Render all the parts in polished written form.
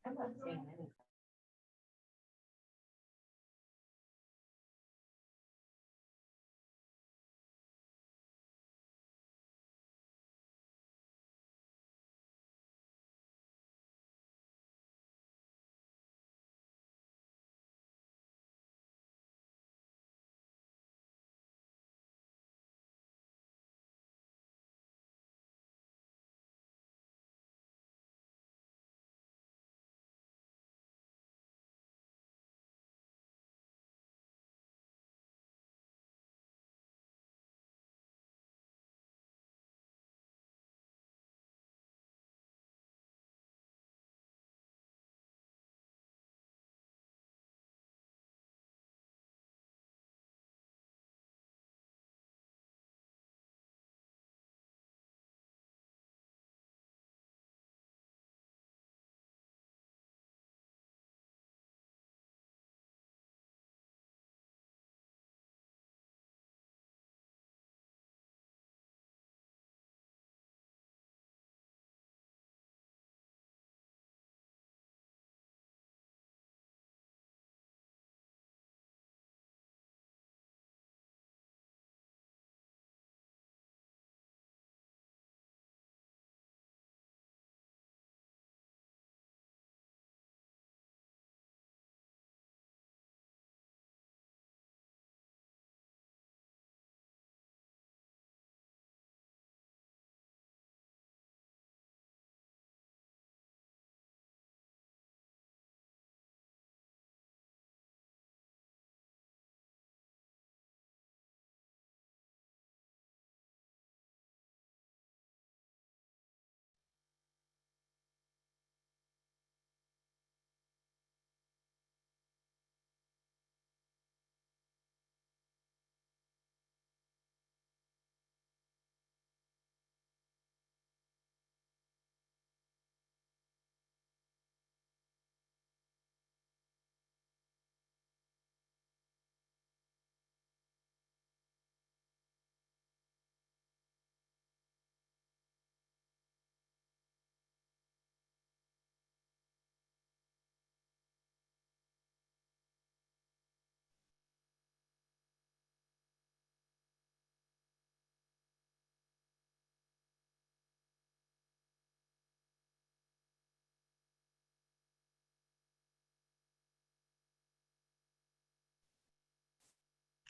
I'm not saying anything.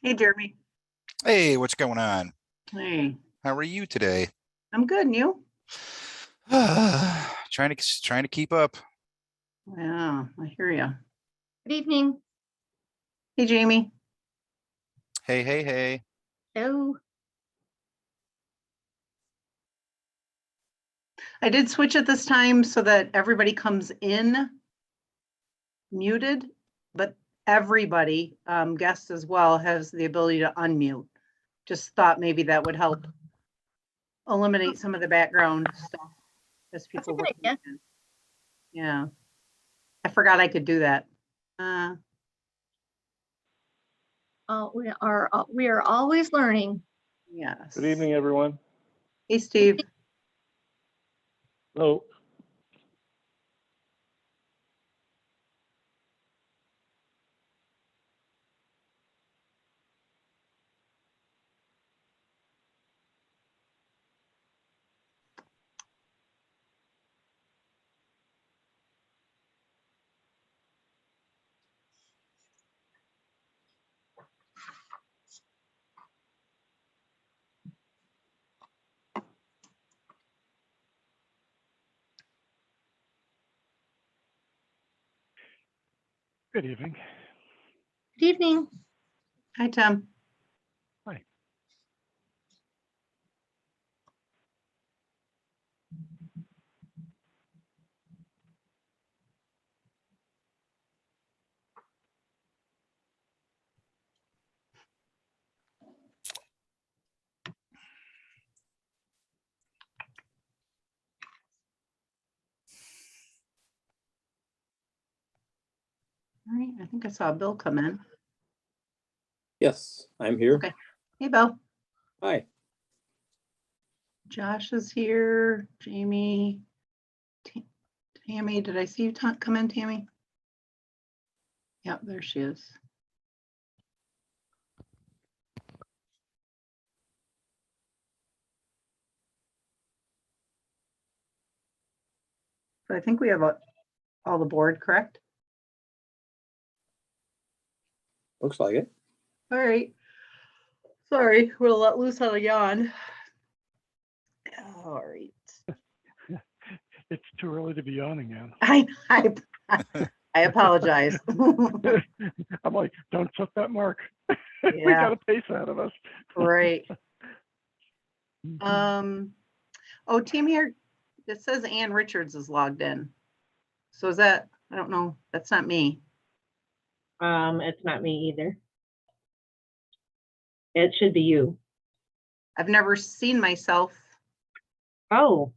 Hey, Jeremy. Hey, what's going on? Hey, How are you today? I'm good. And you? trying to keep up. Yeah, I hear you. Good evening. Hey, Jamie. Hey. Hello. I did switch it this time so that everybody comes in muted, but everybody, guests as well, has the ability to unmute. Just thought maybe that would help eliminate some of the background stuff as That's a people good were idea. coming in. Yeah, I forgot I could do that. We are always learning. Yes. Good evening, everyone. Hey, Steve. Hello. Good evening. Good evening. Hi, Tim. Hi. All right, I think I saw Bill come in. Yes, I'm here. Okay. Hey, Bill. Hi. Josh is here. Jamie. Tammy, did I see you come in, Tammy? Yep, there she is. So I think we have all the board, correct? Looks like it. All right. Sorry, we'll let loose on a yawn. All right. It's too early to be yawning, Ann. I apologize. I'm like, don't set that mark. We Yeah, got a pace ahead of us. right. Oh, team here, it says Ann Richards is logged in. So is that, I don't know, that's not me. It's not me either. It should be you. I've never seen myself. Oh,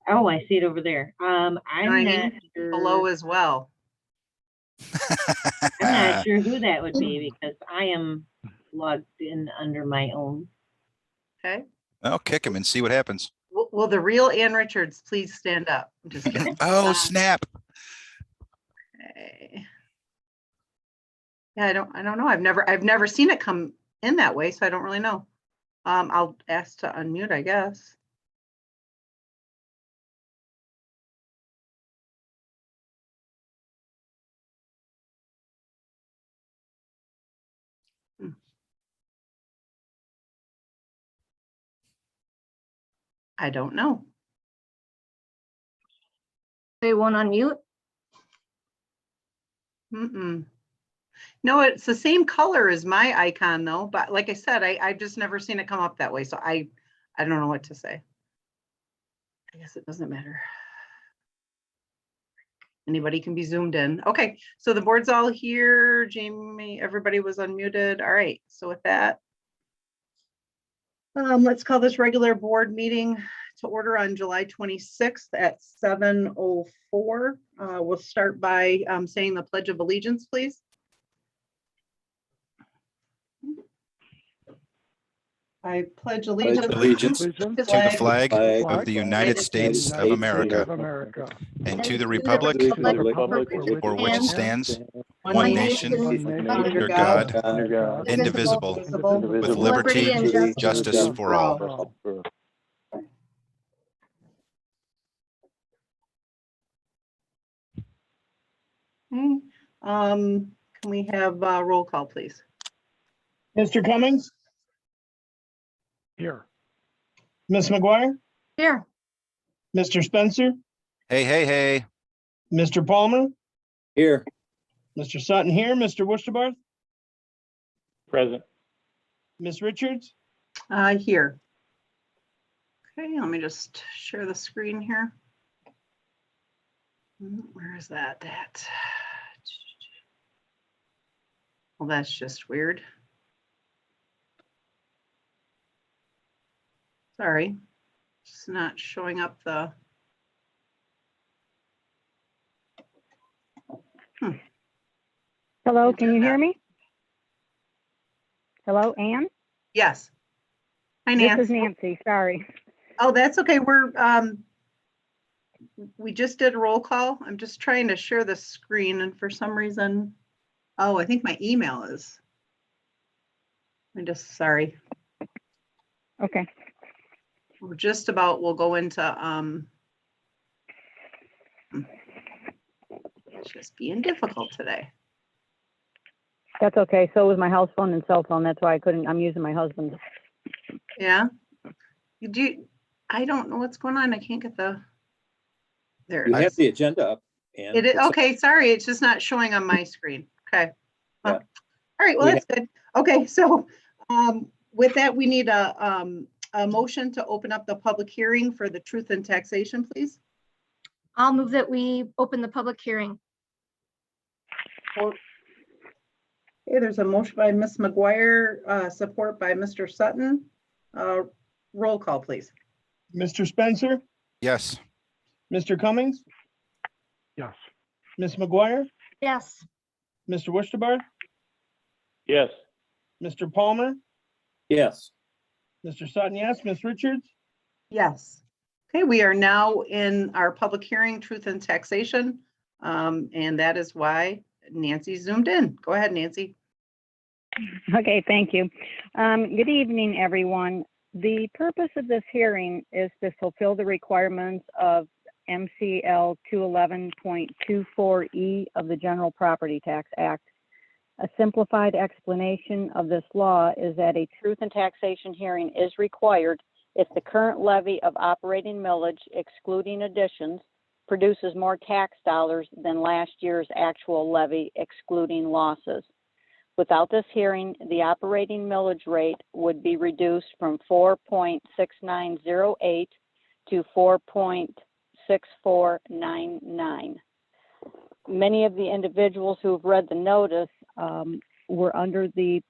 I see it over there. You know what I I'm not mean? sure. Below as well. I'm not sure who that would be because I am logged in under my own. Okay. I'll kick him and see what happens. Will the real Ann Richards please stand up? I'm just kidding. Oh, snap. Okay. Yeah, I don't know. I've never seen it come in that way, so I don't really know. I'll ask to unmute, I guess. I don't know. They won't unmute. No, it's the same color as my icon though, but like I said, I've just never seen it come up that way, so I don't know what to say. I guess it doesn't matter. Anybody can be zoomed in. Okay, so the board's all here. Jamie, everybody was unmuted. All right, so with that, let's call this regular board meeting to order on July 26th at 7:04. We'll start by saying the Pledge of Allegiance, please. I pledge allegiance Allegiance To to the flag flag flag of the United States of America and to the republic for which it stands, one nation, under God, indivisible, with liberty and justice for all. Okay. Can we have a roll call, please? Mr. Cummings, Here. Miss McGuire, Here. Mr. Spencer, Hey, hey, hey. Mr. Palmer, here. Mr. Sutton here, Mr. Worcester, Present. Miss Richards. Here. Okay, let me just share the screen here. Where is that at? Well, that's just weird. Sorry, it's not showing up the. Hello, Can't can do you hear that. me? Hello, Ann? Yes. Hi, This Nancy. is Nancy, sorry. Oh, that's okay. We just did a roll call. I'm just trying to share the screen and for some reason, oh, I think my email is. Sorry. Okay, We're just about, we'll go into, it's just being difficult today. that's okay. So was my house phone and cell phone. That's why I couldn't, I'm using my husband's. Yeah. I don't know what's going on. I can't get the, there You it have is. the agenda up. And It is, okay, sorry, it's just not showing on my screen. Okay. Yeah. All right, well, We that's good. Okay, so with that, we need a motion to open up the public hearing for the truth and taxation, please. I'll move that we open the public hearing. Okay, there's a motion by Ms. McGuire, support by Mr. Sutton. Roll call, please. Mr. Spencer, Yes. Mr. Cummings, Yes. Ms. McGuire, Yes, Mr. Wusterbarth, Yes. Mr. Palmer, Yes. Mr. Sutton, yes, Ms. Richards, Yes. Okay, we are now in our public hearing, truth and taxation. And that is why Nancy zoomed in. Go ahead, Nancy. Okay, thank you. Good evening, everyone. The purpose of this hearing is to fulfill the requirements of MCL 211.24E of the General Property Tax Act. A simplified explanation of this law is that a truth and taxation hearing is required if the current levy of operating millage, excluding additions, produces more tax dollars than last year's actual levy, excluding losses. Without this hearing, the operating millage rate would be reduced from 4.6908 to 4.6499. Many of the individuals who have read the notice were under the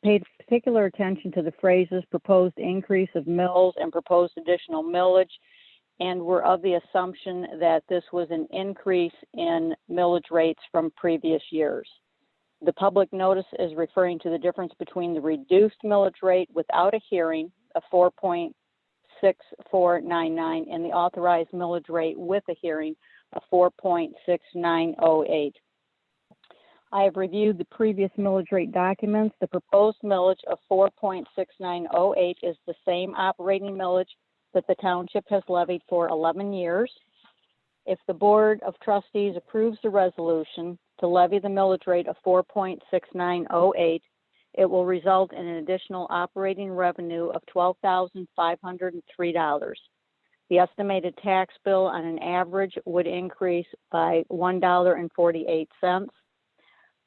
paid particular attention to the phrases proposed increase of mills and proposed additional millage, and were of the assumption that this was an increase in millage rates from previous years. The public notice is referring to the difference between the reduced millage rate without a hearing of 4.6499 and the authorized millage rate with a hearing of 4.6908. I have reviewed the previous millage rate documents. The proposed millage of 4.6908 is the same operating millage that the township has levied for 11 years. If the Board of Trustees approves the resolution to levy the millage rate of 4.6908, it will result in an additional operating revenue of $12,503. The estimated tax bill on an average would increase by $1.48.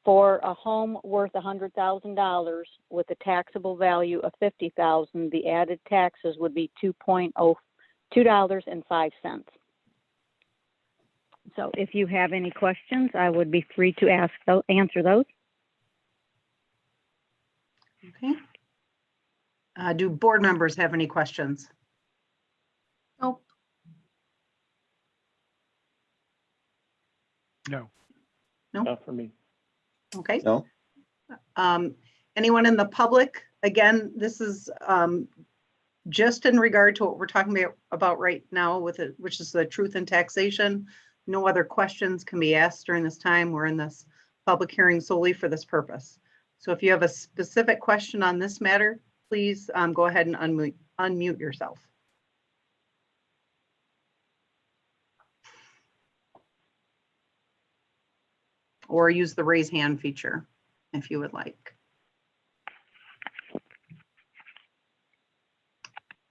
For a home worth $100,000 with a taxable value of $50,000, the added taxes would be $2.05. So if you have any questions, I would be free to answer those. Okay. Do board members have any questions? nope, No. No? Not for me. Okay. No? Anyone in the public? Again, this is just in regard to what we're talking about right now with it, which is the truth and taxation. No other questions can be asked during this time. We're in this public hearing solely for this purpose. So if you have a specific question on this matter, please go ahead and unmute yourself. Or use the raise hand feature if you would like.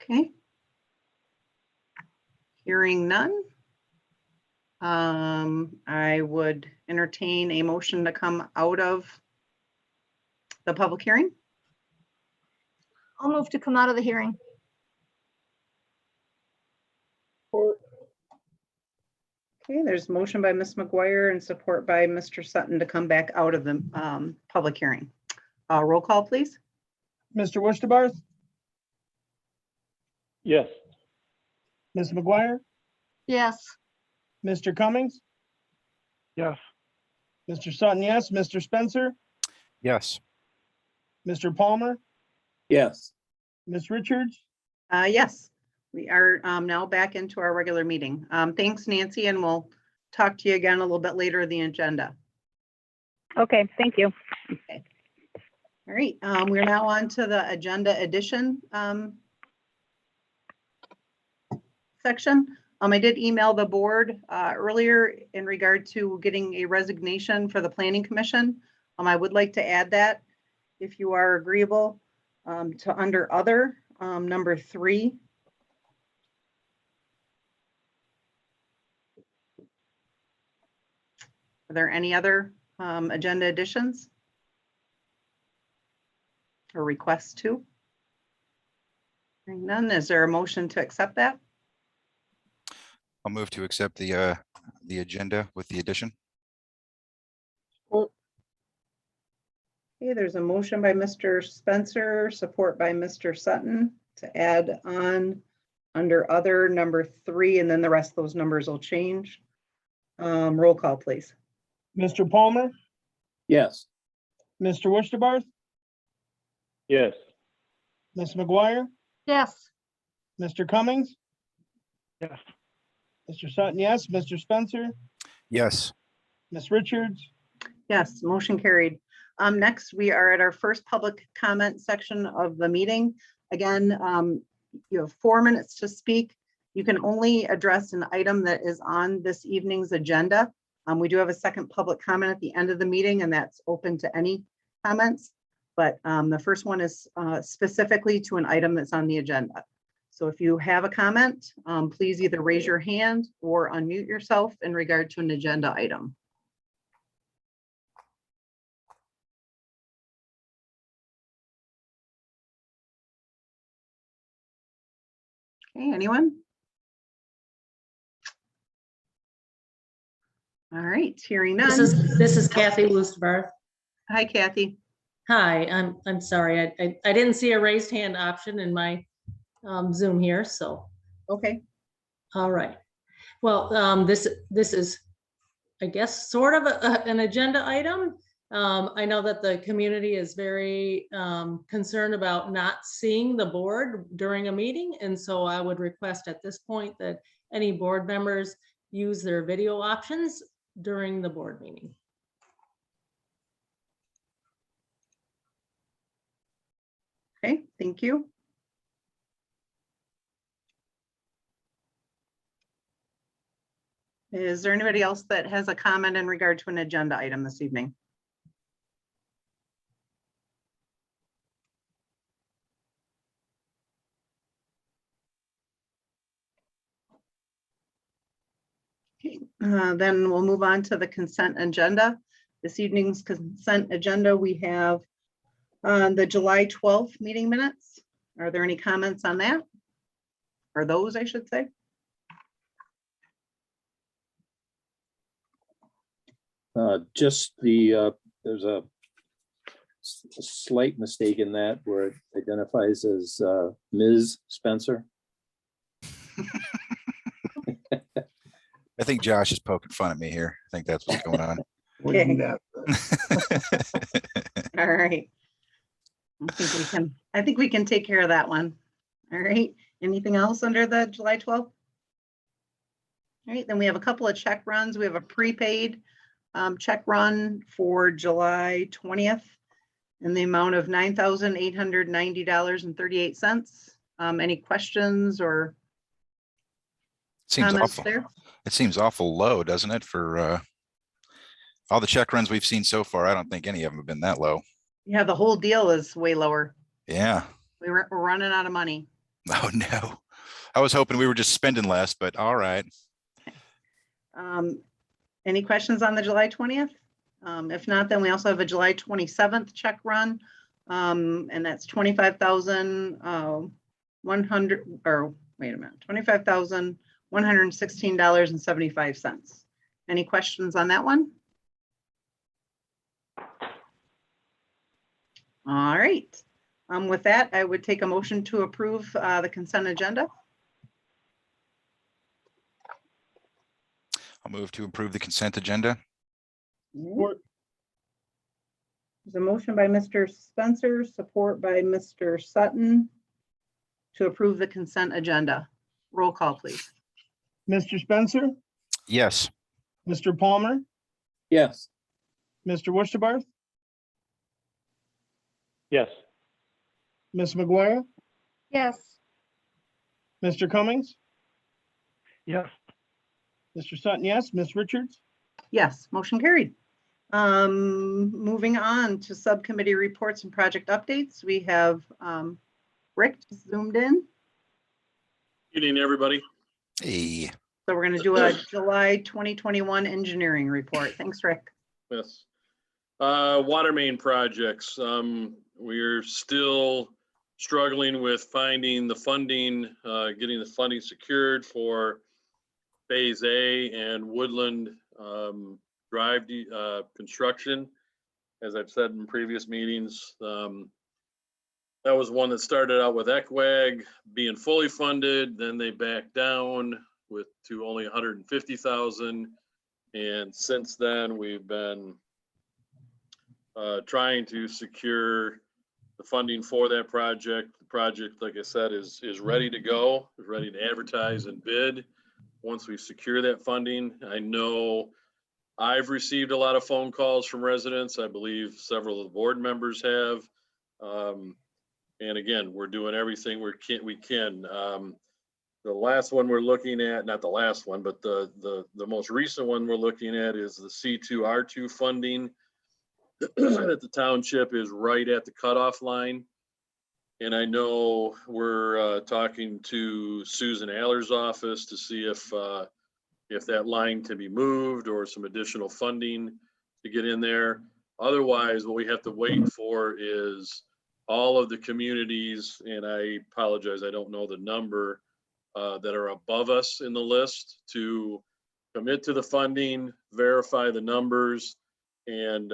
Okay. Hearing none. I would entertain a motion to come out of the public hearing. I'll move to come out of the hearing. Okay, there's motion by Ms. McGuire and support by Mr. Sutton to come back out of the public hearing. Roll call, please. Mr. Wusterbarth, Yes. Ms. McGuire, Yes, Mr. Cummings, Yes. Mr. Sutton, yes, Mr. Spencer, Yes. Mr. Palmer, Yes. Ms. Richards, Yes, we are now back into our regular meeting. Thanks, Nancy, and we'll talk to you again a little bit later in the agenda. Okay, thank you. All right, we're now on to the agenda addition section. I did email the board earlier in regard to getting a resignation for the Planning Commission. I would like to add that, if you are agreeable, to under other, number 3. Are there any other agenda additions? Or requests to? Hearing none, is there a motion to accept that? I'll move to accept the agenda with the addition. Okay, there's a motion by Mr. Spencer, support by Mr. Sutton to add on under other number 3, and then the rest of those numbers will change. Roll call, please. Mr. Palmer, Yes. Mr. Wusterbarth, Yes. Ms. McGuire, yes, Mr. Cummings, Yes. Mr. Sutton, yes, Mr. Spencer, Yes. Ms. Richards, Yes, motion carried. Next, we are at our first public comment section of the meeting. Again, you have 4 minutes to speak. You can only address an item that is on this evening's agenda. We do have a second public comment at the end of the meeting, and that's open to any comments. But the first one is specifically to an item that's on the agenda. So if you have a comment, please either raise your hand or unmute yourself in regard to an agenda item. Okay, anyone? All right, hearing none. This is Kathy Wusterbarth. Hi, Kathy. Hi, I'm sorry. I didn't see a raised hand option in my Zoom here, so, Okay, all right. Well, this is, I guess, sort of an agenda item. I know that the community is very concerned about not seeing the board during a meeting. And so I would request at this point that any board members use their video options during the board meeting. okay, thank you. Is there anybody else that has a comment in regard to an agenda item this evening? Okay, then we'll move on to the consent agenda. This evening's consent agenda, we have the July 12th meeting minutes. Are there any comments on that? Or those, I should say? Just there's a slight mistake in that where it identifies as Ms. Spencer. I think Josh is poking fun at me here. I think that's what's going on. Okay. All right. I think we can take care of that one. All right. Anything else under the July 12th? All right, then we have a couple of check runs. We have a prepaid check run for July 20th in the amount of $9,890.38. Any questions or Seems comments awful. there? It seems awful low, doesn't it? For all the check runs we've seen so far, I don't think any of them have been that low. Yeah, the whole deal is way lower. Yeah. We're running out of money. Oh, no. I was hoping we were just spending less, but all right. Any questions on the July 20th? If not, then we also have a July 27th check run. And that's 25,100, or wait a minute, $25,116.75. Any questions on that one? All right. With that, I would take a motion to approve the consent agenda. I'll move to approve the consent agenda. Support. There's a motion by Mr. Spencer, support by Mr. Sutton to approve the consent agenda. Roll call, please. Mr. Spencer, Yes. Mr. Palmer, Yes. Mr. Wusterbarth, Yes. Ms. McGuire, yes, Mr. Cummings, Yes. Mr. Sutton, yes, Ms. Richards, Yes, motion carried. Moving on to subcommittee reports and project updates. We have Rick zoomed in. Good evening, everybody. Hey. So we're going to do a July 2021 engineering report. Thanks, Rick. Yes. Water main projects. We're still struggling with finding the funding, getting the funding secured for Phase A and Woodland Drive construction. As I've said in previous meetings, that was one that started out with ECWAG being fully funded, then they backed down to only 150,000. And since then, we've been trying to secure the funding for that project. The project, like I said, is ready to go, is ready to advertise and bid. Once we secure that funding, I know I've received a lot of phone calls from residents. I believe several of the board members have. And again, we're doing everything we can. The last one we're looking at, not the last one, but the most recent one we're looking at is the C2R2 funding that the township is right at the cutoff line. And I know we're talking to Susan Aller's office to see if that line can be moved or some additional funding to get in there. Otherwise, what we have to wait for is all of the communities, and I apologize, I don't know the number, that are above us in the list to commit to the funding, verify the numbers, and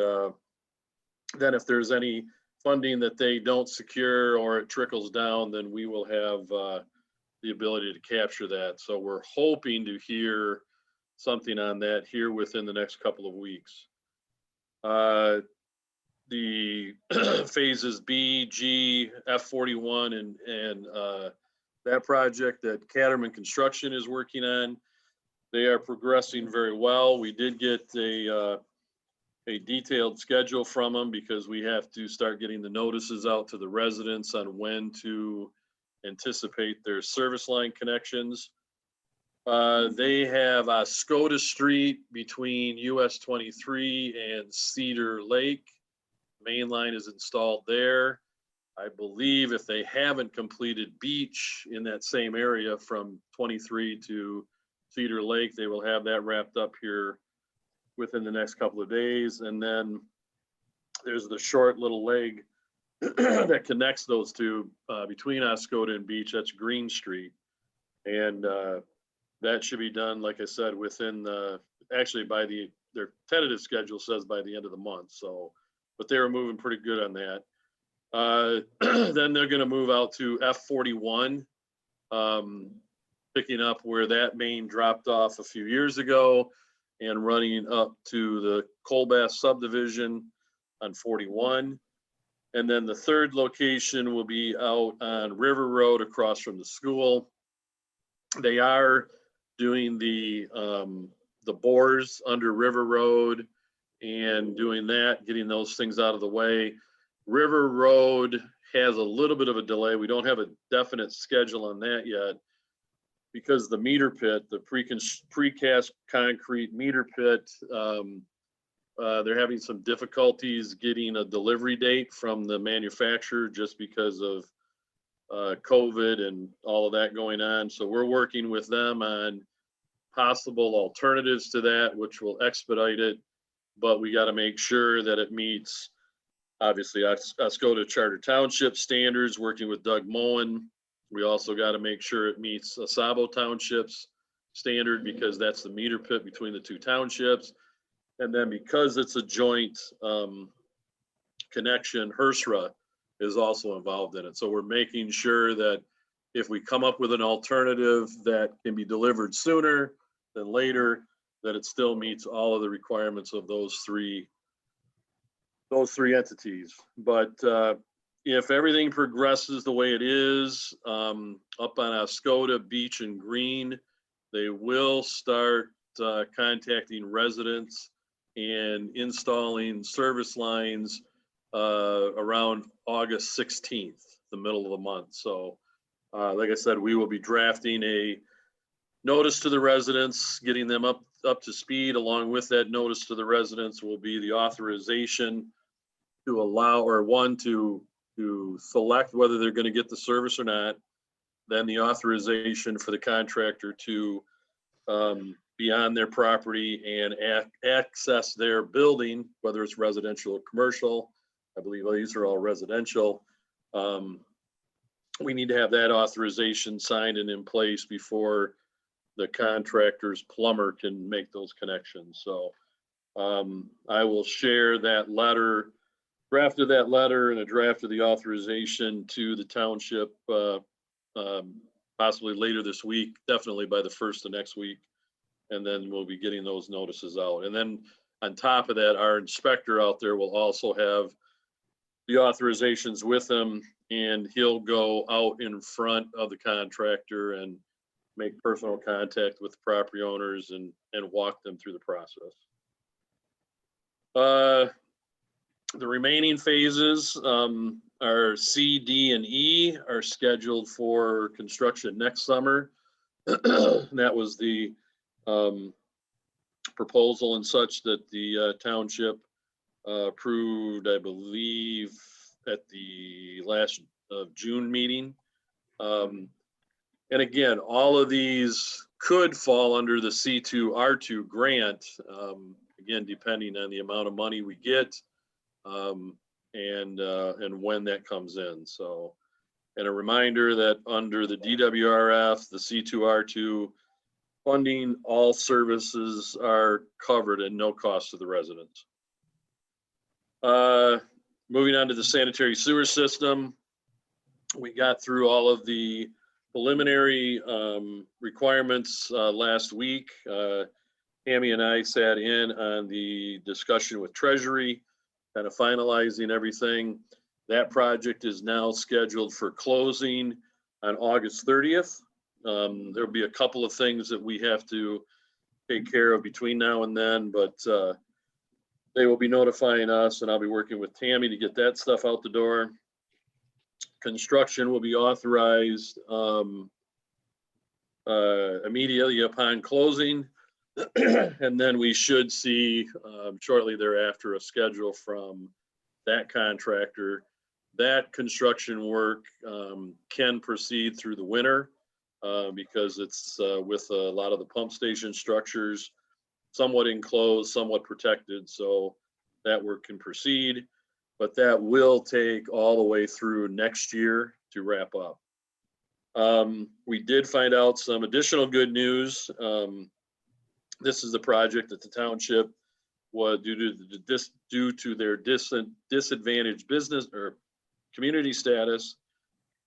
then if there's any funding that they don't secure or it trickles down, then we will have the ability to capture that. So we're hoping to hear something on that here within the next couple of weeks. The phases B, G, F41, and that project that Caterman Construction is working on, they are progressing very well. We did get a detailed schedule from them because we have to start getting the notices out to the residents on when to anticipate their service line connections. They have Oscoda Street between US 23 and Cedar Lake. Main line is installed there. I believe if they haven't completed Beach in that same area from 23 to Cedar Lake, they will have that wrapped up here within the next couple of days. And then there's the short little leg that connects those two between Oscoda and Beach. That's Green Street. And that should be done, like I said, within actually by their tentative schedule says by the end of the month. So, but they were moving pretty good on that. Then they're going to move out to F41, picking up where that main dropped off a few years ago and running up to the Colbath subdivision on 41. And then the third location will be out on River Road across from the school. They are doing the bores under River Road and doing that, getting those things out of the way. River Road has a little bit of a delay. We don't have a definite schedule on that yet because the meter pit, the precast concrete meter pit, they're having some difficulties getting a delivery date from the manufacturer just because of COVID and all of that going on. So we're working with them on possible alternatives to that, which will expedite it. But we got to make sure that it meets, obviously, Oscoda Charter Township standards, working with Doug Moen. We also got to make sure it meets Asabo Township's standard because that's the meter pit between the two townships. And then because it's a joint connection, HRSA is also involved in it. So we're making sure that if we come up with an alternative that can be delivered sooner than later, that it still meets all of the requirements of those three entities. But if everything progresses the way it is, up on Oscoda, Beach, and Green, they will start contacting residents and installing service lines around August 16th, the middle of the month. So like I said, we will be drafting a notice to the residents, getting them up to speed. Along with that notice to the residents will be the authorization to allow, or one, to select whether they're going to get the service or not. Then the authorization for the contractor to beyond their property and access their building, whether it's residential or commercial. I believe these are all residential. We need to have that authorization signed and in place before the contractor's plumber can make those connections. So I will share that letter, draft of that letter and a draft of the authorization to the township possibly later this week, definitely by the first of next week. And then we'll be getting those notices out. And then on top of that, our inspector out there will also have the authorizations with him, and he'll go out in front of the contractor and make personal contact with the property owners and walk them through the process. The remaining phases are C, D, and E are scheduled for construction next summer. That was the proposal and such that the township approved, I believe, at the last June meeting. And again, all of these could fall under the C2R2 grant, again, depending on the amount of money we get and when that comes in. So, and a reminder that under the DWRF, the C2R2 funding, all services are covered at no cost to the residents. Moving on to the sanitary sewer system, we got through all of the preliminary requirements last week. Tammy and I sat in on the discussion with Treasury, kind of finalizing everything. That project is now scheduled for closing on August 30th. There'll be a couple of things that we have to take care of between now and then, but they will be notifying us, and I'll be working with Tammy to get that stuff out the door. Construction will be authorized immediately upon closing. And then we should see shortly thereafter a schedule from that contractor. That construction work can proceed through the winter because it's with a lot of the pump station structures somewhat enclosed, somewhat protected. So that work can proceed, but that will take all the way through next year to wrap up. We did find out some additional good news. This is the project that the township was due to their disadvantaged business or community status,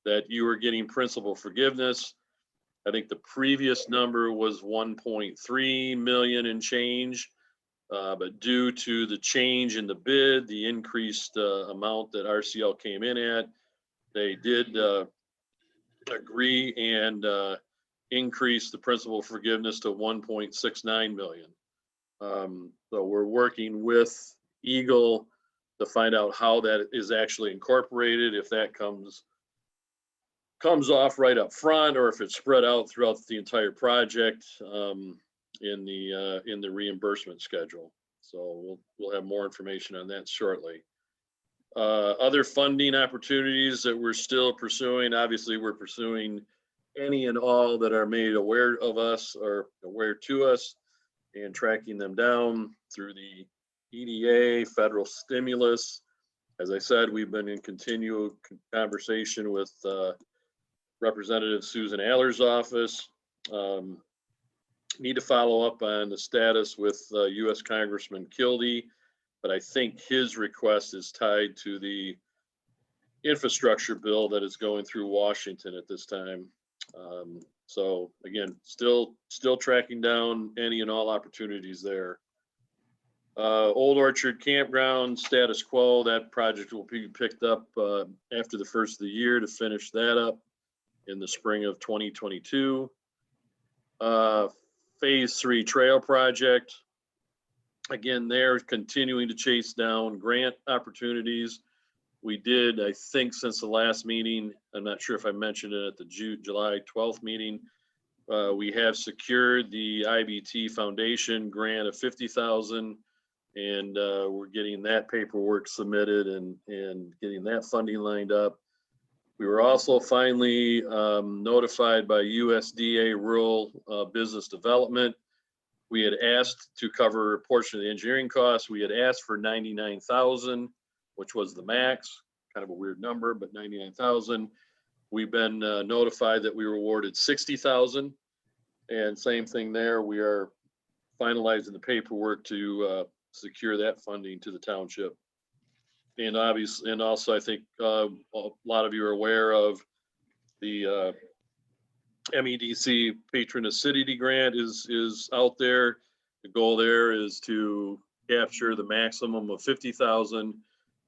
that you were getting principal forgiveness. I think the previous number was 1.3 million and change, but due to the change in the bid, the increased amount that RCL came in at, they did agree and increase the principal forgiveness to 1.69 million. So we're working with Eagle to find out how that is actually incorporated, if that comes off right up front, or if it's spread out throughout the entire project in the reimbursement schedule. So we'll have more information on that shortly. Other funding opportunities that we're still pursuing, obviously we're pursuing any and all that are made aware of us or aware to us, and tracking them down through the EDA, federal stimulus. As I said, we've been in continual conversation with Representative Susan Aller's office. Need to follow up on the status with U.S. Congressman Kildee, but I think his request is tied to the infrastructure bill that is going through Washington at this time. So again, still tracking down any and all opportunities there. Old Orchard Campground, status quo. That project will be picked up after the first of the year to finish that up in the spring of 2022. Phase 3 trail project. Again, they're continuing to chase down grant opportunities. We did, I think, since the last meeting, I'm not sure if I mentioned it at the July 12th meeting, we have secured the IBT Foundation grant of $50,000, and we're getting that paperwork submitted and getting that funding lined up. We were also finally notified by USDA Rural Business Development We had asked to cover a portion of the engineering costs. We had asked for 99,000, which was the max, kind of a weird number, but 99,000. We've been notified that we were awarded 60,000. And same thing there, we are finalizing the paperwork to secure that funding to the township. And obviously, and also I think a lot of you are aware of the MEDC Patron Acidity Grant is out there. The goal there is to capture the maximum of 50,000,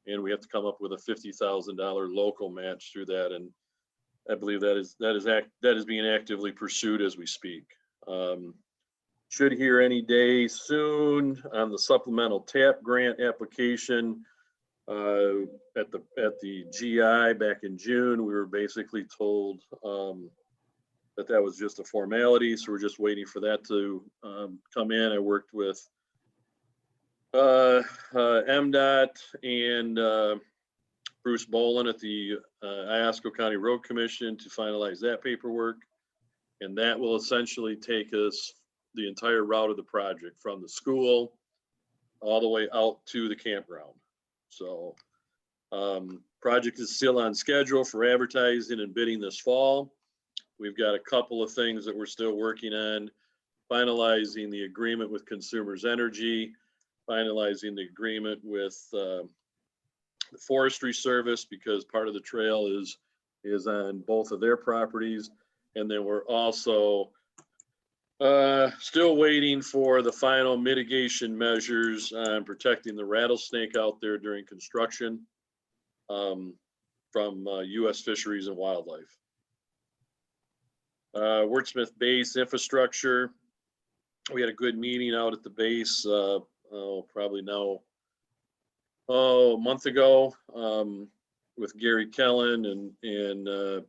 and we have to come up with a $50,000 local match through that. And I believe that is being actively pursued as we speak. Should hear any day soon on the supplemental TAP grant application. At the GI back in June, we were basically told that was just a formality, so we're just waiting for that to come in. I worked with MDOT and Bruce Bolin at the Iasco County Road Commission to finalize that paperwork, and that will essentially take us the entire route of the project from the school all the way out to the campground. So project is still on schedule for advertising and bidding this fall. We've got a couple of things that we're still working on, finalizing the agreement with Consumers Energy, finalizing the agreement with the Forestry Service, because part of the trail is on both of their properties. And then we're also still waiting for the final mitigation measures on protecting the rattlesnake out there during construction from U.S. Fisheries and Wildlife. Wordsmith Base infrastructure. We had a good meeting out at the base, probably now, a month ago, with Gary Kellen and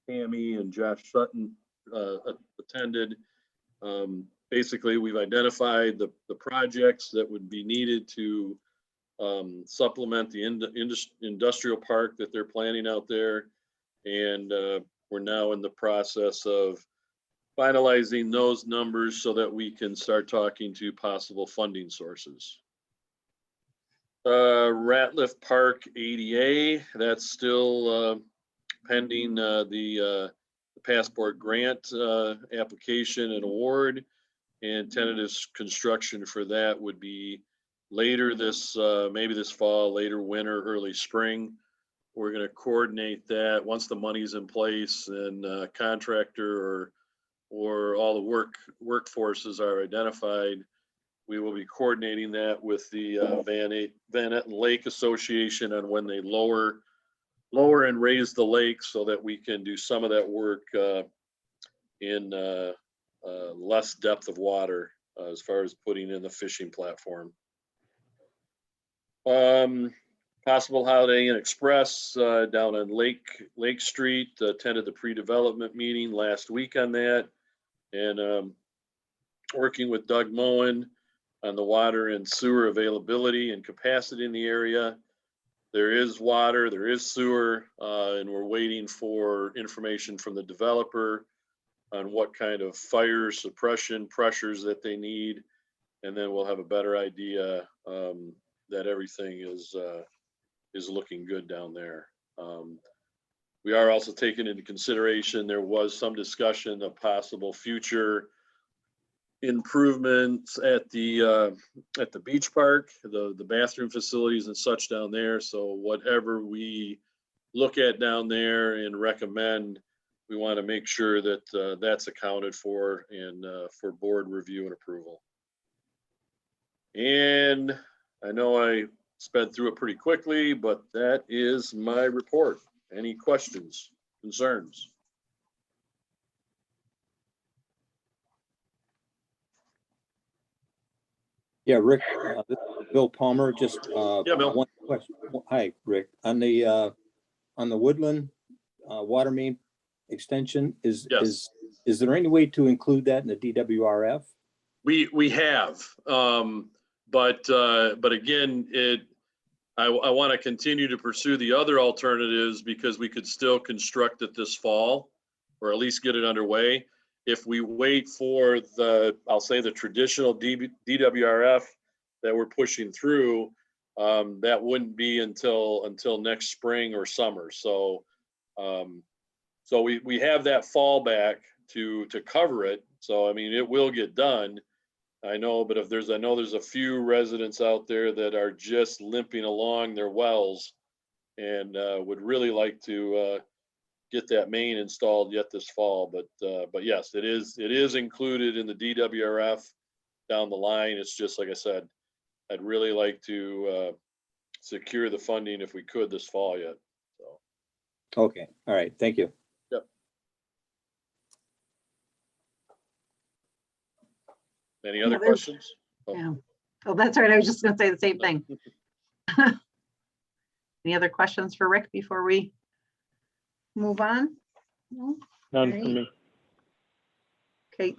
Tammy and Josh Sutton attended. Basically, we've identified the projects that would be needed to supplement the industrial park that they're planning out there. And we're now in the process of finalizing those numbers so that we can start talking to possible funding sources. Ratliff Park ADA, that's still pending the passport grant application and award, and tentative construction for that would be later this, maybe this fall, later winter, early spring. We're going to coordinate that once the money's in place and contractor or all the workforces are identified. We will be coordinating that with the Van Etten Lake Association on when they lower and raise the lake so that we can do some of that work in less depth of water as far as putting in the fishing platform. Possible Holiday Inn Express down on Lake Street, attended the pre-development meeting last week on that, and working with Doug Moen on the water and sewer availability and capacity in the area. There is water, there is sewer, and we're waiting for information from the developer on what kind of fire suppression pressures that they need. And then we'll have a better idea that everything is looking good down there. We are also taking into consideration, there was some discussion of possible future improvements at the beach park, the bathroom facilities and such down there. So whatever we look at down there and recommend, we want to make sure that that's accounted for and for board review and approval. And I know I sped through it pretty quickly, but that is my report. Any questions, concerns? Yeah, Rick, this is Bill Palmer, just Yeah, Bill. one question. Hi, Rick. On the Woodland water main extension, is there any way to include that in the DWRF? We have, but again, I want to continue to pursue the other alternatives because we could still construct it this fall, or at least get it underway. if we wait for the, I'll say the traditional DWRF that we're pushing through, that wouldn't be until next spring or summer. So, so we have that fallback to cover it. So, I mean, it will get done. I know, but I know there's a few residents out there that are just limping along their wells and would really like to get that main installed yet this fall. But yes, it is included in the DWRF down the line. It's just, like I said, I'd really like to secure the funding if we could this fall yet. So. Okay, all right, thank you. Yep. Any other questions? Oh. Yeah. Oh, that's right. I was just gonna say the same thing. Any other questions for Rick before we move on? No? None All for right. me. Okay,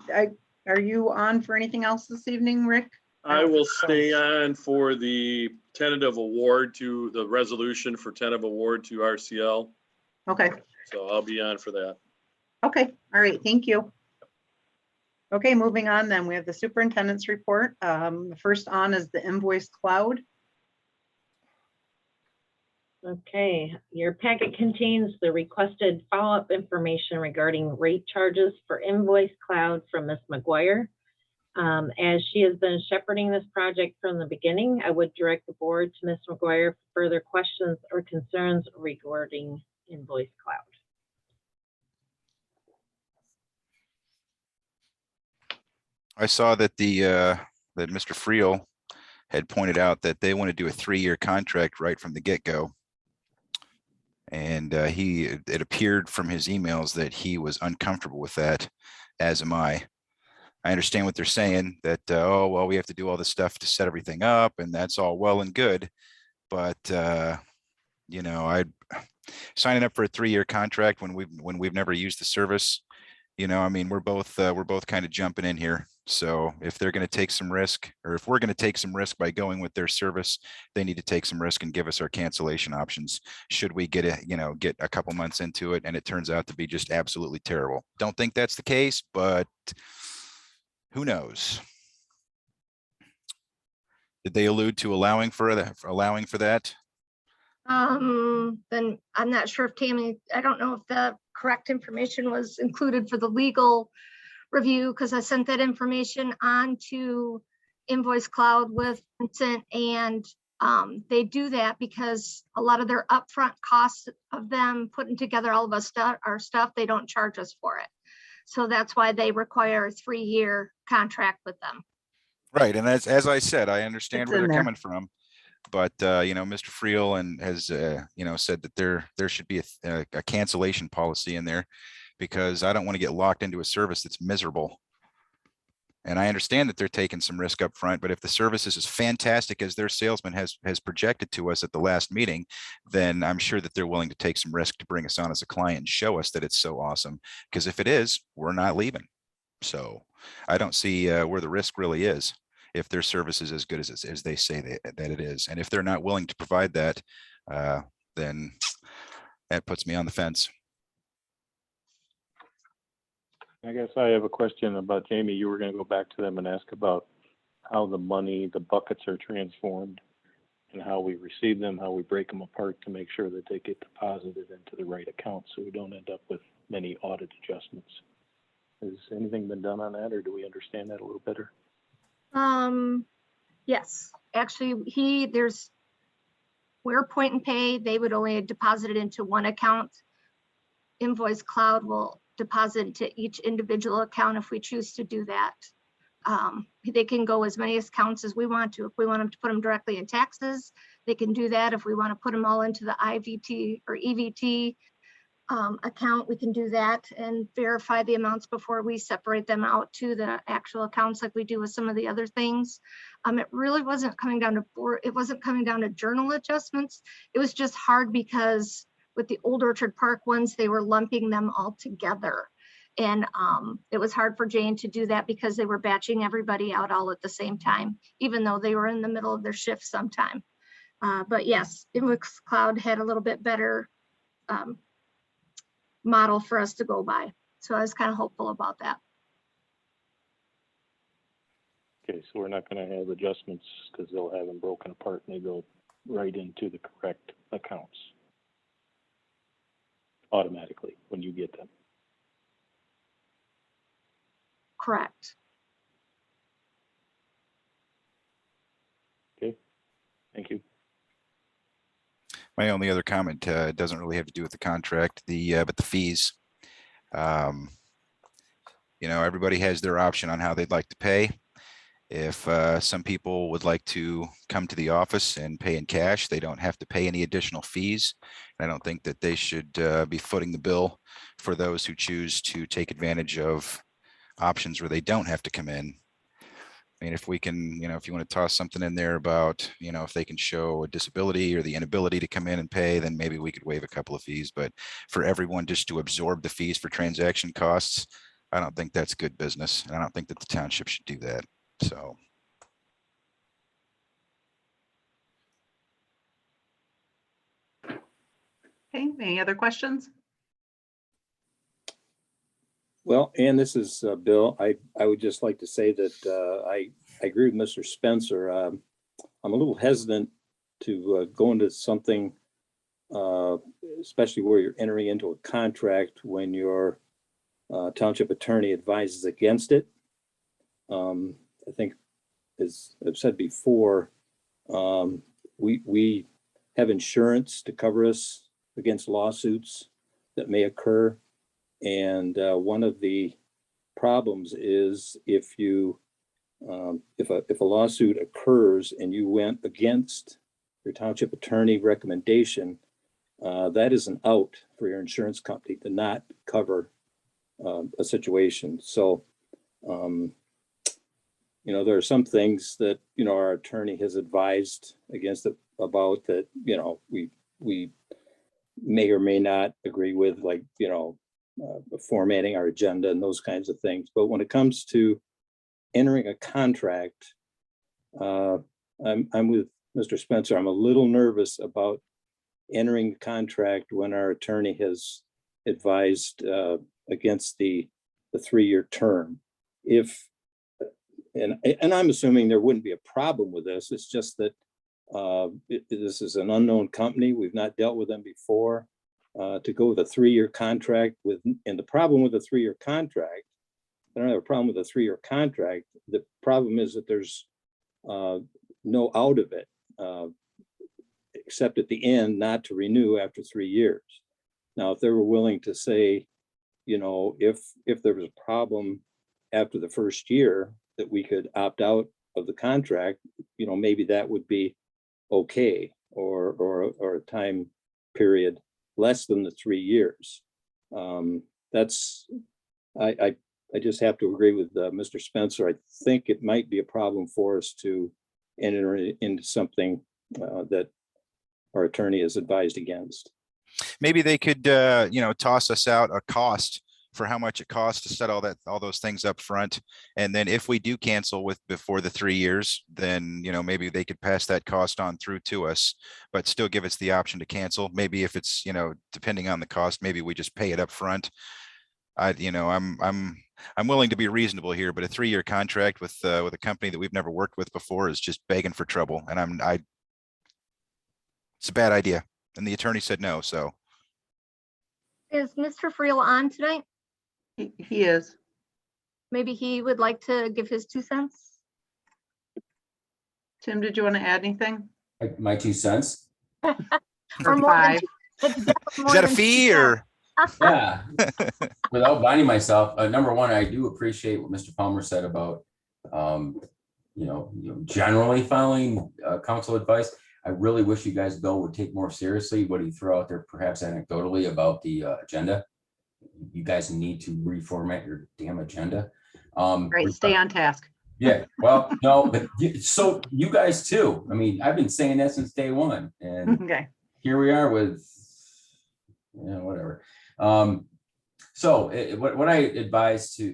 are you on for anything else this evening, Rick? I will stay on for the tentative award to the resolution for tentative award to RCL. Okay, So I'll be on for that. okay, all right, thank you. Okay, moving on then, we have the superintendent's report. The first on is the invoice cloud. Okay, your packet contains the requested follow-up information regarding rate charges for Invoice Cloud from Ms. McGuire. As she has been shepherding this project from the beginning, I would direct the board to Ms. McGuire for further questions or concerns regarding Invoice Cloud. I saw that that Mr. Friel had pointed out that they want to do a 3-year contract right from the get-go. And it appeared from his emails that he was uncomfortable with that, as am I. I understand what they're saying, that, oh, well, we have to do all this stuff to set everything up, and that's all well and good. But, you know, signing up for a 3-year contract when we've never used the service, you know, I mean, we're both kind of jumping in here. So if they're going to take some risk, or if we're going to take some risk by going with their service, they need to take some risk and give us our cancellation options. Should we get a couple months into it and it turns out to be just absolutely terrible? Don't think that's the case, but who knows? Did they allude to allowing for that? Then I'm not sure if Tammy, I don't know if the correct information was included for the legal review, because I sent that information on to Invoice Cloud with Vincent, and they do that because a lot of their upfront costs of them putting together all of our stuff, they don't charge us for it. So that's why they require a 3-year contract with them. Right, and as I said, I understand It's where in they're there. coming from, but you know, Mr. Friel has said that there should be a cancellation policy in there, because I don't want to get locked into a service that's miserable. And I understand that they're taking some risk up front, but if the service is as fantastic as their salesman has projected to us at the last meeting, then I'm sure that they're willing to take some risk to bring us on as a client and show us that it's so awesome. Because if it is, we're not leaving. So I don't see where the risk really is if their service is as good as they say that it is. And if they're not willing to provide that, then that puts me on the fence. I guess I have a question about, Jamie, you were going to go back to them and ask about how the buckets are transformed and how we receive them, how we break them apart to make sure that they get deposited into the right account so we don't end up with many audit adjustments. Has anything been done on that, or do we understand that a little better? Yes, actually, we're point and pay. They would only deposit it into one account. Invoice Cloud will deposit into each individual account if we choose to do that. They can go as many accounts as we want to. If we want them to put them directly in taxes, they can do that. If we want to put them all into the IVT or EVT account, we can do that and verify the amounts before we separate them out to the actual accounts like we do with some of the other things. It really wasn't coming down to journal adjustments. It was just hard because with the Old Orchard Park ones, they were lumping them all together. And it was hard for Jane to do that because they were batching everybody out all at the same time, even though they were in the middle of their shift sometime. But yes, Invoice Cloud had a little bit better model for us to go by. So I was kind of hopeful about that. Okay, so we're not gonna have adjustments because they'll have them broken apart and they go right into the correct accounts automatically when you get them. Correct. Okay, thank you. My only other comment doesn't really have to do with the contract, but the fees. You know, everybody has their option on how they'd like to pay. If some people would like to come to the office and pay in cash, they don't have to pay any additional fees. I don't think that they should be footing the bill for those who choose to take advantage of options where they don't have to come in. I mean, if we can, you know, if you want to toss something in there about, you know, if they can show a disability or the inability to come in and pay, then maybe we could waive a couple of fees. But for everyone just to absorb the fees for transaction costs, I don't think that's good business. And I don't think that the township should do that. So. Okay, any other questions? Well, and this is Bill. I would just like to say that I agree with Mr. Spencer. I'm a little hesitant to go into something, especially where you're entering into a contract when your township attorney advises against it. I think, as I've said before, we have insurance to cover us against lawsuits that may occur. And one of the problems is if a lawsuit occurs and you went against your township attorney recommendation, that is an out for your insurance company to not cover a situation. So, you know, there are some things that, you know, our attorney has advised against it about that, you know, we may or may not agree with, like, you know, formatting our agenda and those kinds of things. But when it comes to entering a contract, I'm with Mr. Spencer. I'm a little nervous about entering the contract when our attorney has advised against the 3-year term. And I'm assuming there wouldn't be a problem with this. It's just that this is an unknown company. We've not dealt with them before. To go with a 3-year contract and the problem with a 3-year contract, I don't have a problem with a 3-year contract. The problem is that there's no out of it, except at the end, not to renew after 3 years. Now, if they were willing to say, you know, if there was a problem after the first year that we could opt out of the contract, you know, maybe that would be okay, or a time period less than the 3 years. I just have to agree with Mr. Spencer. I think it might be a problem for us to enter into something that our attorney has advised against. Maybe they could, you know, toss us out a cost for how much it costs to set all those things up front. And then if we do cancel before the 3 years, then, you know, maybe they could pass that cost on through to us, but still give us the option to cancel. Maybe if it's, you know, depending on the cost, maybe we just pay it up front. You know, I'm willing to be reasonable here, but a 3-year contract with a company that we've never worked with before is just begging for trouble. And it's a bad idea. And the attorney said no, so. Is Mr. Friel on tonight? He is. Maybe he would like to give his 2 cents. Tim, did you want to add anything? My 2 cents? Or Or more than 5? it's definitely Is more that a than fee 2 or? cents. Yeah. Without blinding myself, number one, I do appreciate what Mr. Palmer said about, you know, generally following council advice. I really wish you guys, Bill, would take more seriously what he threw out there, perhaps anecdotally, about the agenda. You guys need to reformat your damn agenda. Great, stay on task. Yeah, well, no, but so you guys too. I mean, I've been saying that since day one, and Okay. here we are with, you know, whatever. So what I advise to,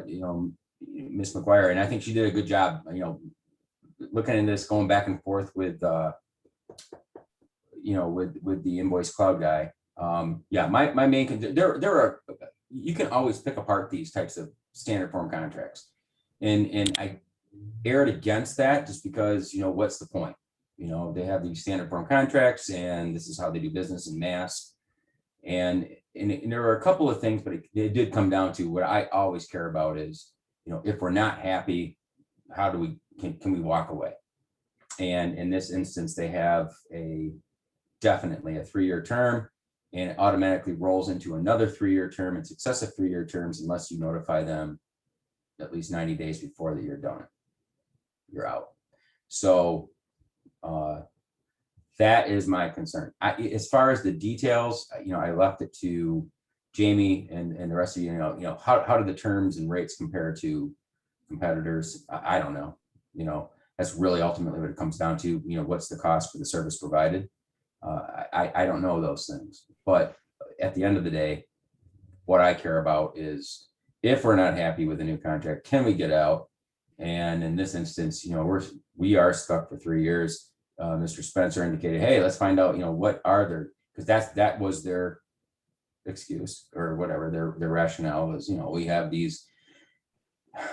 you know, Ms. McGuire, and I think she did a good job, you know, looking into this, going back and forth with, you know, with the invoice cloud guy. Yeah, my main, there are, you can always pick apart these types of standard form contracts. And erred against that just because, what's the point? They have these standard form contracts and this is how they do business in Mass. And there are a couple of things, but it did come down to what I always care about is, if we're not happy, how do can we walk away? And in this instance, they have definitely a 3-year term, and it automatically rolls into another 3-year term and successive 3-year terms unless you notify them at least 90 days before that you're done. You're out. So that is my concern. As far as the details, I left it to Jamie and the rest of you. How do the terms and rates compare to competitors? I don't know. That's really ultimately what it comes down to. What's the cost for the service provided? I don't know those things, but at the end of the day, what I care about is if we're not happy with the new contract, can we get out? And in this instance, we are stuck for 3 years. Mr. Spencer indicated, hey, let's find out, what are their, because that was their excuse or whatever their rationale was. We have these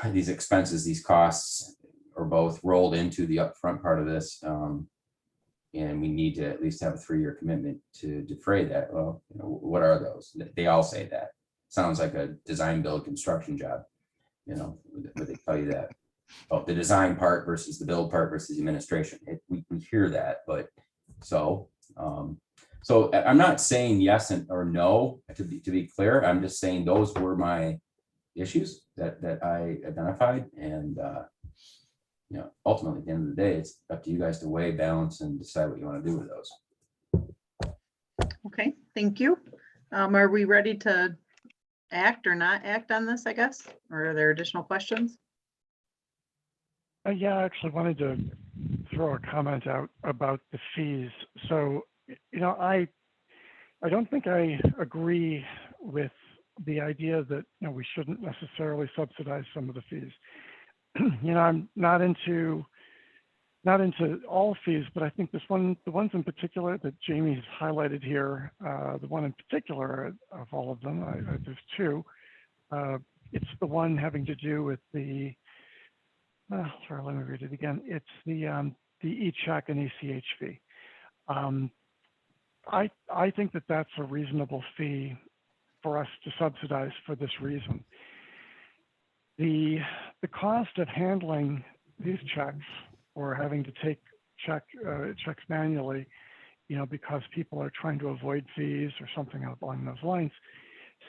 expenses, these costs are both rolled into the upfront part of this. And we need to at least have a 3-year commitment to defray that. Well, what are those? They all say that. Sounds like a design, build, construction job. But they tell you that. Oh, the design part versus the build part versus the administration. We hear that, but so I'm not saying yes or no, to be clear. I'm just saying those were my issues that I identified. And ultimately, at the end of the day, it's up to you guys to weigh, balance, and decide what you want to do with those. Okay, thank you. Are we ready to act or not act on this, I guess? Or are there additional questions? Yeah, I actually wanted to throw a comment out about the fees. So, I don't think I agree with the idea that, we shouldn't necessarily subsidize some of the fees. I'm not into all fees, but I think the ones in particular that Jamie's highlighted here, the one in particular of all of them, there's two. It's the one having to do with the, sorry, let me read it again. It's the e-check and ACH fee. I think that that's a reasonable fee for us to subsidize for this reason. The cost of handling these checks or having to take checks manually, because people are trying to avoid fees or something along those lines,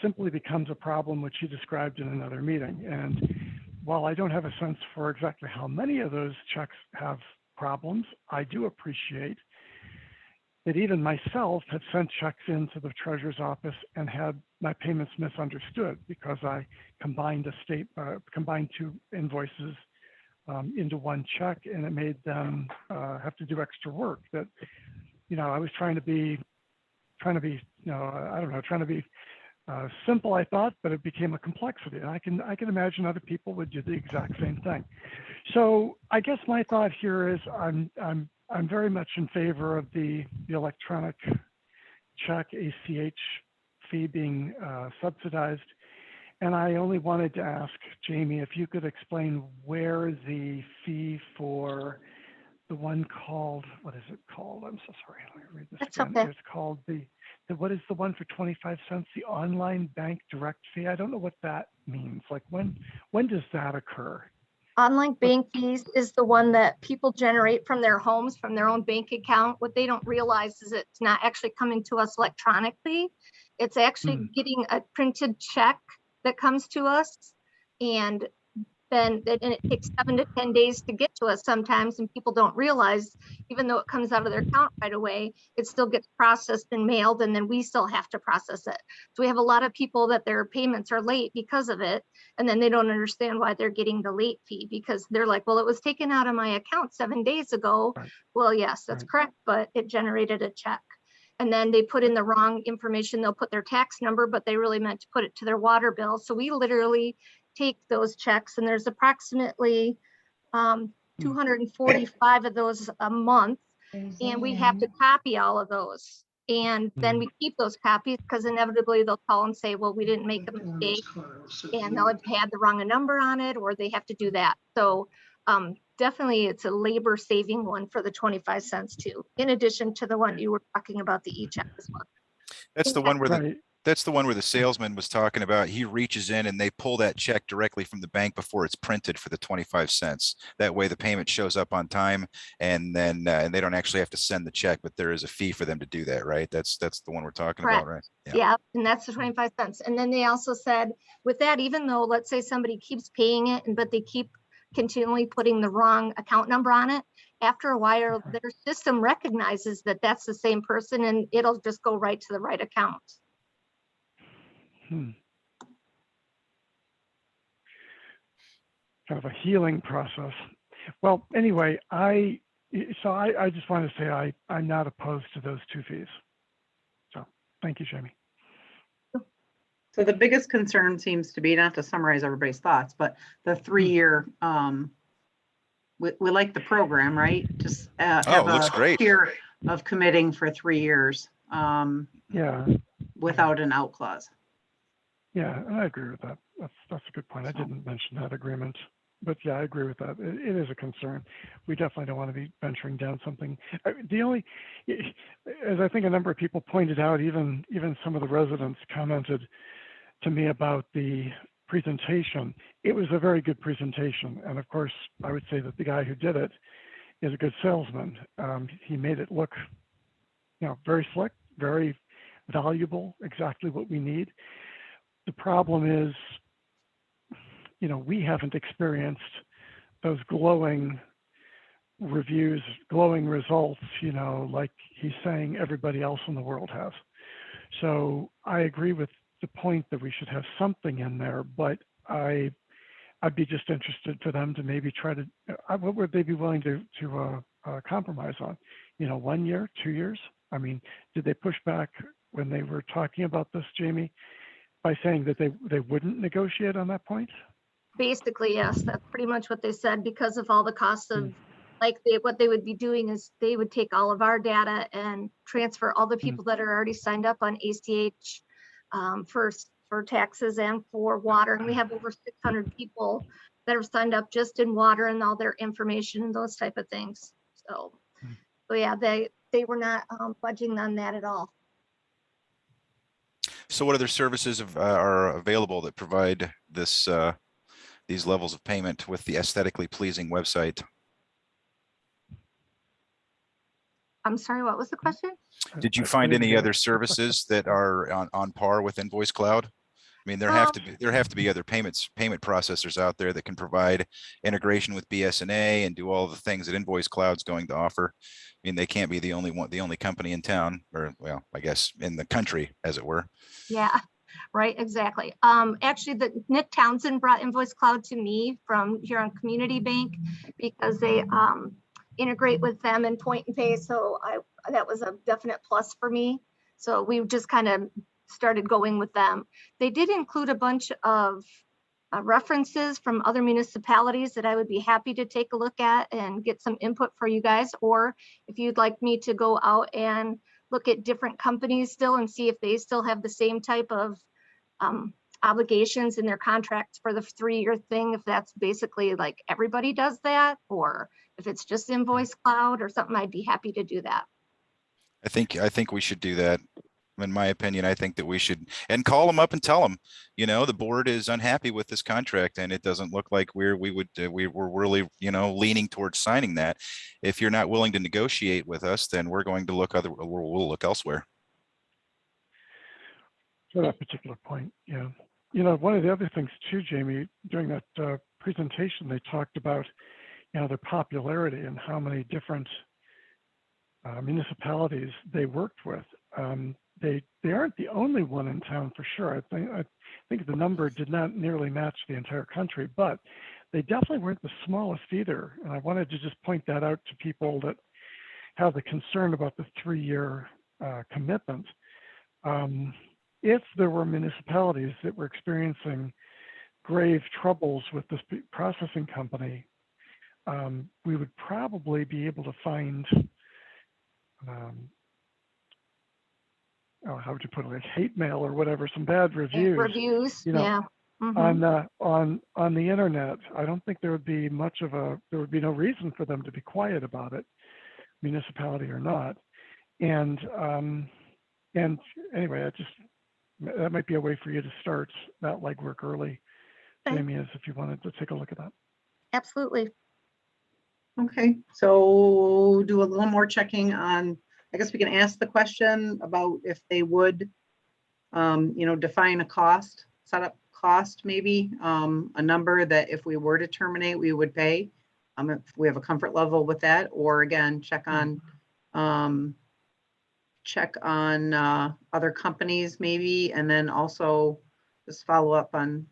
simply becomes a problem, which you described in another meeting. And while I don't have a sense for exactly how many of those checks have problems, I do appreciate that even myself have sent checks into the treasurer's office and had my payments misunderstood because I combined two invoices into one check, and it made them have to do extra work that, I was trying to be simple, I thought, but it became a complexity. And I can imagine other people would do the exact same thing. So I guess my thought here is I'm very much in favor of the electronic check ACH fee being subsidized. And I only wanted to ask Jamie if you could explain where the fee for the one called, what is it called? I'm so sorry. Let me read this That's again. okay. It's called what is the one for 25 cents? The online bank direct fee. I don't know what that means. Like when does that occur? Online bank fees is the one that people generate from their homes, from their own bank account. What they don't realize is it's not actually coming to us electronically. It's actually getting a printed check that comes to us, and then it takes 7 to 10 days to get to us sometimes, and people don't realize, even though it comes out of their account right away, it still gets processed and mailed, and then we still have to process it. So we have a lot of people that their payments are late because of it, and then they don't understand why they're getting the late fee, because they're like, well, it was taken out of my account 7 days ago. Right. Well, yes, that's correct, but it generated a check. And then they put in the wrong information. They'll put their tax number, but they really meant to put it to their water bill. So we literally take those checks, and there's approximately 245 of those a month, and we have to copy all of those. And then we keep those copies because inevitably they'll call and say, well, we didn't make a mistake, and they'll have had the wrong number on it, or they have to do that. So definitely it's a labor saving one for the 25 cents too, in addition to the one you were talking about, the e-check as well. That's the one where Right. that's the one where the salesman was talking about. He reaches in and they pull that check directly from the bank before it's printed for the 25 cents. That way the payment shows up on time, and then and they don't actually have to send the check, but there is a fee for them to do that, right? That's the one we're talking about, right? Yeah, and that's the 25 cents. And then they also said with that, even though let's say somebody keeps paying it, but they keep continually putting the wrong account number on it, after a while, Okay. their system recognizes that that's the same person and it'll just go right to the right account. Kind of a healing process. Well, anyway, I just want to say I'm not opposed to those two fees. So thank you, Jamie. So the biggest concern seems to be, not to summarize everybody's thoughts, but the 3-year, we like the program, right? Just have Oh, looks a great. tier of committing for 3 years Yeah, without an out clause. yeah, and I agree with that. That's a good point. I didn't mention that agreement, but yeah, I agree with that. It is a concern. We definitely don't want to be venturing down something. The only, as I think a number of people pointed out, even some of the residents commented to me about the presentation. It was a very good presentation, and of course, I would say that the guy who did it is a good salesman. He made it look, very slick, very valuable, exactly what we need. The problem is, we haven't experienced those glowing reviews, glowing results, like he's saying everybody else in the world has. So I agree with the point that we should have something in there, but I'd be just interested for them to maybe try to, what would they be willing to compromise on? 1 year, 2 years? I mean, did they push back when they were talking about this, Jamie, by saying that they wouldn't negotiate on that point? Basically, yes, that's pretty much what they said, because of all the costs of, what they would be doing is they would take all of our data and transfer all the people that are already signed up on ACH for taxes and for water. And we have over 600 people that are signed up just in water and all their information and those type of things. So yeah, they were not budging on that at all. So what other services are available that provide this these levels of payment with the aesthetically pleasing website? I'm sorry, what was the question? Did you find any other services that are on par with Invoice Cloud? I mean, there have to be other payment processors out there that can provide integration with BS&A and do all the things that Invoice Cloud's going to offer. I mean, they can't be the only company in town, or well, I guess in the country, as it were. Yeah, right, exactly. Actually, the Nick Townsend brought Invoice Cloud to me from here on Community Bank because they integrate with them and point and pay. So that was a definite plus for me. So we just kind of started going with them. They did include a bunch of references from other municipalities that I would be happy to take a look at and get some input for you guys. Or if you'd like me to go out and look at different companies still and see if they still have the same type of obligations in their contracts for the 3-year thing, if that's basically like everybody does that, or if it's just Invoice Cloud or something, I'd be happy to do that. I think we should do that. In my opinion, I think that we should, and call them up and tell them, the board is unhappy with this contract and it doesn't look like we're really, leaning towards signing that. If you're not willing to negotiate with us, then we're going to we'll look elsewhere. For that particular point, yeah. One of the other things too, Jamie, during that presentation, they talked about, their popularity and how many different municipalities they worked with. They aren't the only one in town for sure. I think the number did not nearly match the entire country, but they definitely weren't the smallest either. And I wanted to just point that out to people that have the concern about the 3-year commitment. If there were municipalities that were experiencing grave troubles with this processing company, we would probably be able to find how would you put it, like hate mail or whatever, some bad reviews. Yeah. Mhm. on the internet. I don't think there would be no reason for them to be quiet about it, municipality or not. And anyway, that might be a way for you to start that legwork early, Okay. Jamie, is if you wanted to take a look at that. Absolutely. Okay, so do a little more checking on, I guess we can ask the question about if they would, define a cost, set up cost maybe, a number that if we were to terminate, we would pay. If we have a comfort level with that, or again, check on other companies maybe, and then also just follow up on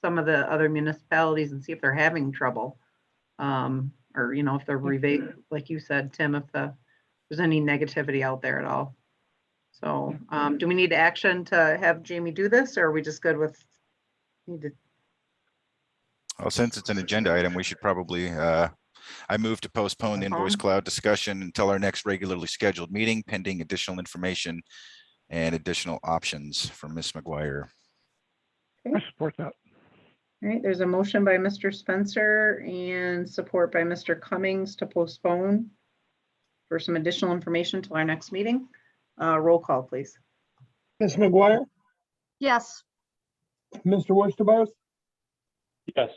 some of the other municipalities and see if they're having trouble. Or, if they're rebate, like you said, Tim, if there's any negativity out there at all. So, do we need action to have Jamie do this, or are we just good with? Well, since it's an agenda item, we should probably, I move to postpone the invoice cloud discussion until our next regularly scheduled meeting, pending additional information and additional options from Ms. McGuire. I support that. All right, there's a motion by Mr. Spencer and support by Mr. Cummings to postpone for some additional information till our next meeting. Roll call, please. Ms. McGuire, Yes. Mr. Wurstabarth, Yes.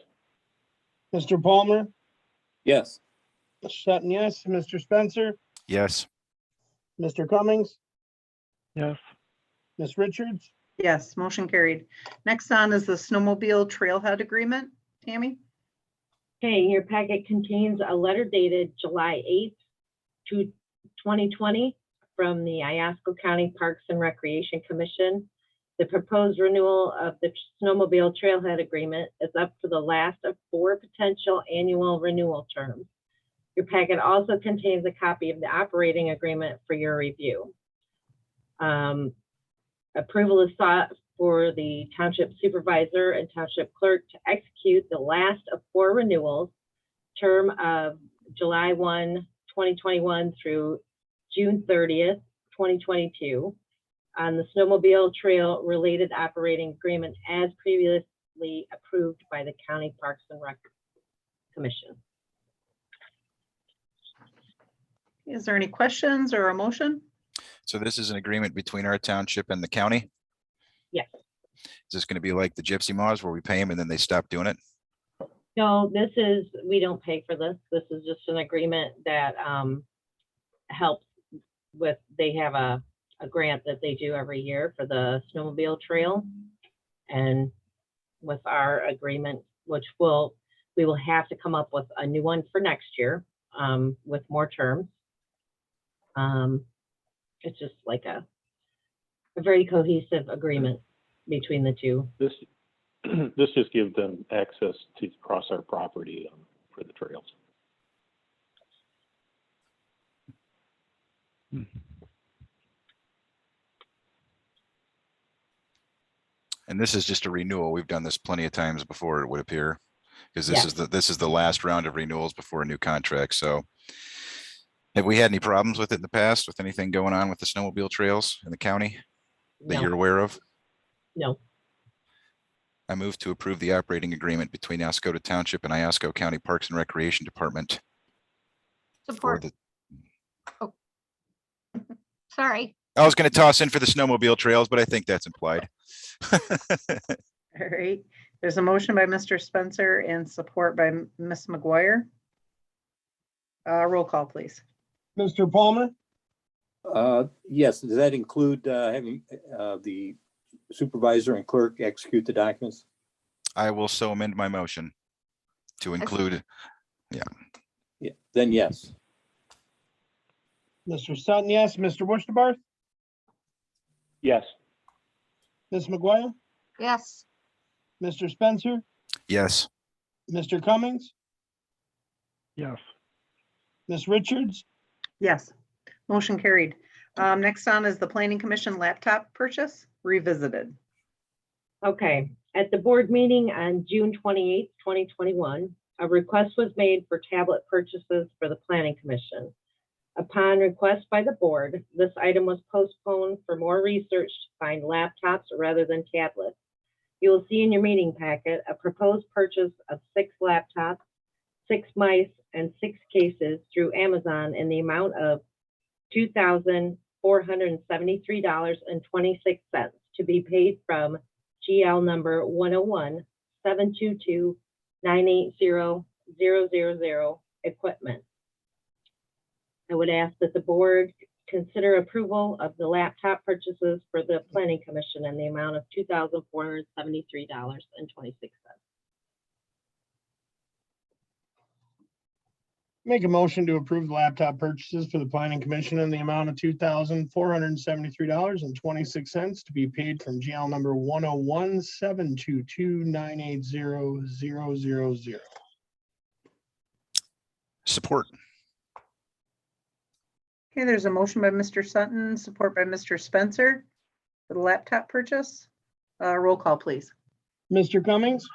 Mr. Palmer, Yes. Mr. Sutton, yes, Mr. Spencer, Yes. Mr. Cummings, Yes. Ms. Richards, Yes, motion carried. Next on is the Snowmobile Trailhead Agreement. Tammy? Okay, your packet contains a letter dated July 8th to 2020 from the Iasco County Parks and Recreation Commission. The proposed renewal of the Snowmobile Trailhead Agreement is up for the last of 4 potential annual renewal terms. Your packet also contains a copy of the operating agreement for your review. Approval is sought for the Township Supervisor and Township Clerk to execute the last of 4 renewals, term of July 1, 2021 through June 30th, 2022, on the Snowmobile Trail related operating agreement as previously approved by the County Parks and Rec Commission. Is there any questions or a motion? So this is an agreement between our township and the county? Yes. Is this going to be like the Gypsy Moths where we pay them and then they stop doing it? No, we don't pay for this. This is just an agreement that helps with, they have a grant that they do every year for the Snowmobile Trail. And with our agreement, which we will have to come up with a new one for next year with more terms. It's just like a very cohesive agreement between the two. This just gives them access to cross our property for the trails. And this is just a renewal. We've done this plenty of times before, it would appear, because this Yes. is the last round of renewals before a new contract. So have we had any problems with it in the past, with anything going on with the snowmobile trails in the county that you're No, aware of? no. I move to approve the operating agreement between Oscoda Township and Iasco County Parks and Recreation Department. Support. Sorry. I was going to toss in for the snowmobile trails, but I think that's implied. All right, there's a motion by Mr. Spencer and support by Ms. McGuire. Roll call, please. Mr. Palmer, Yes, does that include having the supervisor and clerk execute the documents? I will so amend my motion to include, Yeah, then yes. Mr. Sutton, yes, Mr. Wurstabarth, Yes. Ms. McGuire, Yes. Mr. Spencer, yes. Mr. Cummings, Yes. Ms. Richards, Yes, motion carried. Next on is the Planning Commission laptop purchase revisited. Okay, at the board meeting on June 28th, 2021, a request was made for tablet purchases for the Planning Commission. Upon request by the board, this item was postponed for more research to find laptops rather than tablets. You will see in your meeting packet a proposed purchase of 6 laptops, 6 mice, and 6 cases through Amazon in the amount of $2,473.26 to be paid from GL number 101-722-980-000 equipment. I would ask that the board consider approval of the laptop purchases for the Planning Commission in the amount of $2,473.26. Make a motion to approve the laptop purchases for the planning commission in the amount of $2,473.26 to be paid from GL number 101-722-980-000. Support. Okay, there's a motion by Mr. Sutton, support by Mr. Spencer for the laptop purchase. Roll call, please. Mr. Cummings,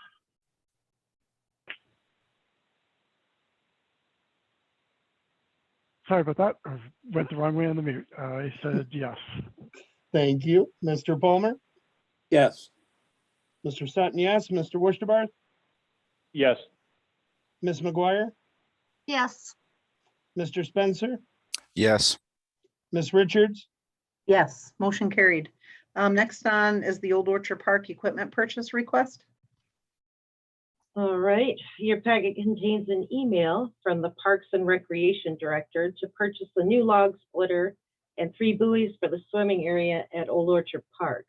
Sorry about that. I went the wrong way on the mute. I said yes. thank you. Mr. Palmer, Yes. Mr. Sutton, yes. Mr. Worcester, Yes. Ms. McGuire, yes, Mr. Spencer, Yes. Ms. Richards, Yes, motion carried. Next on is the Old Orchard Park equipment purchase request. All right, your packet contains an email from the Parks and Recreation Director to purchase a new log splitter and 3 buoys for the swimming area at Old Orchard Park.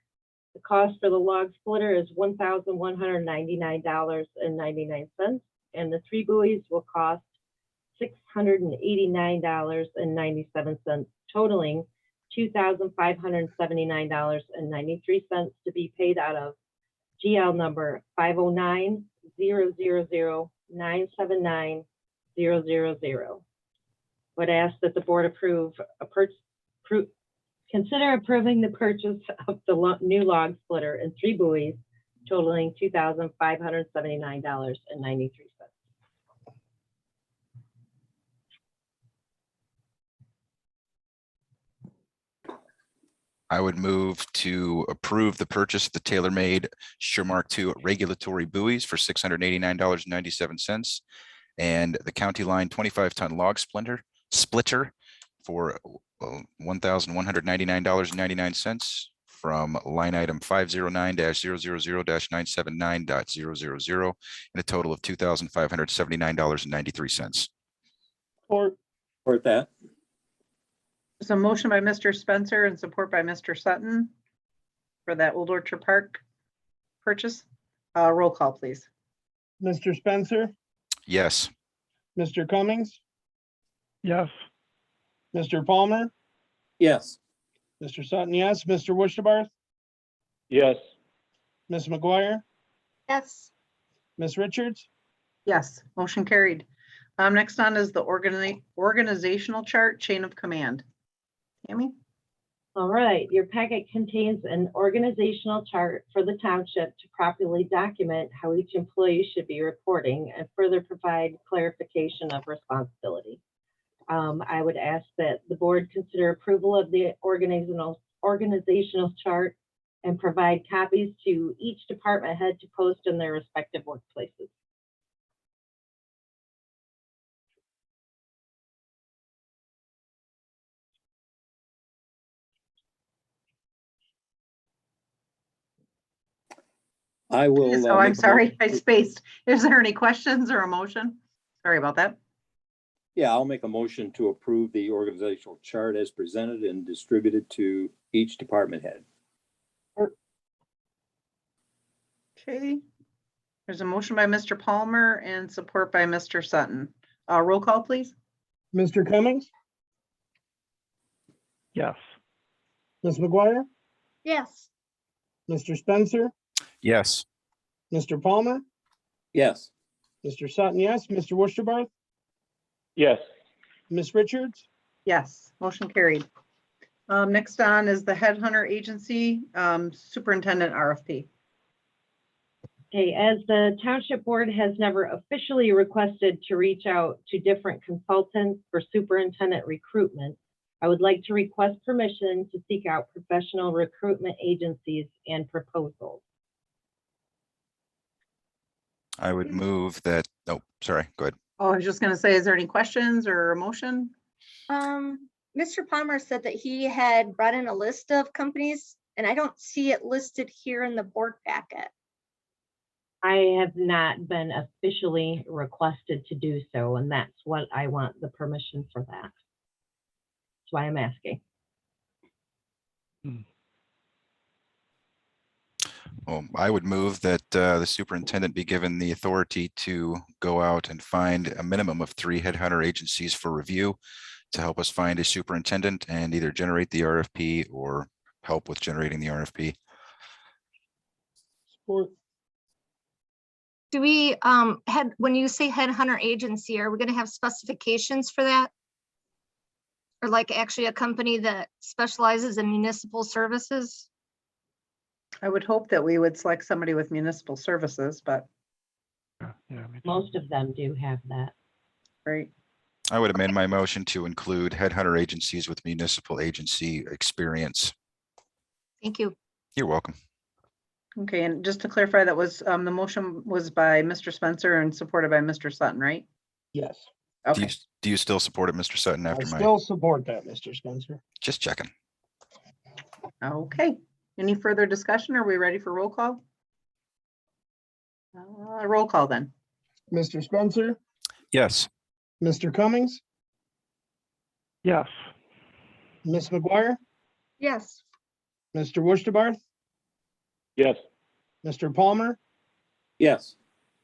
The cost for the log splitter is $1,199.99, and the 3 buoys will cost $689.97, totaling $2,579.93 to be paid out of GL number 509-000-979-000. Would ask that the board consider approving the purchase of the new log splitter and 3 buoys totaling $2,579.93. I would move to approve the purchase of the tailor-made Shermark II regulatory buoys for $689.97 and the County Line 25-ton log splitter for $1,199.99 from line item 509-000-979.000 and a total of $2,579.93. or Support that. There's a motion by Mr. Spencer and support by Mr. Sutton for that Old Orchard Park purchase. Roll call, please. Mr. Spencer, Yes. Mr. Cummings, Yes. Mr. Palmer, Yes. Mr. Sutton, yes. Mr. Worcester, Yes. Ms. McGuire, yes, Ms. Richards, Yes, motion carried. Next on is the organizational chart chain of command. Tammy? All right, your packet contains an organizational chart for the township to properly document how each employee should be reporting and further provide clarification of responsibility. I would ask that the board consider approval of the organizational chart and provide copies to each department head to post in their respective workplaces. I will. Oh, I'm make a sorry, motion I to- spaced. Is there any questions or a motion? Sorry about that. Yeah, I'll make a motion to approve the organizational chart as presented and distributed to each department head. Okay. There's a motion by Mr. Palmer and support by Mr. Sutton. Roll call, please. Mr. Cummings, Yes. Ms. McGuire, yes, Mr. Spencer, Yes. Mr. Palmer, Yes. Mr. Sutton, yes. Mr. Worcester, Yes. Ms. Richards, Yes, motion carried. Next on is the Headhunter Agency Superintendent RFP. Okay, as the township board has never officially requested to reach out to different consultants for superintendent recruitment, I would like to request permission to seek out professional recruitment agencies and proposals. I would move that, oh, sorry, go ahead. Oh, I was just gonna say, is there any questions or a motion? Mr. Palmer said that he had brought in a list of companies, and I don't see it listed here in the board packet. I have not been officially requested to do so, and that's what I want the permission for that. That's why I'm asking. Well, I would move that the superintendent be given the authority to go out and find a minimum of 3 headhunter agencies for review to help us find a superintendent and either generate the RFP or help with generating the RFP. Support. Do we, when you say headhunter agency, are we gonna have specifications for that? Or like actually a company that specializes in municipal services? I would hope that we would select somebody with municipal services, but Yeah, me too. Most of them do have that. great. I would amend my motion to include headhunter agencies with municipal agency experience. Thank you. You're welcome. Okay, and just to clarify, that was, the motion was by Mr. Spencer and supported by Mr. Sutton, right? Yes, Do you, Okay, do you still support it, Mr. Sutton, I after my, still support that, Mr. Spencer. just checking. okay. Any further discussion? Are we ready for roll call? Roll call then. Mr. Spencer, Yes. Mr. Cummings, Yes, Ms. McGuire, Yes. Mr. Wurstabarth, Yes. Mr. Palmer, Yes.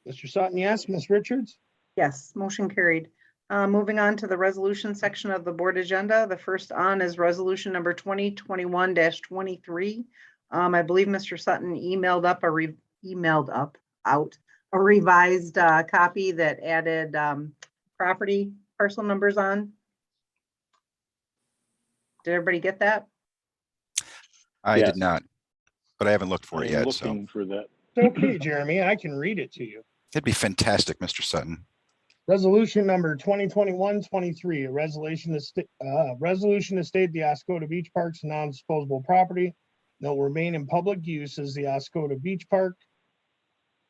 Mr. Sutton, yes, Ms. Richards. Yes, motion carried. Moving on to the resolution section of the board agenda. The first on is resolution number 2021-23. I believe Mr. Sutton emailed out a revised copy that added property parcel numbers on. Did everybody get that? I Yes. did not, but I haven't looked for it I'm yet, so looking for that. Okay, Jeremy, I can read it to you. it'd be fantastic, Mr. Sutton. Resolution number 2021-23, a resolution to state the Oscoda Beach Park's non-disposable property that will remain in public use as the Oscoda Beach Park.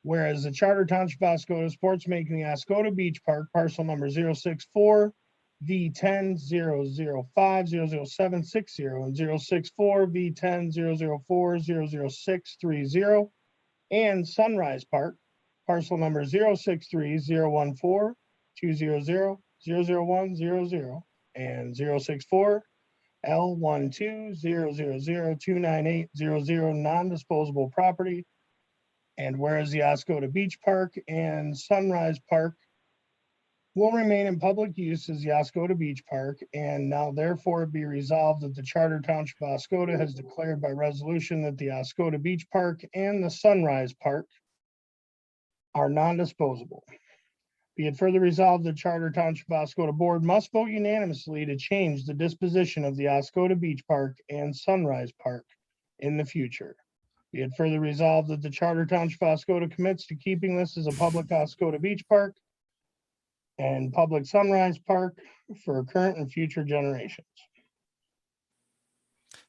Whereas the Charter Township of Oscoda supports making the Oscoda Beach Park parcel number 064 V10-005-00760 and 064 V10-004-00630 and Sunrise Park parcel number 063-014-200-00100 and 064 L12-000-29800 non-disposable property. And whereas the Oscoda Beach Park and Sunrise Park will remain in public use as the Oscoda Beach Park, and now therefore be resolved that the Charter Township of Oscoda has declared by resolution that the Oscoda Beach Park and the Sunrise Park are non-disposable. Be it further resolved, the Charter Township of Oscoda Board must vote unanimously to change the disposition of the Oscoda Beach Park and Sunrise Park in the future. Be it further resolved that the Charter Township of Oscoda commits to keeping this as a public Oscoda Beach Park and public Sunrise Park for current and future generations.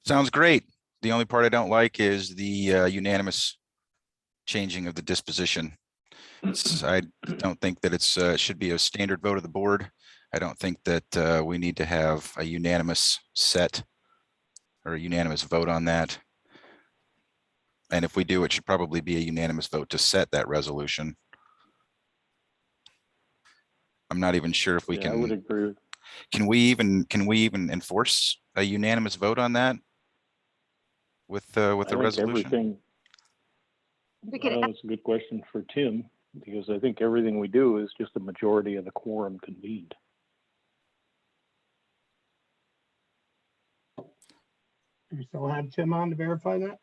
Sounds great. The only part I don't like is the unanimous changing of the disposition. I don't think that it's should be a standard vote of the board. I don't think that we need to have a unanimous set or a unanimous vote on that. And if we do, it should probably be a unanimous vote to set that resolution. I'm not even sure if we Yeah, I would can, agree. can we even enforce a unanimous vote on that with I the think resolution? everything, We could, that's a good question for Tim, because I think everything we do is just a majority of the quorum convened. Do you still have Tim on to verify that?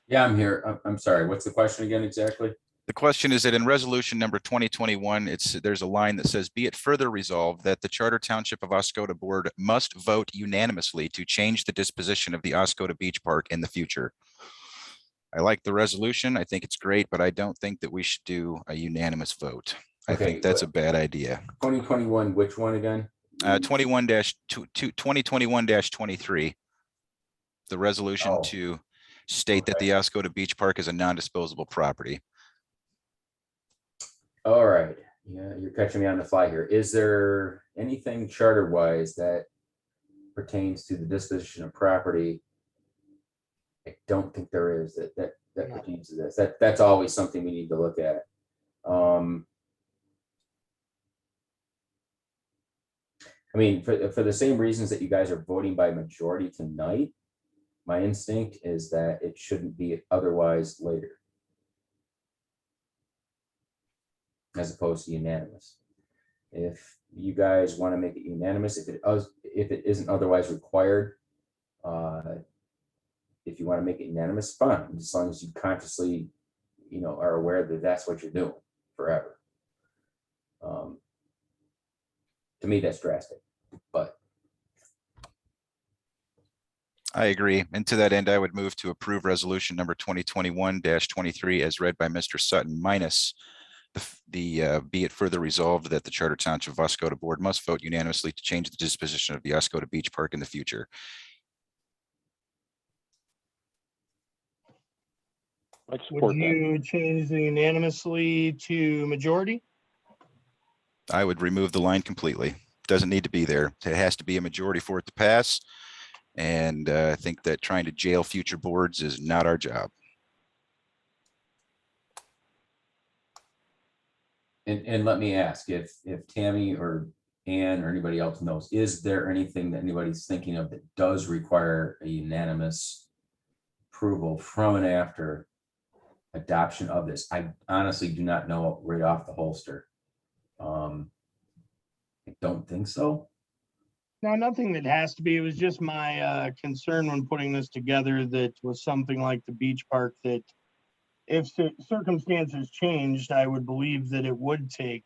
Yeah, I'm here. I'm sorry. What's the question again exactly? The question is that in resolution number 2021, there's a line that says, be it further resolved that the Charter Township of Oscoda Board must vote unanimously to change the disposition of the Oscoda Beach Park in the future. I like the resolution. I think it's great, but I don't think that we should do a unanimous vote. I Okay, think that's a bad idea. 2021, which one again? 2021-23. The resolution Oh, to state that okay. the Oscoda Beach Park is a non-disposable property. All right, yeah, you're catching me on the fly here. Is there anything charter-wise that pertains to the disposition of property? I don't think there is, that No. pertains to this. That's always something we need to look at. I mean, for the same reasons that you guys are voting by majority tonight, my instinct is that it shouldn't be otherwise later, as opposed to unanimous. If you guys want to make it unanimous, if it isn't otherwise required, if you want to make it unanimous, fine, as long as you consciously, are aware that that's what you're doing forever. To me, that's drastic, but I agree. And to that end, I would move to approve resolution number 2021-23 as read by Mr. Sutton, minus the be it further resolved that the Charter Township of Oscoda Board must vote unanimously to change the disposition of the Oscoda Beach Park in the future. I'd support Would that. you change the unanimously to majority? I would remove the line completely. Doesn't need to be there. It has to be a majority for it to pass. And I think that trying to jail future boards is not our job. And let me ask, if Tammy or Ann or anybody else knows, is there anything that anybody's thinking of that does require a unanimous approval from and after adoption of this? I honestly do not know right off the holster. I don't think so. No, nothing that has to be. It was just my concern when putting this together that was something like the beach park, that if circumstances changed, I would believe that it would take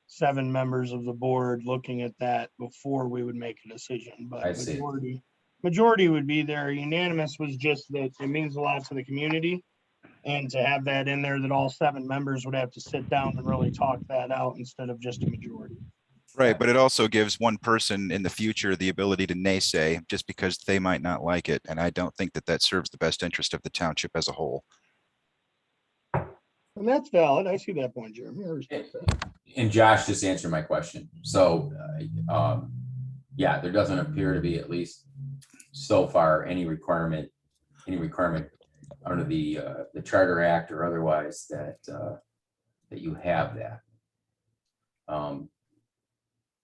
7 members of the board looking at that before we would make a decision. I But see. majority would be there. Unanimous was just that it means a lot to the community. And to have that in there, that all 7 members would have to sit down and really talk that out instead of just a majority. Right, but it also gives one person in the future the ability to naysay just because they might not like it. And I don't think that that serves the best interest of the township as a whole. And that's valid. I see that point, Jeremy. I respect that. And Josh just answered my question. So, yeah, there doesn't appear to be, at least so far, any requirement under the Charter Act or otherwise that you have that.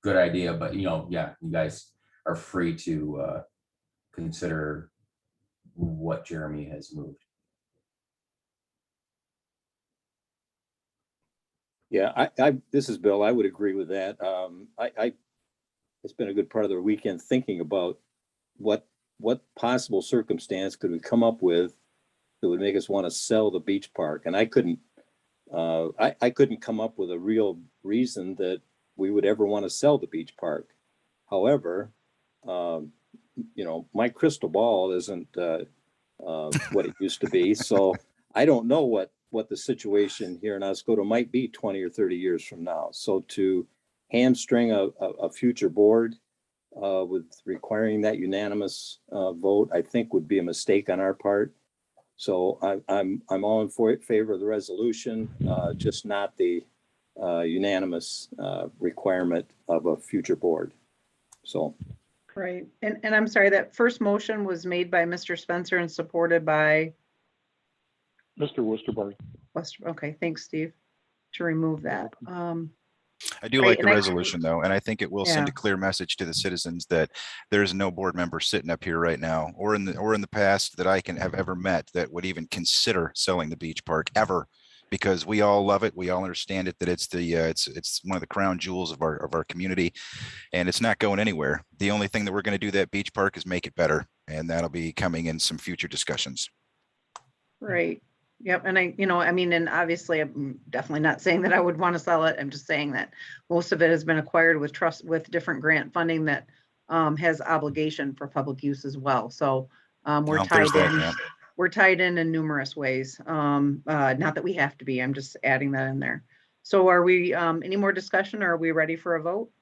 Good idea, but yeah, you guys are free to consider what Jeremy has moved. Yeah, this is Bill. I would agree with that. I spent a good part of the weekend thinking about what possible circumstance could we come up with that would make us want to sell the beach park. And I couldn't come up with a real reason that we would ever want to sell the beach park. However, my crystal ball isn't what it used to be. So I don't know what the situation here in Oscoda might be 20 or 30 years from now. So to hamstring a future board with requiring that unanimous vote, I think would be a mistake on our part. So I'm all in favor of the resolution, just not the unanimous requirement of a future board. So. Right. And I'm sorry, that first motion was made by Mr. Spencer and supported by Mr. Worcesterburg. Okay, thanks, Steve, to remove that. I do Right, like the and I- resolution though, and I think it will send Yeah. a clear message to the citizens that there's no board member sitting up here right now or in the past that I can have ever met that would even consider selling the beach park ever, because we all love it. We all understand it, that it's it's one of the crown jewels of our community, and it's not going anywhere. The only thing that we're going to do that beach park is make it better, and that'll be coming in some future discussions. Right. Yep. And and obviously I'm definitely not saying that I would want to sell it. I'm just saying that most of it has been acquired with different grant funding that has obligation for public use as well. So we're Well, tied there's that, in. yeah. We're tied in numerous ways. Not that we have to be. I'm just adding that in there. So are we any more discussion, or are we ready for a vote?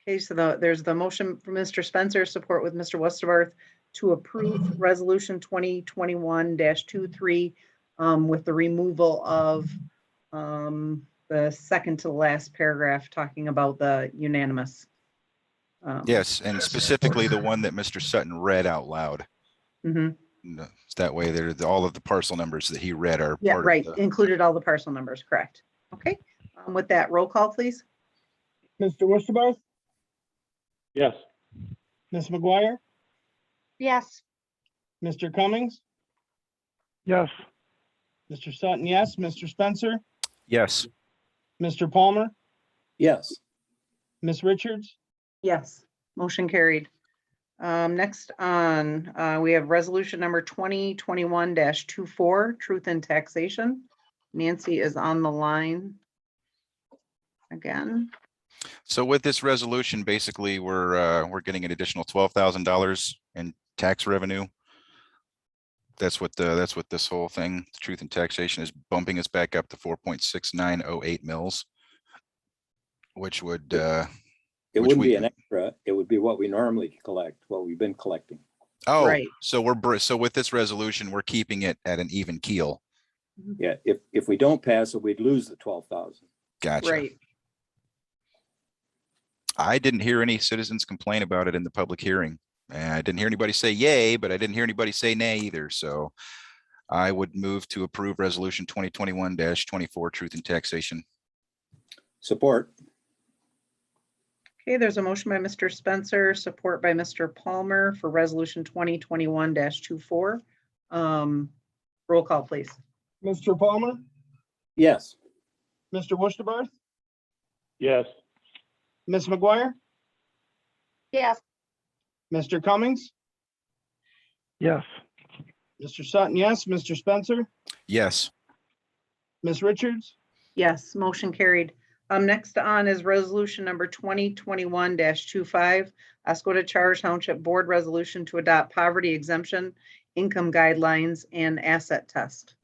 Okay, so there's the motion from Mr. Spencer, support with Mr. Westerbarth, to approve resolution 2021-23 with the removal of The second to the last paragraph talking about the unanimous. Yes, and specifically the one that Mr. Sutton read out loud. Mhm. No, that way there, all of the parcel numbers that he read are Yeah, part right. of the. Included all the parcel numbers, correct. Okay, with that, roll call, please. Mr. Westerbarth, Yes. Ms. McGuire, Yes. Mr. Cummings, yes, Mr. Sutton, yes, Mr. Spencer, Yes, Mr. Palmer, Yes, Ms. Richards, Yes, motion carried. Next on, we have resolution number 2021-24, truth and taxation. Nancy is on the line again. so with this resolution, basically, we're getting an additional $12,000 in tax revenue. That's what this whole thing, truth and taxation, is bumping us back up to 4.6908 mils. Which would, it which wouldn't we- be an extra. It would be what we normally collect, what we've been collecting. oh, Right. so so with this resolution, we're keeping it at an even keel. Yeah, if we don't pass it, we'd lose the 12,000. Gotcha. Right. I didn't hear any citizens complain about it in the public hearing. And I didn't hear anybody say yay, but I didn't hear anybody say nay either. So I would move to approve resolution 2021-24, truth and taxation. Support. Okay, there's a motion by Mr. Spencer, support by Mr. Palmer for resolution 2021-24. Roll call, please. Mr. Palmer, Yes. Mr. Westerbarth, Yes. Ms. McGuire, Yes. Mr. Cummings, yes, Mr. Sutton, yes, Mr. Spencer, Yes, Ms. Richards, Yes, motion carried. Next on is resolution number 2021-25, Oscoda Charter Township Board Resolution to adopt poverty exemption, income guidelines, and asset test.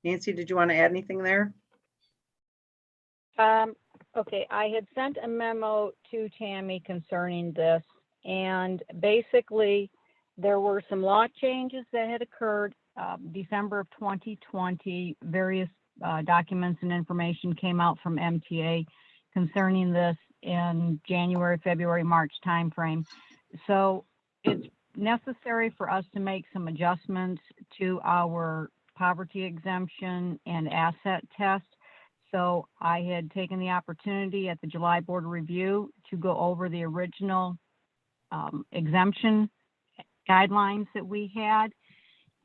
Nancy, did you want to add anything there? Okay, I had sent a memo to Tammy concerning this, and basically, there were some law changes that had occurred, December of 2020. Various documents and information came out from MTA concerning this in January, February, March timeframe. So it's necessary for us to make some adjustments to our poverty exemption and asset test. So I had taken the opportunity at the July board review to go over the original exemption guidelines that we had.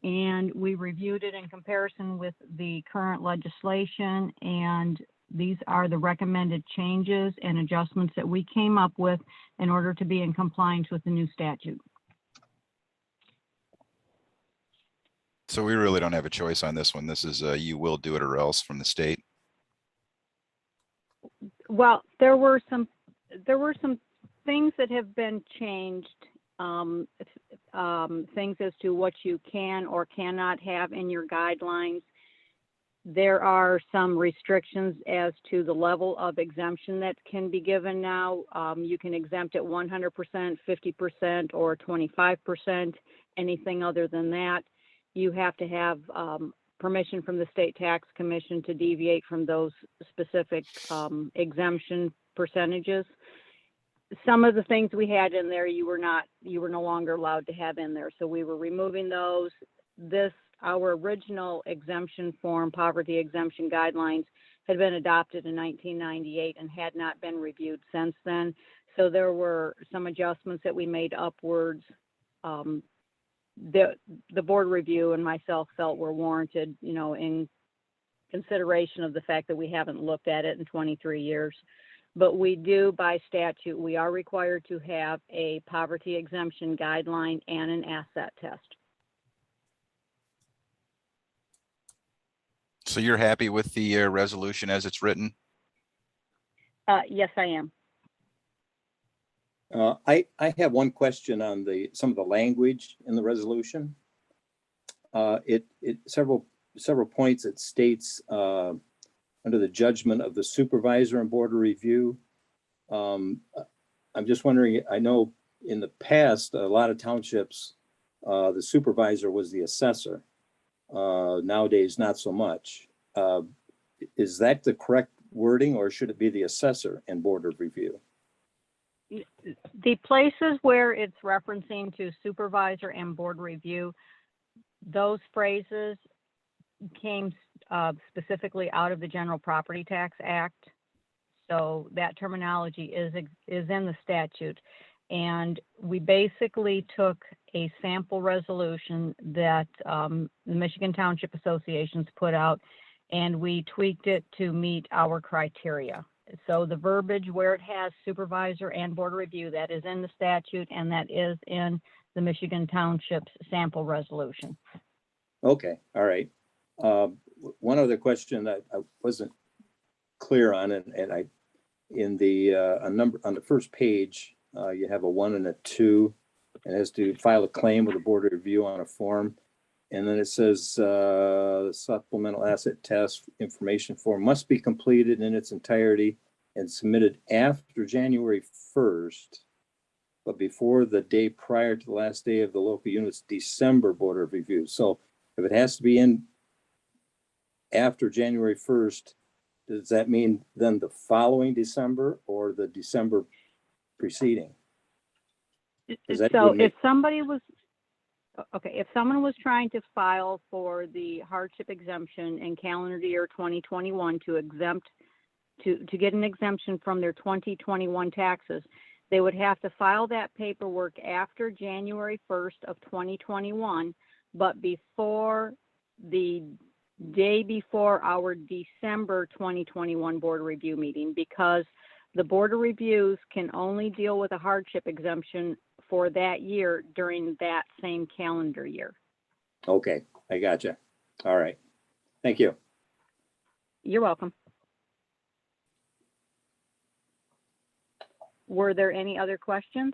And we reviewed it in comparison with the current legislation. And these are the recommended changes and adjustments that we came up with in order to be in compliance with the new statute. so we really don't have a choice on this one. This is you will do it or else from the state. Well, there were some things that have been changed, things as to what you can or cannot have in your guidelines. There are some restrictions as to the level of exemption that can be given now. You can exempt at 100%, 50%, or 25%. Anything other than that, you have to have permission from the State Tax Commission to deviate from those specific exemption percentages. Some of the things we had in there, you were no longer allowed to have in there. So we were removing those. Our original exemption form, poverty exemption guidelines, had been adopted in 1998 and had not been reviewed since then. So there were some adjustments that we made upwards. The board review and myself felt were warranted, in consideration of the fact that we haven't looked at it in 23 years. But we do, by statute, we are required to have a poverty exemption guideline and an asset test. So you're happy with the resolution as it's written? Yes, I am. I have one question on some of the language in the resolution. Several points it states under the judgment of the supervisor and board of review. I'm just wondering, I know in the past, a lot of townships, the supervisor was the assessor. Nowadays, not so much. is that the correct wording, or should it be the assessor and board of review? The places where it's referencing to supervisor and board review, those phrases came specifically out of the General Property Tax Act. So that terminology is in the statute. And we basically took a sample resolution that the Michigan Township Associations put out, and we tweaked it to meet our criteria. So the verbiage where it has supervisor and board review, that is in the statute, and that is in the Michigan Township's sample resolution. Okay, all right. One other question that I wasn't clear on, and I, in the a number on the first page, you have a 1 and a 2, and it has to file a claim with the board of review on a form. And then it says the supplemental asset test information form must be completed in its entirety and submitted after January 1st, but before the day prior to the last day of the local unit's December board of review. So if it has to be in after January 1st, does that mean then the following December or the December preceding? So if somebody was, okay, if someone was trying to file for the hardship exemption in calendar year 2021 to get an exemption from their 2021 taxes, they would have to file that paperwork after January 1st of 2021, but before the day before our December 2021 board review meeting, because the board of reviews can only deal with a hardship exemption for that year during that same calendar year. Okay, I gotcha. All right. Thank you. You're welcome. Were there any other questions?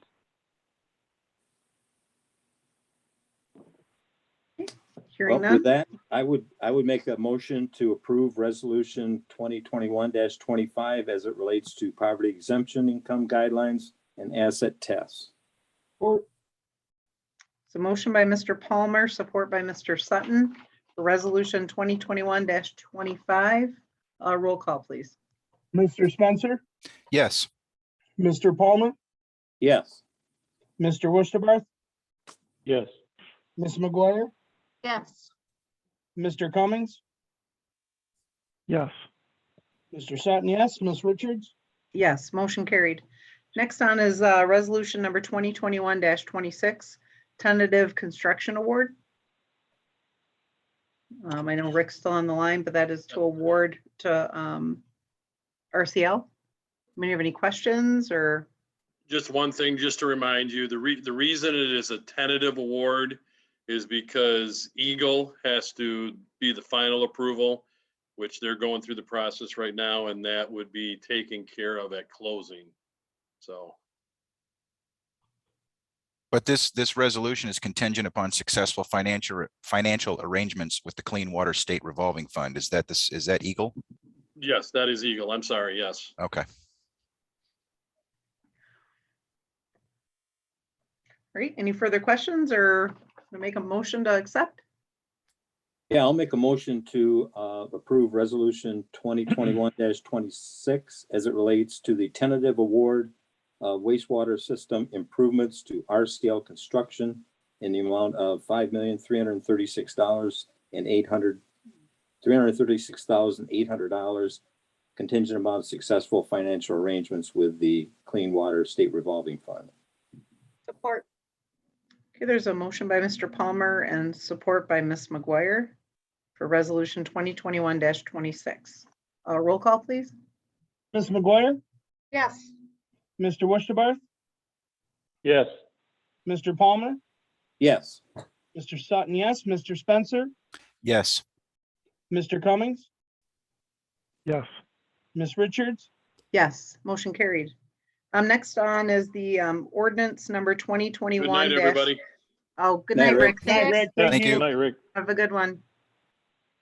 Hearing Well, none. with that, I would make a motion to approve resolution 2021-25 as it relates to poverty exemption, income guidelines, and asset tests. So motion by Mr. Palmer, support by Mr. Sutton for resolution 2021-25. Roll call, please. Mr. Spencer, Yes. Mr. Palmer, Yes. Mr. Wusterbarth, Yes. Ms. McGuire, Yes. Mr. Cummings, Yes. Mr. Sutton, yes. Ms. Richards, Yes, motion carried. Next on is resolution number 2021-26, tentative construction award. I know Rick's still on the line, but that is to award to RCL. Many have any questions or? Just one thing, just to remind you, the reason it is a tentative award is because Eagle has to be the final approval, which they're going through the process right now, and that would be taken care of at closing. So. But this resolution is contingent upon successful financial arrangements with the Clean Water State Revolving Fund. Is that Eagle? Yes, that is Eagle. I'm sorry. Yes. Okay. All right, any further questions or make a motion to accept? Yeah, I'll make a motion to approve resolution 2021-26 as it relates to the tentative award of wastewater system improvements to RCL Construction in the amount of $336,800 contingent upon successful financial arrangements with the Clean Water State Revolving Fund. Support. Okay, there's a motion by Mr. Palmer and support by Ms. McGuire for resolution 2021-26. Roll call, please. Ms. McGuire, Yes. Mr. Wusterbarth, Yes. Mr. Palmer, Yes. Mr. Sutton, yes. Mr. Spencer, Yes. Mr. Cummings, Yes. Ms. Richards, Yes, motion carried. Next on is the ordinance number Good 2021. night, everybody. Oh, good Night, night, Rick. Night, Thanks. Rick. Thank you. Good night, Rick. Have a good one.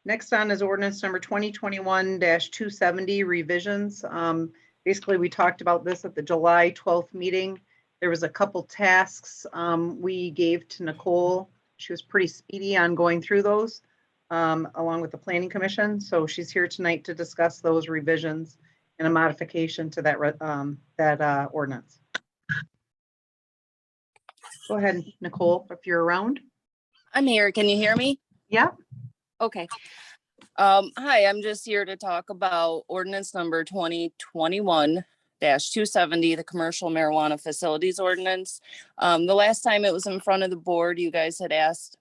Next on is ordinance number 2021-270 revisions. Basically, we talked about this at the July 12th meeting. There was a couple tasks we gave to Nicole. She was pretty speedy on going through those. along with the planning commission. So she's here tonight to discuss those revisions and a modification to that ordinance. Go ahead, Nicole, if you're around. I'm here. Can you hear me? Yeah. Okay. Hi, I'm just here to talk about ordinance number 2021-270, the commercial marijuana facilities ordinance. The last time it was in front of the board, you guys had asked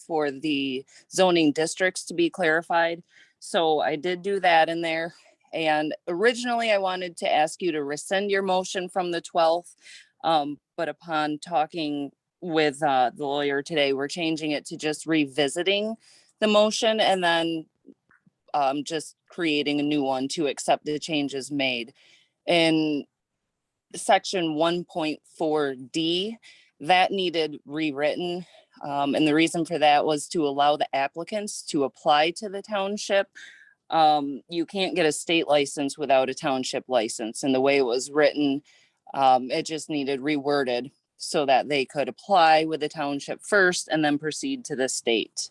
for the zoning districts to be clarified. So I did do that in there. And originally I wanted to ask you to rescind your motion from the 12th. But upon talking with the lawyer today, we're changing it to just revisiting the motion and then just creating a new one to accept the changes made. In section 1.4D, that needed rewritten. And the reason for that was to allow the applicants to apply to the township. You can't get a state license without a township license. And the way it was written, it just needed reworded so that they could apply with the township first and then proceed to the state.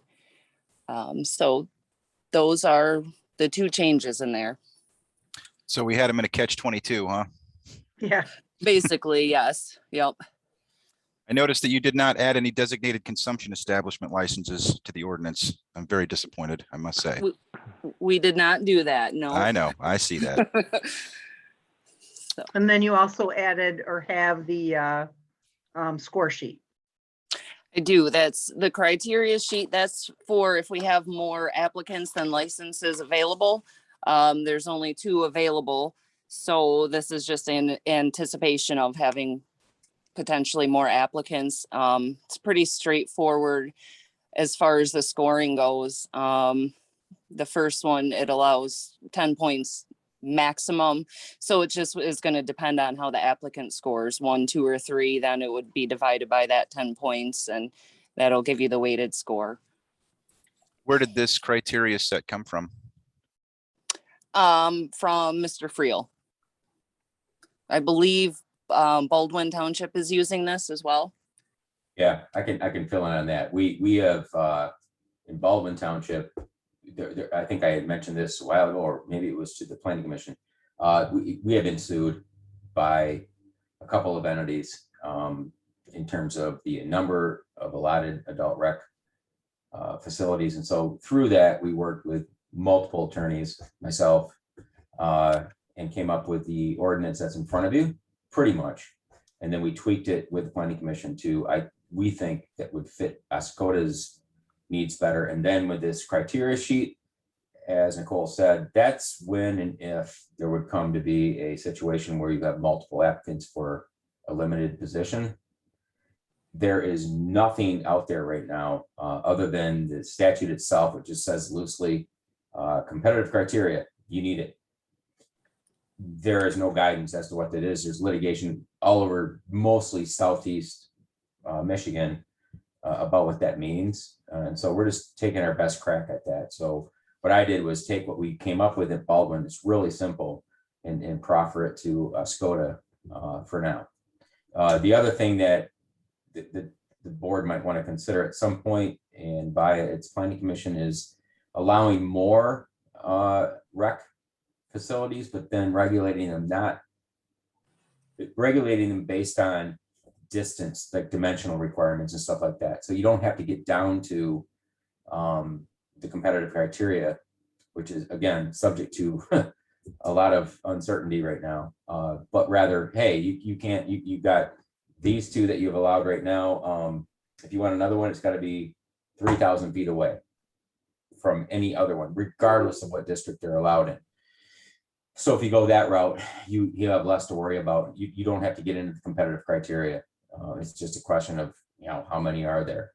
So those are the two changes in there. So we had him in a catch-22, huh? Yeah. Basically, yes. Yep. I noticed that you did not add any designated consumption establishment licenses to the ordinance. I'm very disappointed, I must say. We did not do that. No. I know, I see that. And then you also added or have the score sheet. I do. That's the criteria sheet. That's for if we have more applicants than licenses available. There's only 2 available. So this is just in anticipation of having potentially more applicants. It's pretty straightforward as far as the scoring goes. The first one, it allows 10 points maximum. So it just is going to depend on how the applicant scores 1, 2, or 3. Then it would be divided by that 10 points and that'll give you the weighted score. Where did this criteria set come from? From Mr. Friel. I believe Baldwin Township is using this as well. Yeah, I can fill in on that. We have in Baldwin Township, I think I had mentioned this a while ago, or maybe it was to the planning commission. We have been sued by a couple of entities in terms of the number of allotted adult rec facilities. And so through that, we worked with multiple attorneys, myself, and came up with the ordinance that's in front of you, pretty much. And then we tweaked it with the planning commission to, we think that would fit Oscoda's needs better. And then with this criteria sheet, as Nicole said, that's when and if there would come to be a situation where you have multiple applicants for a limited position. There is nothing out there right now other than the statute itself, which just says loosely competitive criteria, you need it. There is no guidance as to what that is. There's litigation all over, mostly Southeast Michigan, about what that means. And so we're just taking our best crack at that. So what I did was take what we came up with at Baldwin, it's really simple, and proffer it to Oscoda for now. The other thing that the board might want to consider at some point and via its planning commission is allowing more rec facilities, but then regulating them based on distance, like dimensional requirements and stuff like that. So you don't have to get down to the competitive criteria, which is again subject to a lot of uncertainty right now. But rather, hey, you've got these 2 that you've allowed right now. If you want another one, it's got to be 3,000 feet away from any other one, regardless of what district they're allowed in. So if you go that route, you have less to worry about. You don't have to get into the competitive criteria. It's just a question of, how many are there.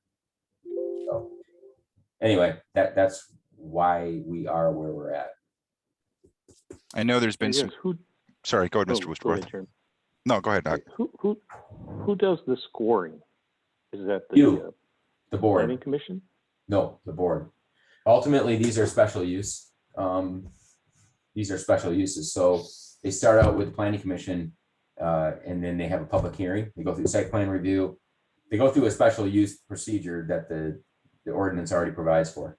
So anyway, that's why we are where we're at. I know there's been some, sorry, go ahead, Mr. Woodsworth. No, go ahead, Doc. Who does the scoring? Is that the board? Planning commission? No, the board. Ultimately, these are special use. These are special uses. So they start out with the planning commission and then they have a public hearing. They go through site plan review. They go through a special use procedure that the ordinance already provides for.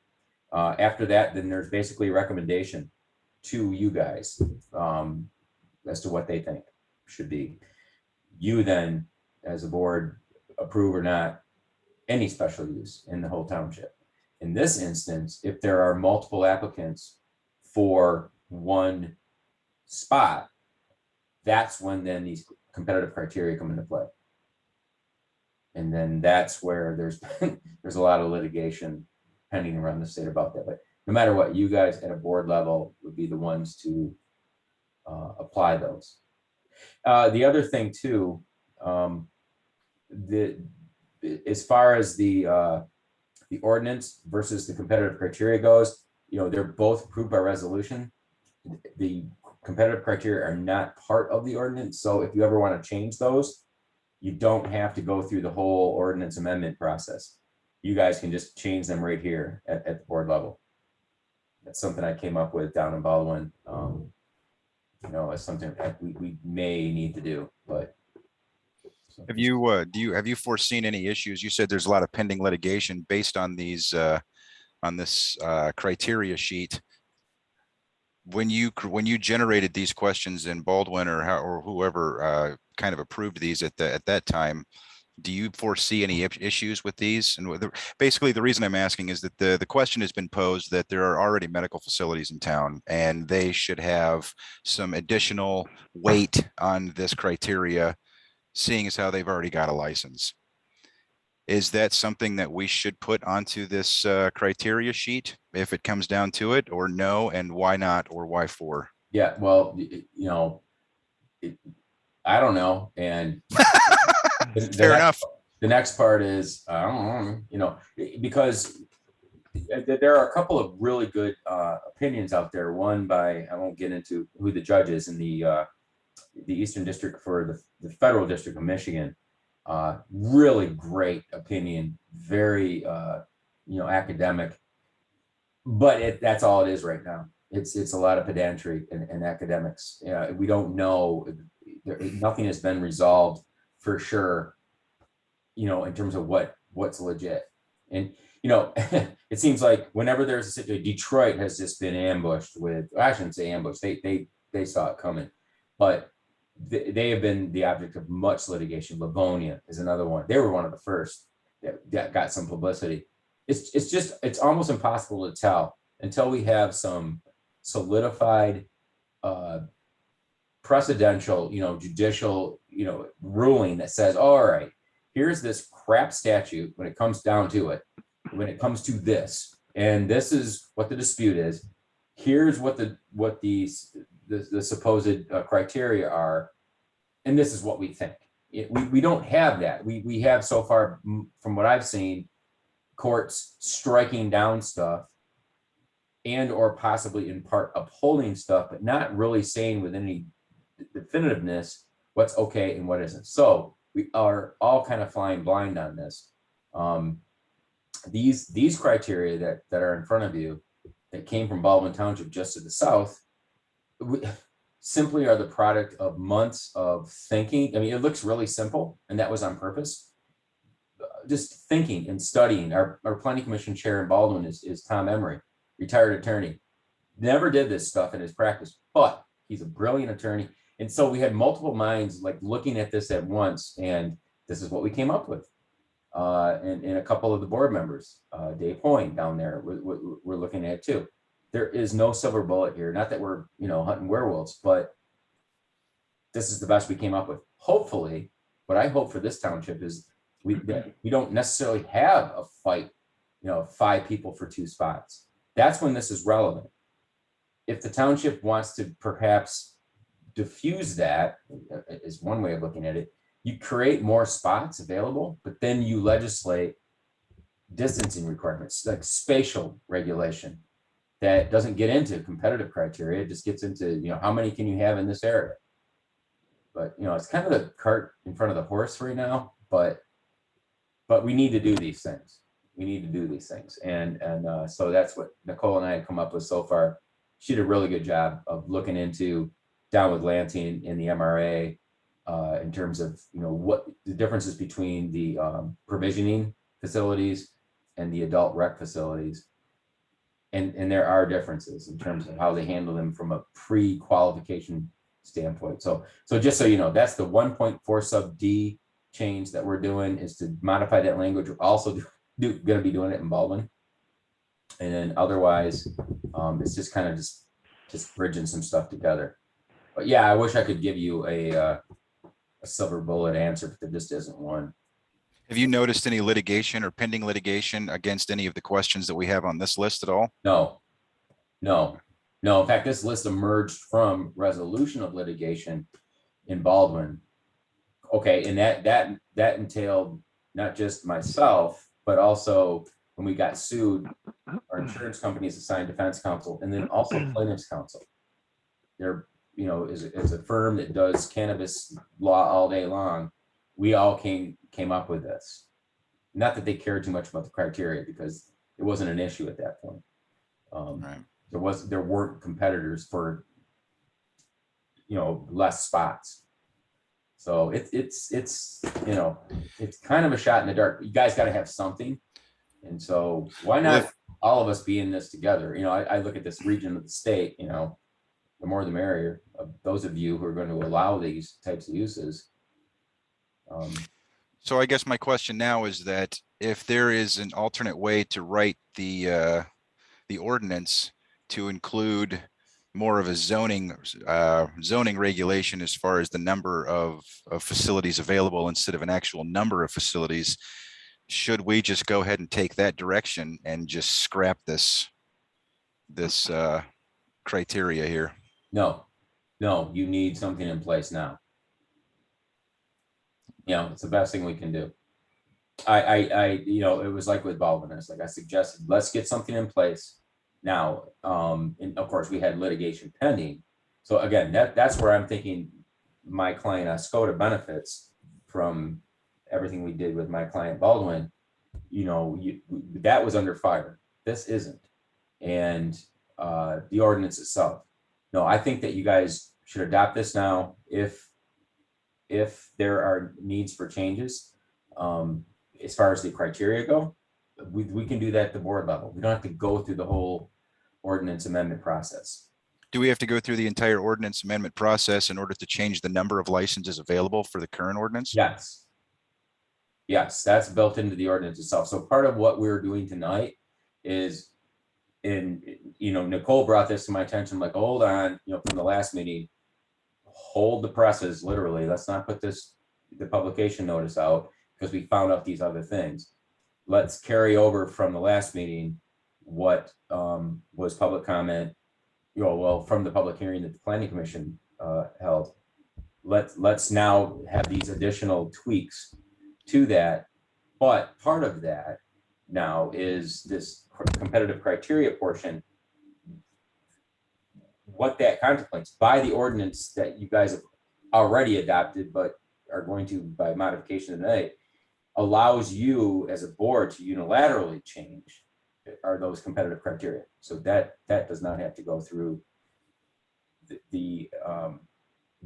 After that, then there's basically a recommendation to you guys as to what they think should be. You then, as a board, approve or not any special use in the whole township. In this instance, if there are multiple applicants for one spot, that's when then these competitive criteria come into play. And then that's where there's a lot of litigation pending around the state about that. But no matter what, you guys at a board level would be the ones to apply those. The other thing too, as far as the ordinance versus the competitive criteria goes, they're both approved by resolution. The competitive criteria are not part of the ordinance. So if you ever want to change those, you don't have to go through the whole ordinance amendment process. You guys can just change them right here at the board level. That's something I came up with down in Baldwin. It's something that we may need to do, but. Have you foreseen any issues? You said there's a lot of pending litigation based on these, on this criteria sheet. When you generated these questions in Baldwin or whoever kind of approved these at that time, do you foresee any issues with these? And basically the reason I'm asking is that the question has been posed that there are already medical facilities in town and they should have some additional weight on this criteria, seeing as how they've already got a license. Is that something that we should put onto this criteria sheet if it comes down to it, or no? And why not, or why for? Yeah, well, I don't know. And fair enough. The next part is, because there are a couple of really good opinions out there. One by, I won't get into who the judge is in the Eastern District for the Federal District of Michigan. Really great opinion, very academic, but that's all it is right now. It's a lot of pedantry and academics. We don't know, nothing has been resolved for sure, in terms of what's legit. And it seems like whenever there's Detroit has just been ambushed with, I shouldn't say ambushed, they saw it coming, but they have been the object of much litigation. Livonia is another one. They were one of the first that got some publicity. It's almost impossible to tell until we have some solidified precedential, judicial, ruling that says, all right, here's this crap statute when it comes down to it, when it comes to this, and this is what the dispute is. Here's what the supposed criteria are, and this is what we think. We don't have that. We have so far, from what I've seen, courts striking down stuff and or possibly in part upholding stuff, but not really saying with any definitiveness what's okay and what isn't. So we are all kind of flying blind on this. These criteria that are in front of you that came from Baldwin Township just to the south simply are the product of months of thinking. I mean, it looks really simple, and that was on purpose. Just thinking and studying. Our planning commission chair in Baldwin is Tom Emery, retired attorney. Never did this stuff in his practice, but he's a brilliant attorney. And so we had multiple minds like looking at this at once, and this is what we came up with. And a couple of the board members, Dave Hoyne down there, we're looking at too. There is no silver bullet here. Not that we're, hunting werewolves, but this is the best we came up with. Hopefully, what I hope for this township is we don't necessarily have a fight, 5 people for 2 spots. That's when this is relevant. If the township wants to perhaps diffuse that, is one way of looking at it, you create more spots available, but then you legislate distancing requirements, like spatial regulation that doesn't get into competitive criteria. It just gets into, how many can you have in this area? But, it's kind of the cart in front of the horse right now, but we need to do these things. We need to do these things. And so that's what Nicole and I have come up with so far. She did a really good job of looking into down with Lansing in the MRA in terms of, what the differences between the provisioning facilities and the adult rec facilities. And there are differences in terms of how they handle them from a pre-qualification standpoint. So just so you know, that's the 1.4 sub D change that we're doing, is to modify that language. We're also going to be doing it in Baldwin. And then otherwise, it's just kind of just bridging some stuff together. But yeah, I wish I could give you a silver bullet answer, but there just isn't one. Have you noticed any litigation or pending litigation against any of the questions that we have on this list at all? No. In fact, this list emerged from resolution of litigation in Baldwin. Okay, and that entailed not just myself, but also when we got sued, our insurance companies assigned defense counsel, and then also plaintiff's counsel. They're, is a firm that does cannabis law all day long. We all came up with this. Not that they cared too much about the criteria, because it wasn't an issue at that point. Right. There weren't competitors for, less spots. So it's kind of a shot in the dark. You guys got to have something. And so why not all of us be in this together? I look at this region of the state, the more the merrier, of those of you who are going to allow these types of uses. So I guess my question now is that if there is an alternate way to write the ordinance to include more of a zoning regulation as far as the number of facilities available instead of an actual number of facilities, should we just go ahead and take that direction and just scrap this criteria here? No, you need something in place now. It's the best thing we can do. It was like with Baldwin, it's like I suggested, let's get something in place now. And of course we had litigation pending. So again, that's where I'm thinking my client Oscoda benefits from everything we did with my client Baldwin. That was under fire. This isn't. And the ordinance itself. No, I think that you guys should adopt this now. If there are needs for changes, as far as the criteria go, we can do that at the board level. We don't have to go through the whole ordinance amendment process. Do we have to go through the entire ordinance amendment process in order to change the number of licenses available for the current ordinance? Yes, that's built into the ordinance itself. So part of what we're doing tonight is, Nicole brought this to my attention, like, hold on, from the last meeting, hold the presses, literally. Let's not put the publication notice out because we found out these other things. Let's carry over from the last meeting what was public comment, from the public hearing that the Planning Commission held. Let's now have these additional tweaks to that. But part of that now is this competitive criteria portion, what that contemplates by the ordinance that you guys have already adopted, but are going to by modification today, allows you as a board to unilaterally change are those competitive criteria. So that does not have to go through the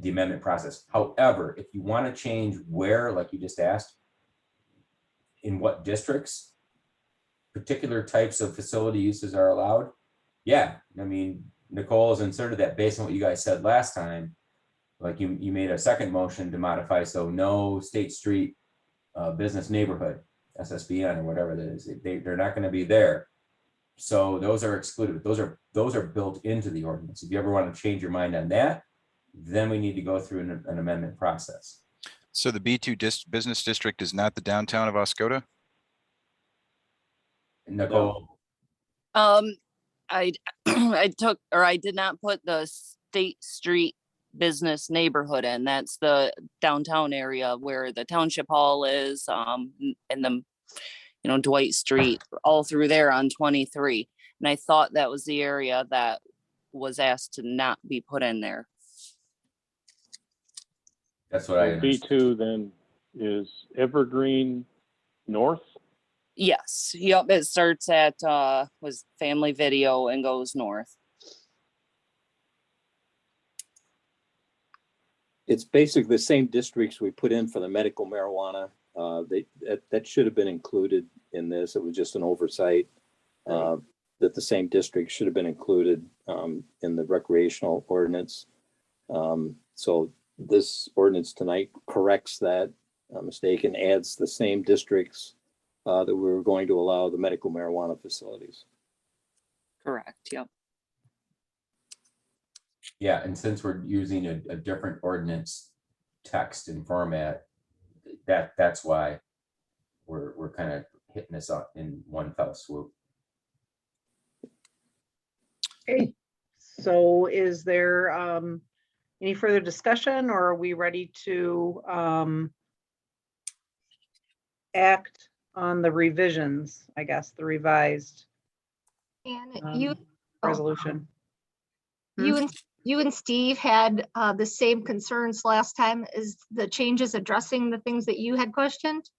amendment process. However, if you want to change where, like you just asked, in what districts particular types of facility uses are allowed, Nicole has inserted that based on what you guys said last time. Like you made a second motion to modify, so no State Street business neighborhood, SSBN or whatever that is, they're not going to be there. So those are excluded. Those are built into the ordinance. If you ever want to change your mind on that, then we need to go through an amendment process. So the B2 business district is not the downtown of Oscoda? Nicole? I did not put the State Street business neighborhood in. That's the downtown area where the Township Hall is, and the, Dwight Street, all through there on 23. And I thought that was the area that was asked to not be put in there. That's what I understood. B2 then is Evergreen North? Yes. Yep. It starts at was Family Video and goes north. It's basically the same districts we put in for the medical marijuana. That should have been included in this. It was just an oversight. that the same district should have been included in the recreational ordinance. So this ordinance tonight corrects that mistake and adds the same districts that we were going to allow the medical marijuana facilities. Correct, yep. Yeah, and since we're using a different ordinance text and format, that's why we're kind of hitting this up in one fell swoop. Okay, so is there any further discussion, or are we ready to act on the revisions, I guess, the revised And you, resolution? you and Steve had the same concerns last time. Is the changes addressing the things that you had questioned?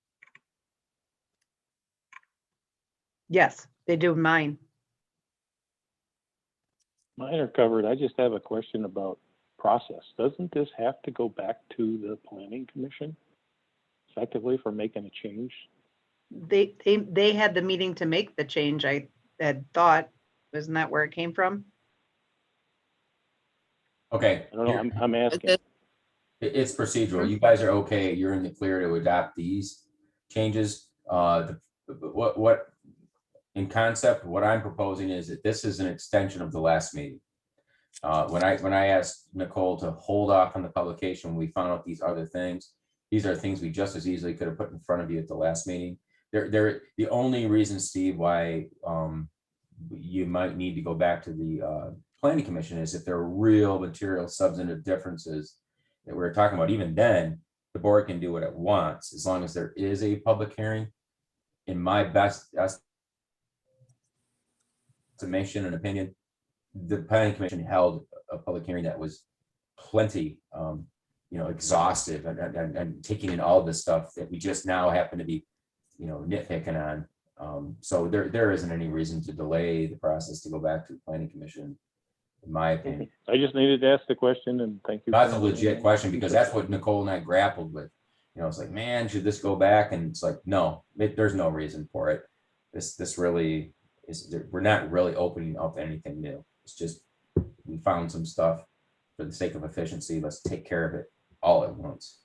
Yes, they do mine. Mine are covered. I just have a question about process. Doesn't this have to go back to the planning commission effectively for making a change? They had the meeting to make the change, I had thought. Isn't that where it came from? Okay, I don't know. I'm asking. it's procedural. You guys are okay. You're in the clear to adopt these changes. What in concept, what I'm proposing is that this is an extension of the last meeting. When I asked Nicole to hold off on the publication, we found out these other things. These are things we just as easily could have put in front of you at the last meeting. The only reason, Steve, why you might need to go back to the planning commission is if there are real material substantive differences that we're talking about. Even then, the board can do what it wants as long as there is a public hearing. In my best estimation and opinion, the planning commission held a public hearing that was plenty exhaustive and taking in all this stuff that we just now happen to be nitpicking on. So there isn't any reason to delay the process to go back to the planning commission, in my opinion. I just needed to ask the question, and thank you. That's a legit question, because that's what Nicole and I grappled with. It's like, man, should this go back? And it's like, no, there's no reason for it. This really is, we're not really opening up anything new. It's just, we found some stuff for the sake of efficiency. Let's take care of it all at once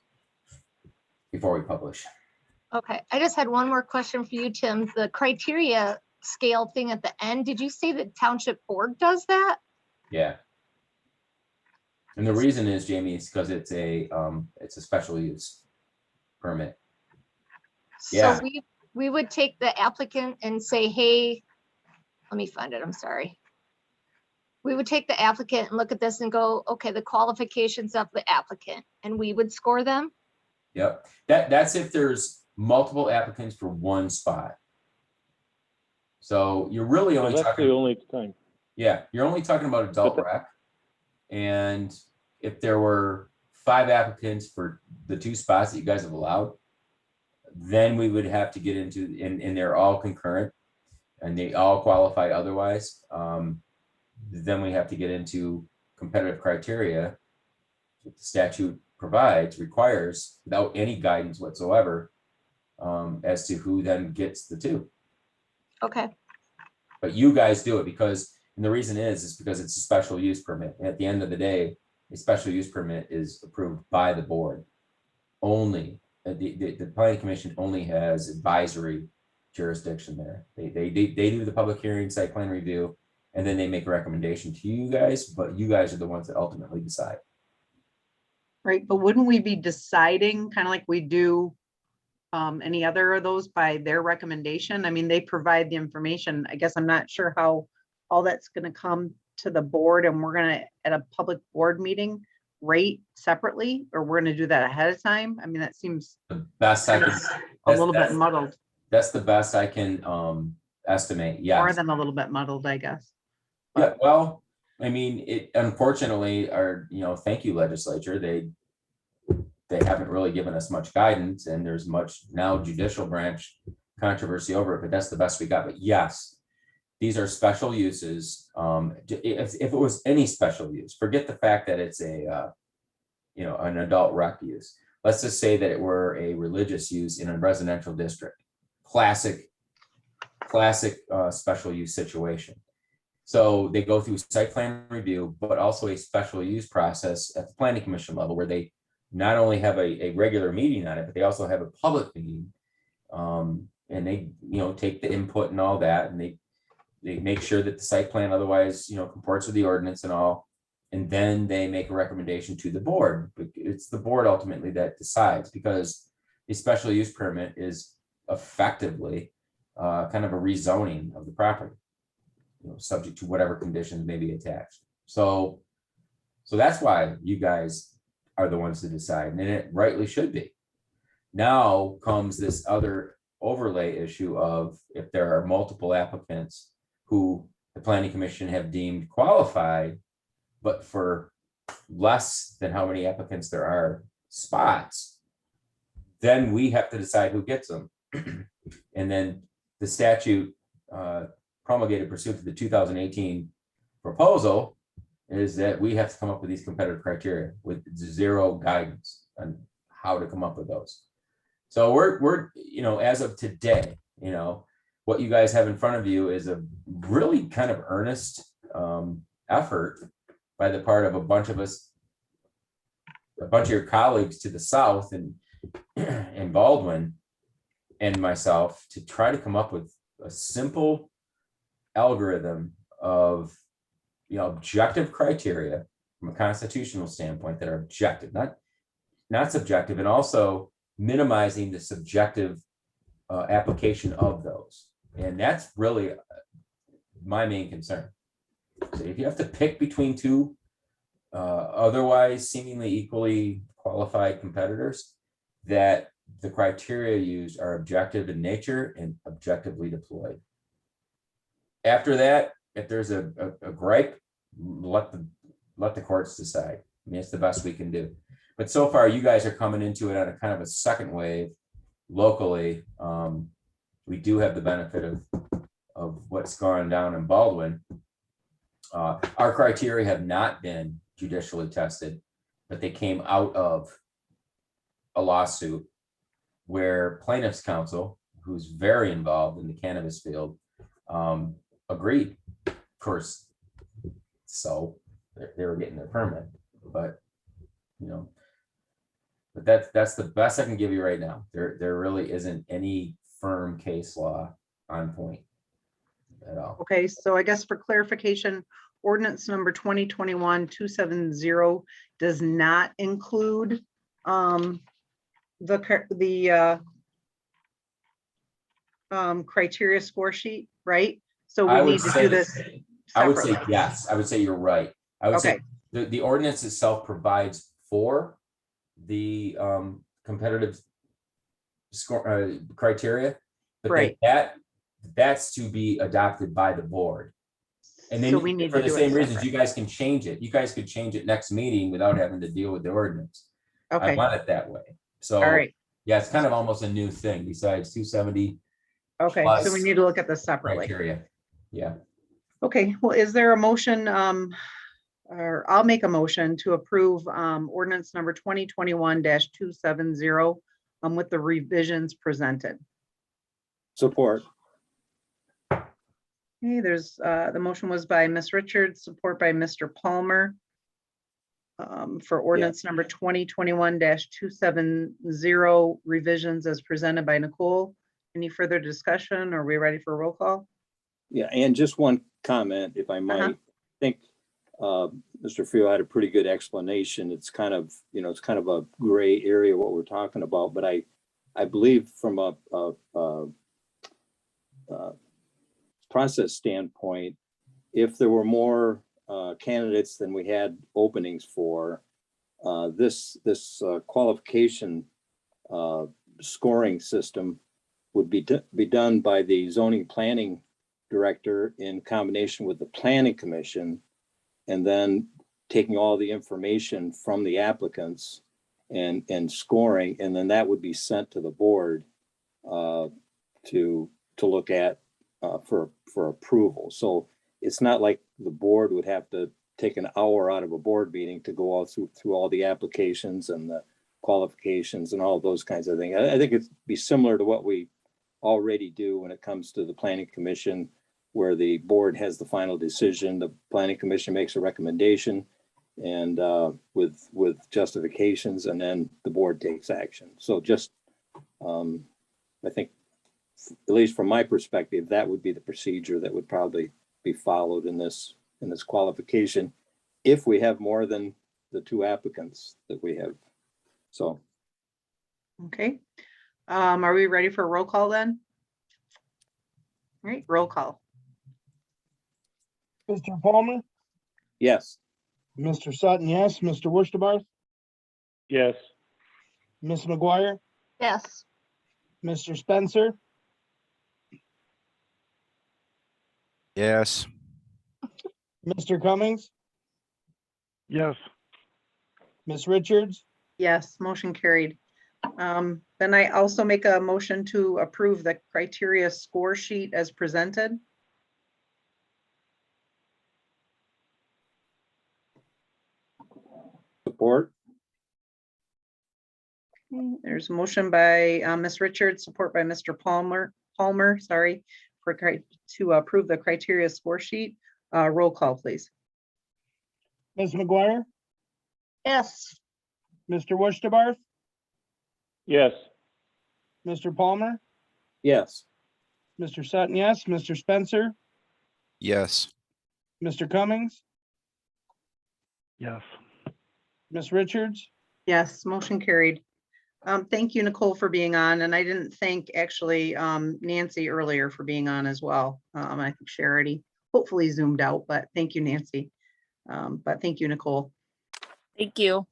before we publish. Okay, I just had one more question for you, Tim. The criteria scale thing at the end, did you say the township board does that? Yeah. And the reason is, Jamie, is because it's a special use permit. Yeah. So we would take the applicant and say, hey, let me find it, I'm sorry. We would take the applicant and look at this and go, okay, the qualifications of the applicant, and we would score them? Yep. That's if there's multiple applicants for one spot. So you're really only That's talking. the only time. Yeah, you're only talking about adult rec. And if there were 5 applicants for the 2 spots that you guys have allowed, then we would have to get into, and they're all concurrent and they all qualify otherwise. Then we have to get into competitive criteria. The statute requires without any guidance whatsoever as to who then gets the 2. Okay. But you guys do it because, and the reason is because it's a special use permit. And at the end of the day, a special use permit is approved by the board. Only the planning commission only has advisory jurisdiction there. They do the public hearing, site plan review, and then they make a recommendation to you guys, but you guys are the ones that ultimately decide. Right, but wouldn't we be deciding kind of like we do any other of those by their recommendation? I mean, they provide the information. I guess I'm not sure how all that's going to come to the board, and we're going to, at a public board meeting, rate separately, or we're going to do that ahead of time. I mean, that seems The best I can, a little bit muddled, that's the best I can estimate. Yeah. more than a little bit muddled, I guess. Yeah, well, I mean, it unfortunately thank you, legislature. They haven't really given us much guidance, and there's much now judicial branch controversy over it, but that's the best we got. But yes, these are special uses. If it was any special use, forget the fact that it's an adult rec use. Let's just say that it were a religious use in a residential district. Classic special use situation. So they go through site plan review, but also a special use process at the planning commission level where they not only have a regular meeting on it, but they also have a public meeting. And they, take the input and all that, and they make sure that the site plan otherwise, comports with the ordinance and all. And then they make a recommendation to the board. But it's the board ultimately that decides, because a special use permit is effectively kind of a rezoning of the property, subject to whatever conditions may be attached. So that's why you guys are the ones to decide, and it rightly should be. Now comes this other overlay issue of if there are multiple applicants who the planning commission have deemed qualified, but for less than how many applicants there are spots, then we have to decide who gets them. And then the statute promulgated pursuant to the 2018 proposal is that we have to come up with these competitive criteria with zero guidance on how to come up with those. So we're as of today, what you guys have in front of you is a really kind of earnest effort by the part of a bunch of us, a bunch of your colleagues to the south and Baldwin and myself, to try to come up with a simple algorithm of objective criteria from a constitutional standpoint that are objective, not subjective, and also minimizing the subjective application of those. And that's really my main concern. So if you have to pick between two otherwise seemingly equally qualified competitors, that the criteria used are objective in nature and objectively deployed. After that, if there's a gripe, let the courts decide. I mean, it's the best we can do. But so far, you guys are coming into it on a kind of a second wave locally. We do have the benefit of what's gone down in Baldwin. Our criteria have not been judicially tested, but they came out of a lawsuit where plaintiff's counsel, who's very involved in the cannabis field, agreed. Of course, so they were getting their permit, but but that's the best I can give you right now. There really isn't any firm case law on point at all. Okay, so I guess for clarification, ordinance number 2021-270 does not include the criteria score sheet, right? So we need to do this I would say separately. yes. I would say you're right. I would say the ordinance itself provides for the competitive score criteria, but Right. that's to be adopted by the board. And then So we need for to the do it same reasons, separate. you guys can change it. You guys could change it next meeting without having to deal with the ordinance. I Okay, want it that way. So all right. yeah, it's kind of almost a new thing besides 270 Okay, so we plus need to look at this separately. criteria. Yeah. Okay, well, is there a motion, or I'll make a motion to approve ordinance number 2021-270 with the revisions presented. Support. Okay, there's, the motion was by Ms. Richards, support by Mr. Palmer. For ordinance number 2021-270 revisions as presented by Nicole. Any further discussion? Are we ready for a roll call? Yeah, and just one comment, if I might. I think Mr. Frio had a pretty good explanation. It's kind of, it's kind of a gray area what we're talking about, but I believe from a process standpoint, if there were more candidates than we had openings for, this qualification scoring system would be done by the zoning planning director in combination with the planning commission, and then taking all the information from the applicants and scoring, and then that would be sent to the board to look at for approval. So it's not like the board would have to take an hour out of a board meeting to go all through all the applications and the qualifications and all those kinds of things. I think it'd be similar to what we already do when it comes to the planning commission where the board has the final decision, the planning commission makes a recommendation and with justifications, and then the board takes action. So just, I think, at least from my perspective, that would be the procedure that would probably be followed in this qualification, if we have more than the 2 applicants that we have. So. Okay. Are we ready for a roll call then? All right, roll call. Mr. Palmer, Yes. Mr. Sutton, yes. Mr. Wurstabarth, Yes. Ms. McGuire, Yes. Mr. Spencer, Yes. Mr. Cummings, Yes. Ms. Richards, Yes, motion carried. Then I also make a motion to approve the criteria score sheet as presented. Support. Okay, there's a motion by Ms. Richards, support by Mr. Palmer, sorry, to approve the criteria score sheet. Roll call, please. Ms. McGuire, Yes. Mr. Wurstabarth, Yes. Mr. Palmer, Yes. Mr. Sutton, yes. Mr. Spencer, Yes. Mr. Cummings, Yes. Ms. Richards, Yes, motion carried. Thank you, Nicole, for being on, and I didn't thank actually Nancy earlier for being on as well. I think Charity hopefully zoomed out, but thank you, Nancy. But thank you, Nicole. Thank you.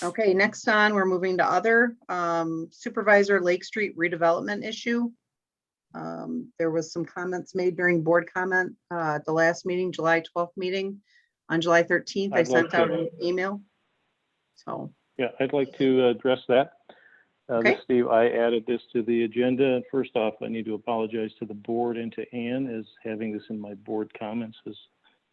Okay, next on, we're moving to other Supervisor Lake Street redevelopment issue. There was some comments made during board comment at the last meeting, July 12th meeting. On July 13th, I I'd like sent out to- an email. So, Yeah, I'd like to address that. Okay. This is Steve, I added this to the agenda. And first off, I need to apologize to the board and to Ann as having this in my board comments. As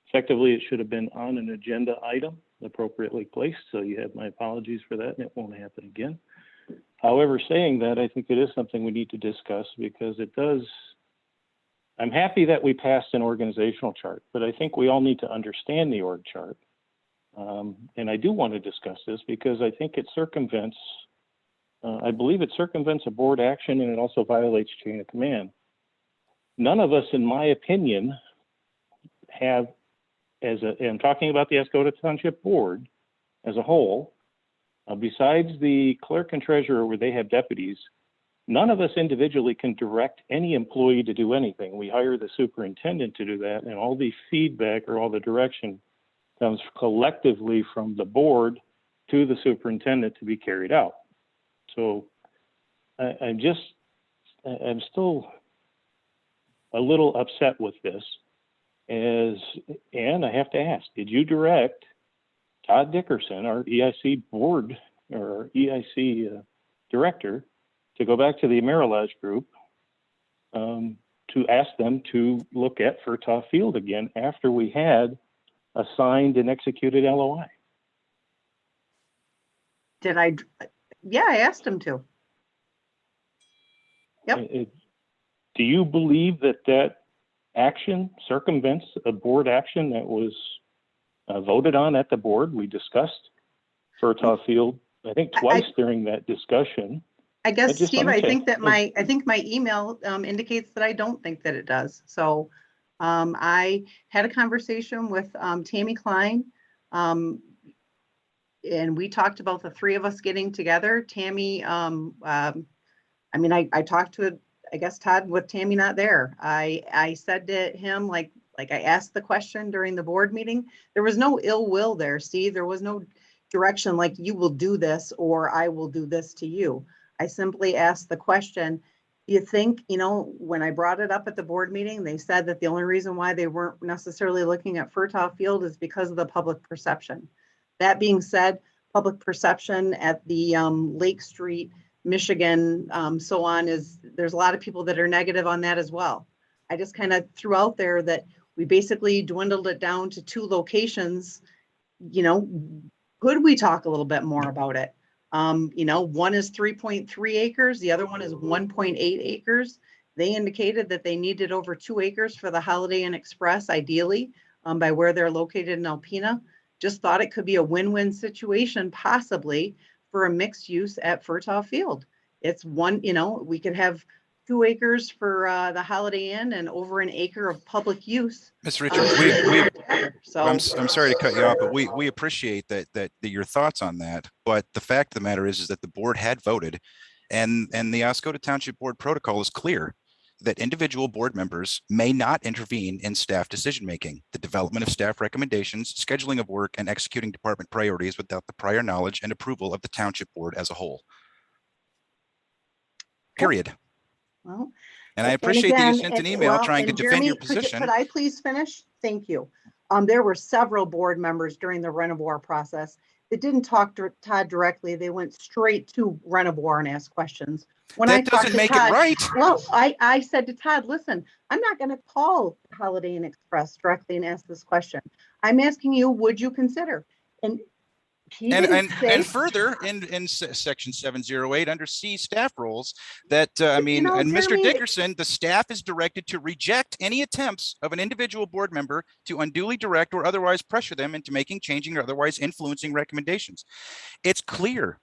effectively, it should have been on an agenda item appropriately placed. So you have my apologies for that, and it won't happen again. However, saying that, I think it is something we need to discuss because it does. I'm happy that we passed an organizational chart, but I think we all need to understand the org chart. And I do want to discuss this because I think it circumvents, I believe it circumvents a board action, and it also violates chain of command. None of us, in my opinion, have, and I'm talking about the Oscoda Township Board as a whole, besides the clerk and treasurer where they have deputies, none of us individually can direct any employee to do anything. We hire the superintendent to do that, and all the feedback or all the direction comes collectively from the board to the superintendent to be carried out. So I'm still a little upset with this. And I have to ask, did you direct Todd Dickerson, our EIC board or EIC director, to go back to the Mural group to ask them to look at Furtaw Field again after we had a signed and executed LOI? did I? Yeah, I asked him to. Yep. Do you believe that that action circumvents a board action that was voted on at the board? We discussed Furtaw Field, I think twice during that discussion. I guess, Steve, I okay. think that my email indicates that I don't think that it does. So I had a conversation with Tammy Klein, and we talked about the 3 of us getting together. Tammy, I talked to, I guess, Todd with Tammy not there. I said to him, like I asked the question during the board meeting, there was no ill will there, Steve. There was no direction like you will do this or I will do this to you. I simply asked the question, do you think, when I brought it up at the board meeting, they said that the only reason why they weren't necessarily looking at Furtaw Field is because of the public perception. That being said, public perception at the Lake Street, Michigan, so on, there's a lot of people that are negative on that as well. I just kind of threw out there that we basically dwindled it down to 2 locations. Could we talk a little bit more about it? One is 3.3 acres. The other one is 1.8 acres. They indicated that they needed over 2 acres for the Holiday Inn Express, ideally, by where they're located in Alpena. Just thought it could be a win-win situation, possibly, for a mixed use at Furtaw Field. It's one, we could have 2 acres for the Holiday Inn and over an acre of public use. Ms. Richards, So I'm sorry to cut you off, but we appreciate that your thoughts on that. But the fact of the matter is that the board had voted, and the Oscoda Township Board protocol is clear that individual board members may not intervene in staff decision-making, the development of staff recommendations, scheduling of work, and executing department priorities without the prior knowledge and approval of the Township Board as a whole. Period. well, And I and appreciate that you again, sent an email trying to and defend your Jeremy, position. Could I please finish? Thank you. There were several board members during the Renovore process that didn't talk to Todd directly. They went straight to Renovore and asked questions. When That I talked doesn't to make Todd, it right. well, I said to Todd, listen, I'm not going to call Holiday Inn Express directly and ask this question. I'm asking you, would you consider? And he didn't say, And further in section 708 under C staff roles that and Mr. Jeremy, Dickerson, the staff is directed to reject any attempts of an individual board member to unduly direct or otherwise pressure them into making, changing, or otherwise influencing recommendations. It's clear,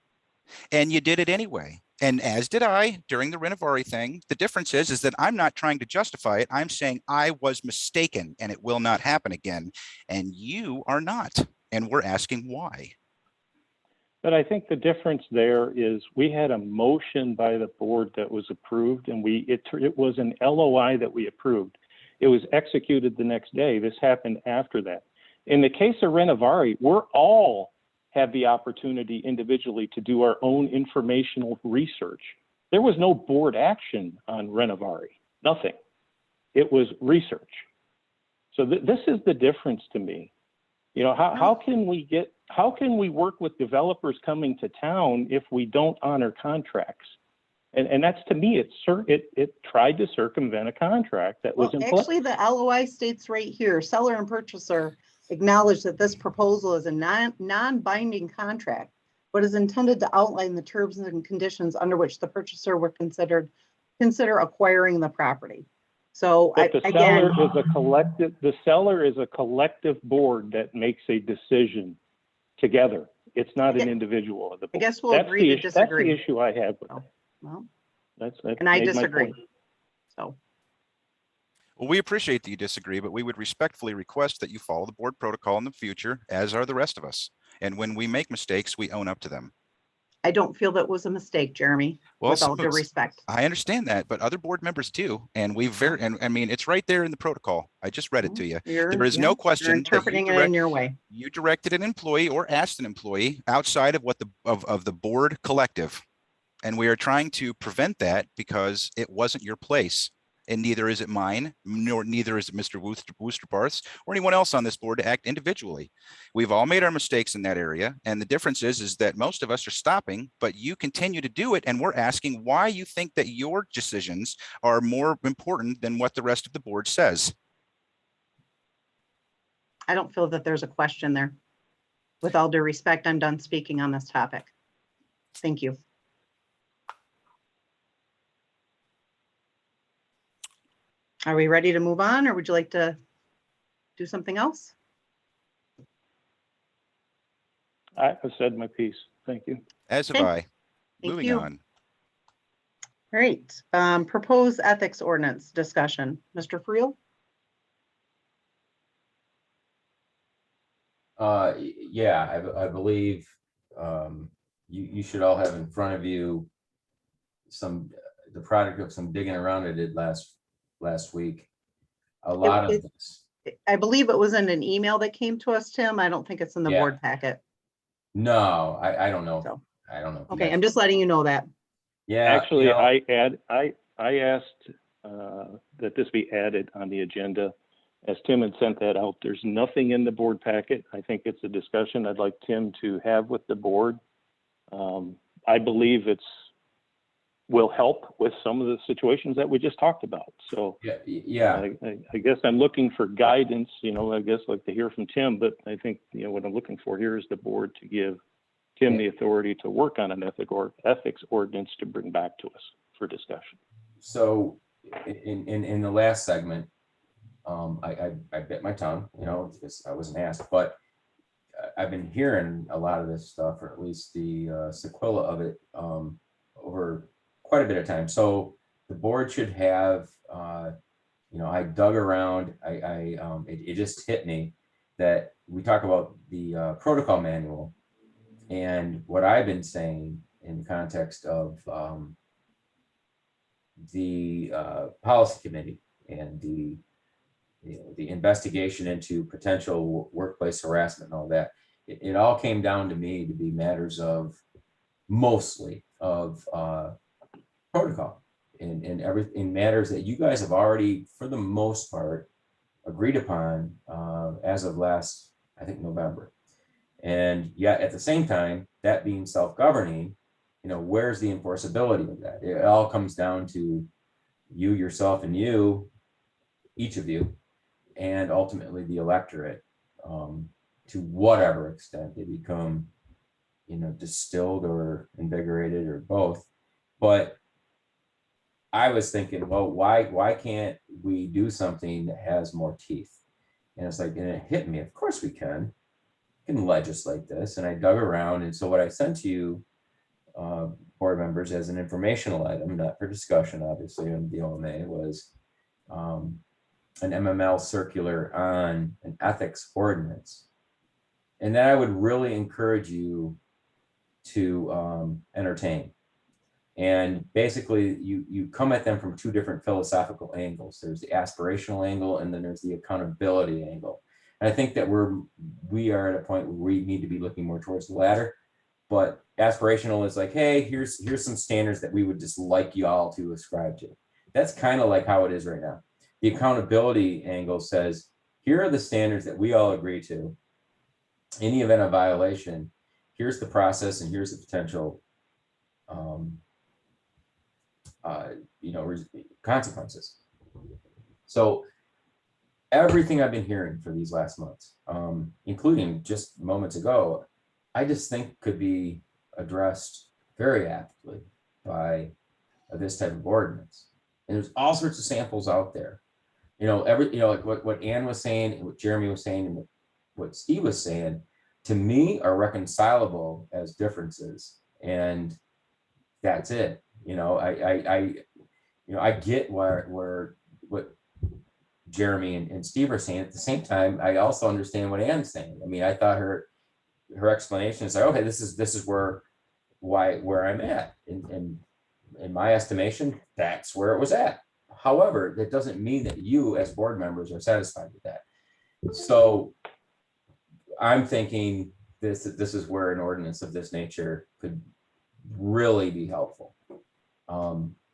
and you did it anyway. And as did I during the Renovari thing. The difference is that I'm not trying to justify it. I'm saying I was mistaken and it will not happen again. And you are not. And we're asking why. But I think the difference there is we had a motion by the board that was approved, and it was an LOI that we approved. It was executed the next day. This happened after that. In the case of Renovari, we're all have the opportunity individually to do our own informational research. There was no board action on Renovari, nothing. It was research. So this is the difference to me. How can we work with developers coming to town if we don't honor contracts? And that's, to me, it tried to circumvent a contract that was in place. Actually, the LOI states right here, seller and purchaser acknowledge that this proposal is a non-binding contract, but is intended to outline the terms and conditions under which the purchaser would consider acquiring the property. So the seller is a collective board that makes a decision together. It's not an individual of the board. I guess we'll agree to disagree. That's the issue I have with it. Well, And I disagree. So. Well, we appreciate that you disagree, but we would respectfully request that you follow the board protocol in the future, as are the rest of us. And when we make mistakes, we own up to them. I don't feel that was a mistake, Jeremy, with all due respect. I understand that, but other board members do. And it's right there in the protocol. I just read it to you. There is no question. You're interpreting it in your way. You directed an employee or asked an employee outside of what of the board collective. And we are trying to prevent that because it wasn't your place. And neither is it mine, neither is it Mr. Woosterbarth's or anyone else on this board to act individually. We've all made our mistakes in that area. And the difference is that most of us are stopping, but you continue to do it. And we're asking why you think that your decisions are more important than what the rest of the board says. I don't feel that there's a question there. With all due respect, I'm done speaking on this topic. Thank you. Are we ready to move on, or would you like to do something else? I've said my piece. Thank you. As have I. Moving on. Great. Proposed ethics ordinance discussion. Mr. Friel? Yeah, I believe you should all have in front of you the product of some digging around I did last week. A lot of this. I believe it was in an email that came to us, Tim. I don't think it's in the board packet. No, I don't know. So. I don't know. Okay, I'm just letting you know that. Yeah. Actually, I asked that this be added on the agenda. As Tim had sent that out, there's nothing in the board packet. I think it's a discussion I'd like Tim to have with the board. I believe will help with some of the situations that we just talked about. So yeah. I guess I'm looking for guidance, I guess like to hear from Tim, but I think, what I'm looking for here is the board to give Tim the authority to work on an ethics ordinance to bring back to us for discussion. So in the last segment, I bit my tongue, you know, because I wasn't asked, but I've been hearing a lot of this stuff, or at least the sequela of it, over quite a bit of time. So the board should have, you know, I dug around, it just hit me that we talk about the protocol manual, and what I've been saying in the context of the policy committee and the, you know, the investigation into potential workplace harassment and all that, it all came down to me to be matters of mostly of protocol and in matters that you guys have already, for the most part, agreed upon as of last, I think, November. And yet at the same time, that being self-governing, you know, where's the enforceability of that? It all comes down to you, yourself, and you, each of you, and ultimately the electorate, to whatever extent they become, you know, distilled or invigorated or both. But I was thinking, well, why can't we do something that has more teeth? And it's like, and it hit me, of course we can legislate this. And I dug around. And so what I sent to you, board members, as an informational item, not for discussion, obviously, on the OMA, was an MML circular on an ethics ordinance. And that I would really encourage you to entertain. And basically, you come at them from two different philosophical angles. There's the aspirational angle, and then there's the accountability angle. And I think that we are at a point where we need to be looking more towards the latter. But aspirational is like, hey, here's some standards that we would just like you all to ascribe to. That's kind of like how it is right now. The accountability angle says, here are the standards that we all agree to. In the event of violation, here's the process and here's the potential you know, consequences. So everything I've been hearing for these last months, including just moments ago, I just think could be addressed very aptly by this type of ordinance. And there's all sorts of samples out there. You know, like what Ann was saying and what Jeremy was saying and what Steve was saying, to me, are reconcilable as differences. And that's it. You know, I get where what Jeremy and Steve are saying. At the same time, I also understand what Ann's saying. I mean, I thought her explanation is like, okay, this is where I'm at. And in my estimation, that's where it was at. However, that doesn't mean that you as board members are satisfied with that. So I'm thinking this is where an ordinance of this nature could really be helpful.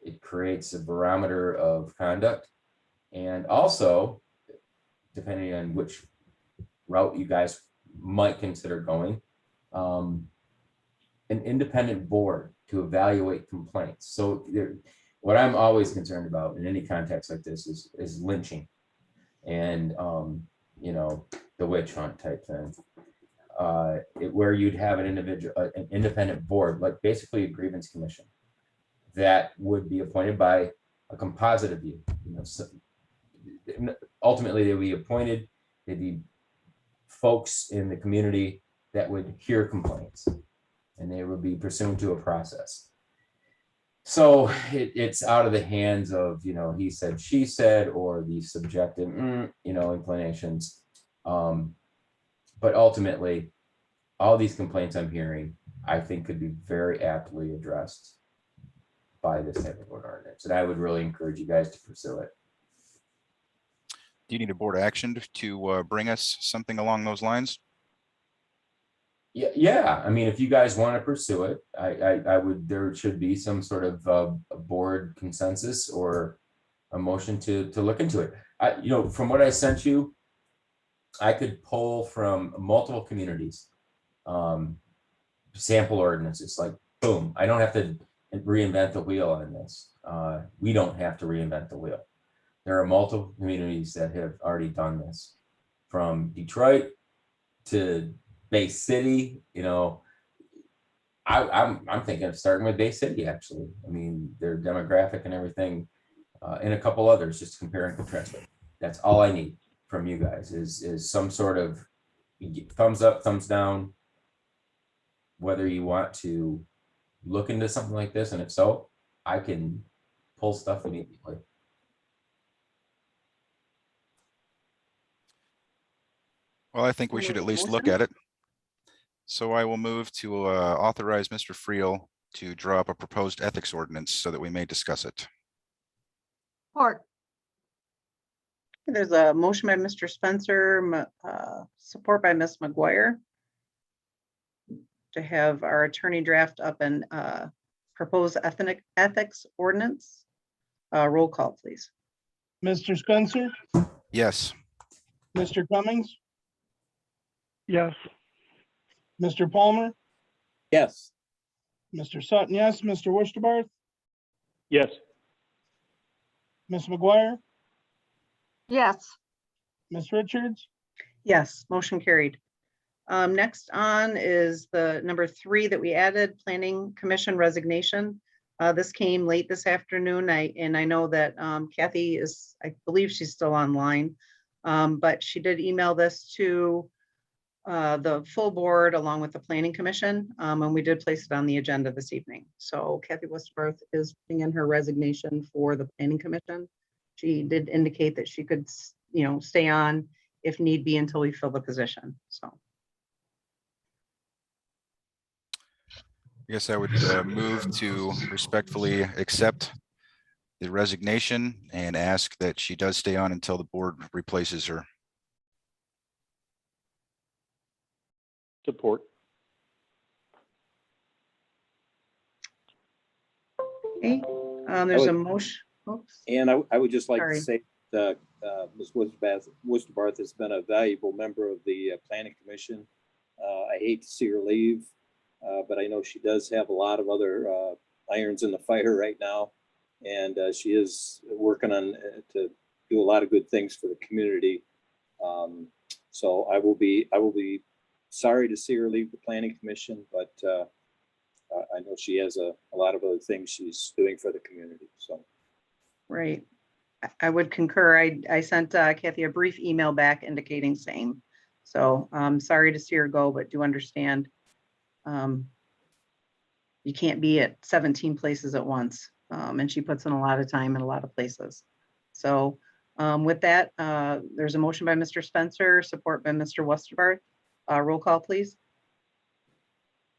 It creates a barometer of conduct, and also, depending on which route you guys might consider going, an independent board to evaluate complaints. So what I'm always concerned about in any context like this is lynching and you know, the witch hunt type thing. Where you'd have an independent board, like basically a grievance commission, that would be appointed by a composite of you. You know, so ultimately they would be appointed. They'd be folks in the community that would hear complaints, and they would be pursuant to a process. So it's out of the hands of, you know, he said, she said, or the subjective, you know, inclinations. But ultimately, all these complaints I'm hearing, I think could be very aptly addressed by this type of ordinance. And I would really encourage you guys to pursue it. Do you need a board action to bring us something along those lines? Yeah. I mean, if you guys want to pursue it, I would, there should be some sort of a board consensus or a motion to look into it. You know, from what I sent you, I could pull from multiple communities, sample ordinances, like boom, I don't have to reinvent the wheel on this. We don't have to reinvent the wheel. There are multiple communities that have already done this, from Detroit to Bay City. You know, I'm thinking of starting with Bay City, actually. I mean, their demographic and everything and a couple others, just compare and contrast. That's all I need from you guys is some sort of thumbs up, thumbs down, whether you want to look into something like this, and if so, I can pull stuff immediately. Well, I think we should at least look at it. So I will move to authorize Mr. Friel to draw up a proposed ethics ordinance so that we may discuss it. Support. There's a motion by Mr. Spencer, support by Ms. McGuire to have our attorney draft up an proposed ethics ordinance. Roll call, please. Mr. Spencer, Yes. Mr. Cummings, Yes. Mr. Palmer, Yes. Mr. Sutton, yes, Mr. Wurstabarth, Yes. Ms. McGuire, Yes. Ms. Richards, Yes, motion carried. Next on is the number 3 that we added, Planning Commission resignation. This came late this afternoon. I know that Kathy is, I believe she's still online, but she did email this to the full board along with the Planning Commission, and we did place it on the agenda this evening. So Kathy Westworth is putting in her resignation for the Planning Commission. She did indicate that she could, stay on if need be until we fill the position. So. I guess I would move to respectfully accept the resignation and ask that she does stay on until the board replaces her. Support. Okay, there's a motion. Oops. And I would just like Sorry. to say that Ms. Wurstabarth has been a valuable member of the Planning Commission. I hate to see her leave, but I know she does have a lot of other irons in the fire right now. And she is working on to do a lot of good things for the community. So I will be sorry to see her leave the Planning Commission, but I know she has a lot of other things she's doing for the community, so. Right. I would concur. I sent Kathy a brief email back indicating same. So I'm sorry to see her go, but do understand. You can't be at 17 places at once. And she puts in a lot of time in a lot of places. So with that, there's a motion by Mr. Spencer, support by Mr. Westerbarth. Roll call, please.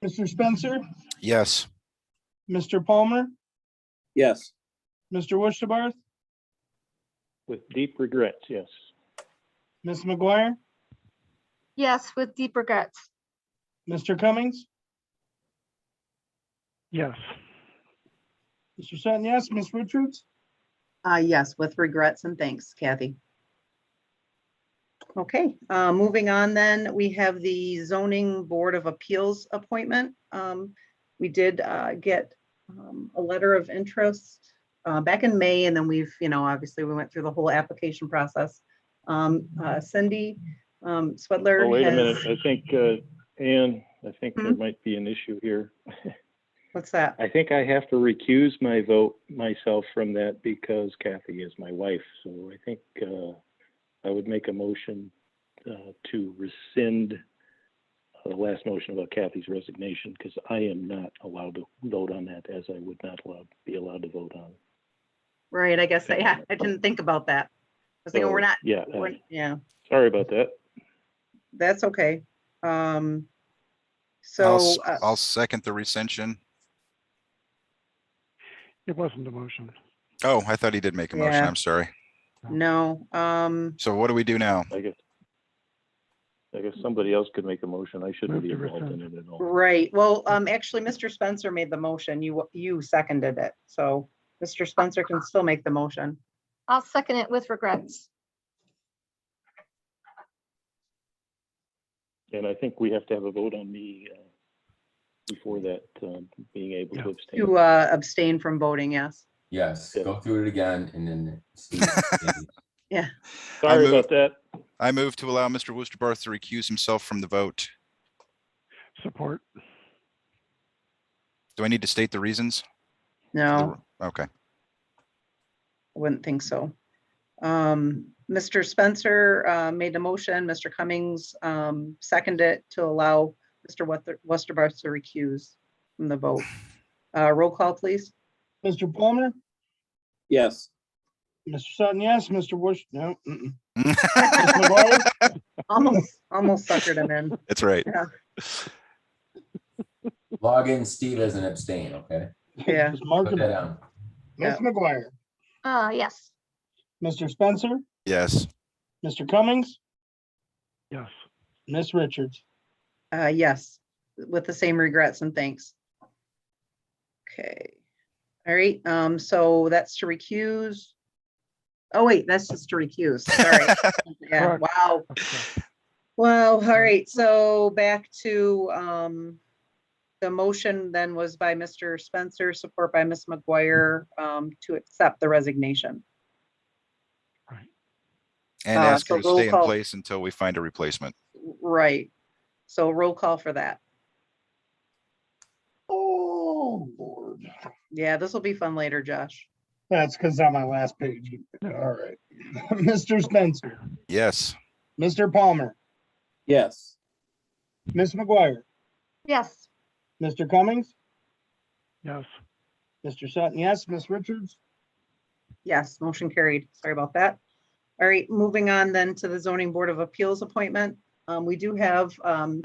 Mr. Spencer, Yes. Mr. Palmer, Yes. Mr. Wurstabarth, With deep regrets, yes. Ms. McGuire, Yes, with deep regrets. Mr. Cummings, Yes. Mr. Sutton, yes, Ms. Richards, Yes, with regrets and thanks, Kathy. Okay, moving on then, we have the Zoning Board of Appeals appointment. We did get a letter of interest back in May, and then we've, obviously we went through the whole application process. Cindy Swedler. Oh, wait a has- minute. I think, Ann, I think there might be an issue here. What's that? I think I have to recuse myself from that because Kathy is my wife. So I think I would make a motion to rescind the last motion about Kathy's resignation because I am not allowed to vote on that, as I would not be allowed to vote on. Right, I guess, I didn't think about that. I was thinking we're not, Yeah, yeah, sorry about that. that's okay. I'll second the rescission. It wasn't a motion. Oh, I thought he did make a motion. Yeah. I'm sorry. No, So what do we do now? I guess somebody else could make a motion. I shouldn't Move be to involved in rescind. it at all. right, well, actually, Mr. Spencer made the motion, you seconded it, so Mr. Spencer can still make the motion. I'll second it with regrets. And I think we have to have a vote on me before that, being able to abstain. To abstain from voting, yes. Yes, go through it again and then. Yeah. Sorry about that. I move to allow Mr. Woosterbarth to recuse himself from the vote. Support. Do I need to state the reasons? No, Okay. I wouldn't think so. Mr. Spencer made the motion, Mr. Cummings seconded it to allow Mr. Westerbarth to recuse from the vote. Roll call, please. Mr. Palmer, Yes. Mr. Sutton, yes, Mr. Bush, no. Ms. McGuire, Almost suckered him in. That's right. Yeah. Log in Steve as an abstain, okay? Yeah. just mark Put it that down. down. Ms. McGuire, Yes. Mr. Spencer, Yes. Mr. Cummings, Yes. Ms. Richards. Yes, with the same regrets and thanks. Okay. All right, so that's to recuse. Oh, wait, that's just to recuse. Sorry. Yeah, Correct. wow. Okay. Well, all right, so back to the motion then was by Mr. Spencer, support by Ms. McGuire to accept the resignation. And ask so her to roll stay in call. place until we find a replacement. Right. So roll call for that. Oh, Lord. Yeah, this will be fun later, Josh. That's because on my last page. All right. Mr. Spencer, Yes. Mr. Palmer, Yes. Ms. McGuire, Yes. Mr. Cummings, Yes. Mr. Sutton, yes, Ms. Richards. Yes, motion carried. Sorry about that. All right, moving on then to the Zoning Board of Appeals appointment. We do have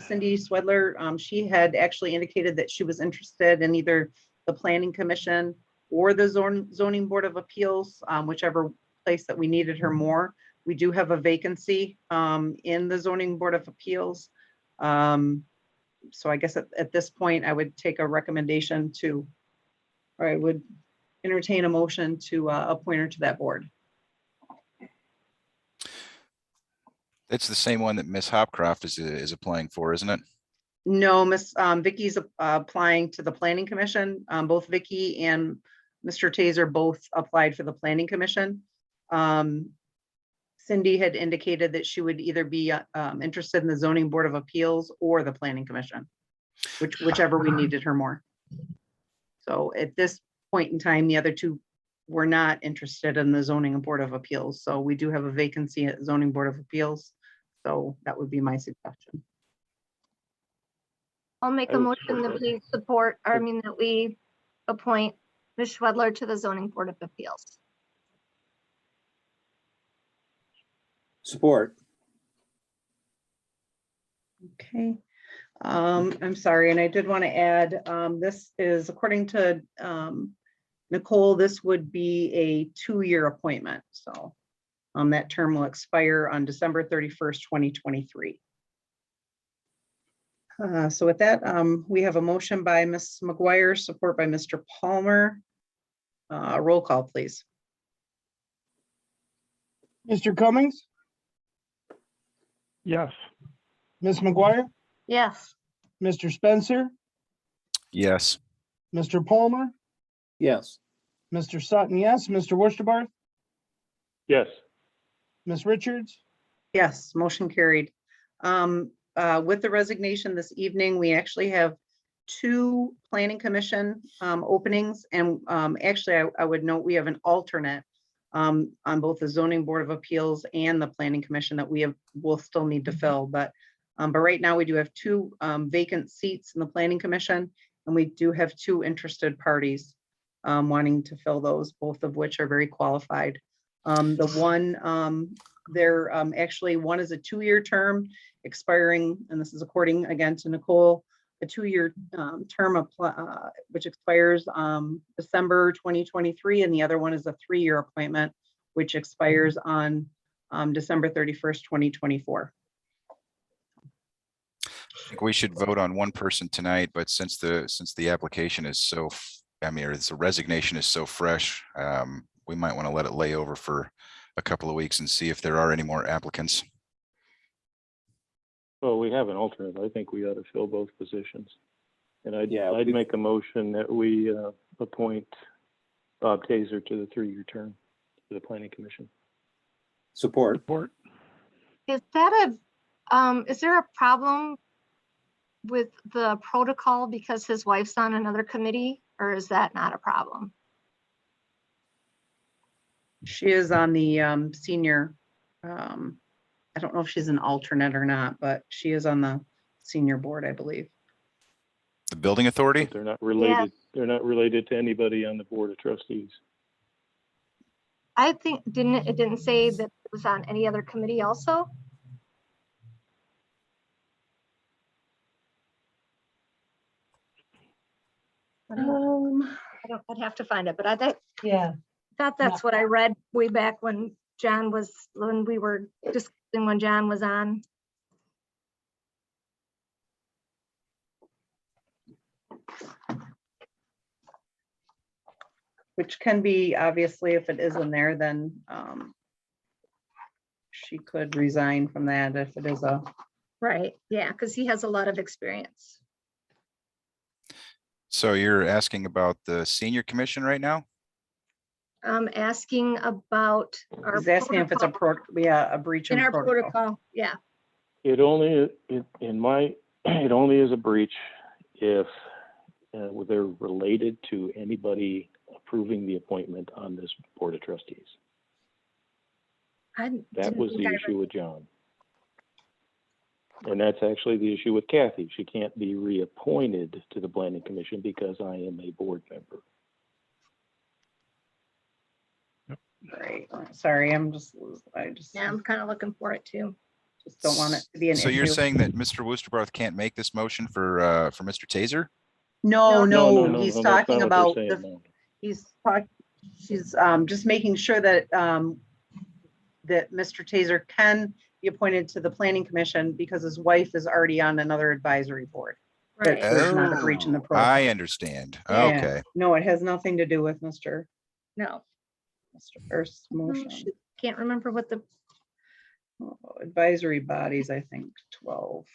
Cindy Swedler. She had actually indicated that she was interested in either the Planning Commission or the Zoning Board of Appeals, whichever place that we needed her more. We do have a vacancy in the Zoning Board of Appeals. So I guess at this point, I would take a recommendation to, or I would entertain a motion to appoint her to that board. It's the same one that Miss Hopcroft is applying for, isn't it? No, Miss Vicky's applying to the Planning Commission. Both Vicky and Mr. Taser both applied for the Planning Commission. Cindy had indicated that she would either be interested in the Zoning Board of Appeals or the Planning Commission, whichever we needed her more. So at this point in time, the other two were not interested in the Zoning Board of Appeals. So we do have a vacancy at Zoning Board of Appeals. So that would be my suggestion. I'll make I a would motion that we support, or I mean, that we appoint Ms. Schwedler to the Zoning Board of Appeals. Support. Okay. I'm sorry, and I did want to add, this is according to Nicole, this would be a 2-year appointment. So that term will expire on December 31st, 2023. So with that, we have a motion by Ms. McGuire, support by Mr. Palmer. Roll call, please. Mr. Cummings, Yes. Ms. McGuire, Yes. Mr. Spencer, Yes. Mr. Palmer, Yes. Mr. Sutton, yes, Mr. Westerbarth, Yes. Ms. Richards. Yes, motion carried. With the resignation this evening, we actually have 2 Planning Commission openings. And actually, I would note we have an alternate on both the Zoning Board of Appeals and the Planning Commission that will still need to fill. But right now we do have 2 vacant seats in the Planning Commission, and we do have 2 interested parties wanting to fill those, both of which are very qualified. The one, actually one is a 2-year term expiring, and this is according again to Nicole, a 2-year term which expires December 2023, and the other one is a 3-year appointment which expires on December 31st, 2024. I think we should vote on one person tonight, but since the application is so, or the resignation is so fresh, we might want to let it lay over for a couple of weeks and see if there are any more applicants. Well, we have an alternate. I think we ought to fill both positions. And I'd we- make a motion that we appoint Bob Taser to the 3-year term to the Planning Commission. Support. Support. Is that is there a problem with the protocol because his wife's on another committee, or is that not a problem? She is on the senior, I don't know if she's an alternate or not, but she is on the senior board, I believe. The building authority? But they're not related, they're not related to anybody on the Board of Trustees. I think, it didn't say that it was on any other committee also? I'd have to find it, but Yeah. thought that's what I read way back when when we were discussing when John was on. Which can be, obviously, if it is in there, then she could resign from that if it is a, Right, yeah, because he has a lot of experience. So you're asking about the senior commission right now? I'm asking about our. he's asking if it's a a breach In of our protocol. protocol, yeah. It only, it only is a breach if they're related to anybody approving the appointment on this Board of Trustees. I That didn't was think the I issue with John. And that's actually the issue with Kathy. She can't be reappointed to the Planning Commission because I am a board member. Right, sorry, I Yeah, I'm kind of looking for it too. just don't want it to be an So issue. you're saying that Mr. Woosterbarth can't make this motion for Mr. Taser? No, No, no, he's that's talking not what they're about saying, the, no. she's just making sure that that Mr. Taser can be appointed to the Planning Commission because his wife is already on another advisory board. Right. There's not a breach in the Oh, protocol. I understand. Yeah. Okay. No, it has nothing to do with Mr. No, First oh, motion. shoot, can't remember what the, Oh, advisory bodies, I think 12.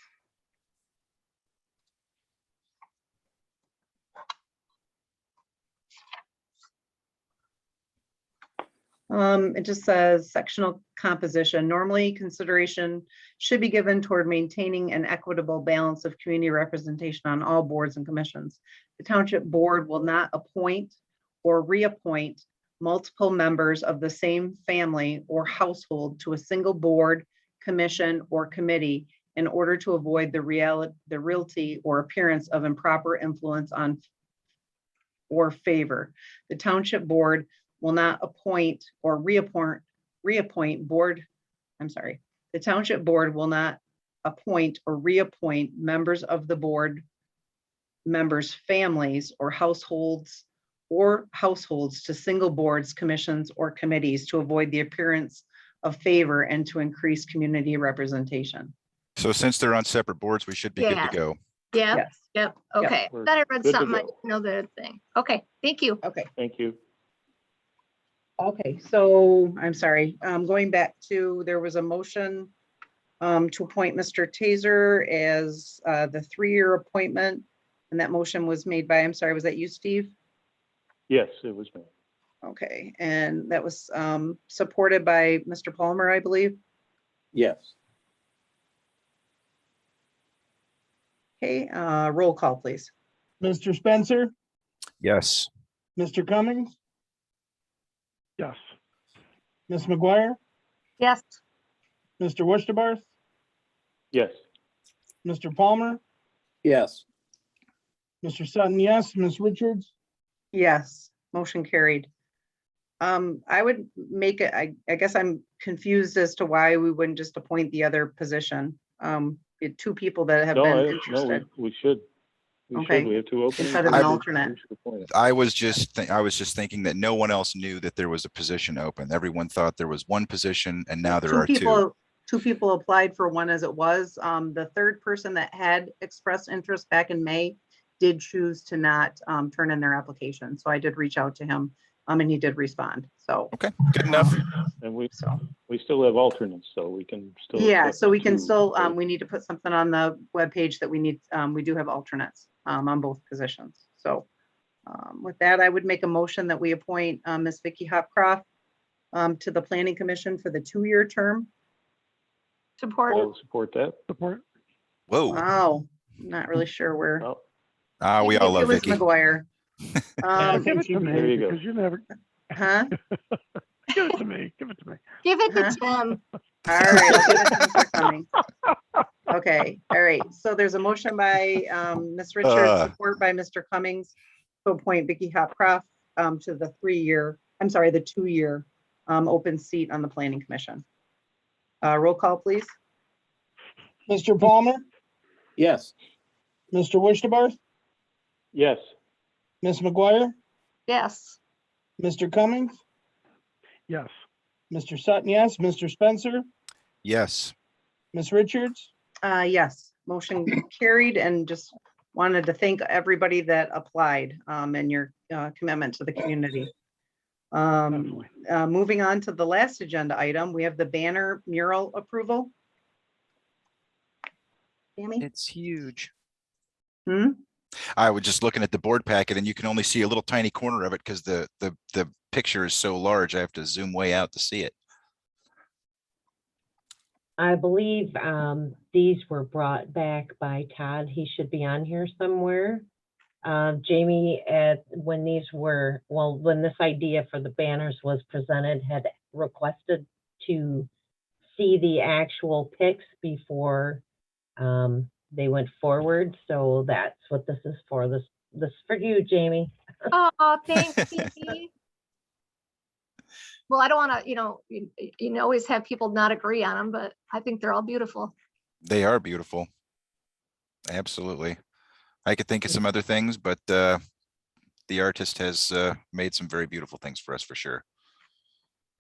It just says sectional composition. Normally, consideration should be given toward maintaining an equitable balance of community representation on all boards and commissions. The township board will not appoint or reappoint multiple members of the same family or household to a single board, commission, or committee in order to avoid the realty or appearance of improper influence on or favor. The township board will not appoint or reappoint board, I'm sorry, the township board will not appoint or reappoint members of the board members' families or households to single boards, commissions, or committees to avoid the appearance of favor and to increase community representation. So since they're on separate boards, we should be good Yeah. to go. yeah, Yes, yep, okay. We're Thought I read good to something, I go. didn't know the thing. Okay, thank you. okay. Thank you. Okay, so I'm sorry, going back to, there was a motion to appoint Mr. Taser as the 3-year appointment. And that motion was made by, I'm sorry, was that you, Steve? Yes, it was me. Okay, and that was supported by Mr. Palmer, I believe. Yes. Okay, roll call, please. Mr. Spencer, Yes. Mr. Cummings, Yes. Ms. McGuire, Yes, Mr. Woosterbarth, Yes, Mr. Palmer, Yes. Mr. Sutton, yes, Ms. Richards, Yes, motion carried. I would make it, I guess I'm confused as to why we wouldn't just appoint the other position. We had 2 people that have no, been no, interested. we should. We Okay. should, we have 2 openings. Instead of an We should- alternate. we should appoint it. I was just thinking that no one else knew that there was a position open. Everyone thought there was one position and now there are 2. 2 people applied for one as it was. The 3rd person that had expressed interest back in May did choose to not turn in their application. So I did reach out to him and he did respond. So, Okay, good enough. And we so, still have alternates, so we can still. yeah, accept so we the can 2, still, right? we need to put something on the webpage that we need, we do have alternates on both positions. So with that, I would make a motion that we appoint Ms. Vicky Hopcroft to the Planning Commission for the 2-year term. support. I'll support that. Support. Whoa. Wow, I'm not really sure where. Oh, We all It love was Vicky. McGuire. I Give think it she to did. There me you go. because you never, Huh? give Give it to me. Give it to me. Give it to Tim. All right, I'll give it to Mr. Cummings. Okay, all right. So there's a motion by Ms. Richards, support by Mr. Cummings to appoint Vicky Hopcroft to the 2-year open seat on the Planning Commission. Roll call, please. Mr. Palmer, Yes. Mr. Wishtabarth, Yes. Ms. McGuire, Yes. Mr. Cummings, Yes. Mr. Sutton, yes, Mr. Spencer, Yes. Ms. Richards, Yes, motion carried, and just wanted to thank everybody that applied and your commitment to the community. Definitely. Moving on to the last agenda item, we have the banner mural approval. Tammy? It's huge. Hmm? I was just looking at the board packet and you can only see a little tiny corner of it because the picture is so large. I have to zoom way out to see it. I believe these were brought back by Todd. He should be on here somewhere. Jamie, when this idea for the banners was presented, had requested to see the actual pics before they went forward. So that's what this is for. This is for you, Jamie. Oh, thanks, Phoebe. Well, I don't want to, you always have people not agree on them, but I think they're all beautiful. They are beautiful. Absolutely. I could think of some other things, but the artist has made some very beautiful things for us for sure.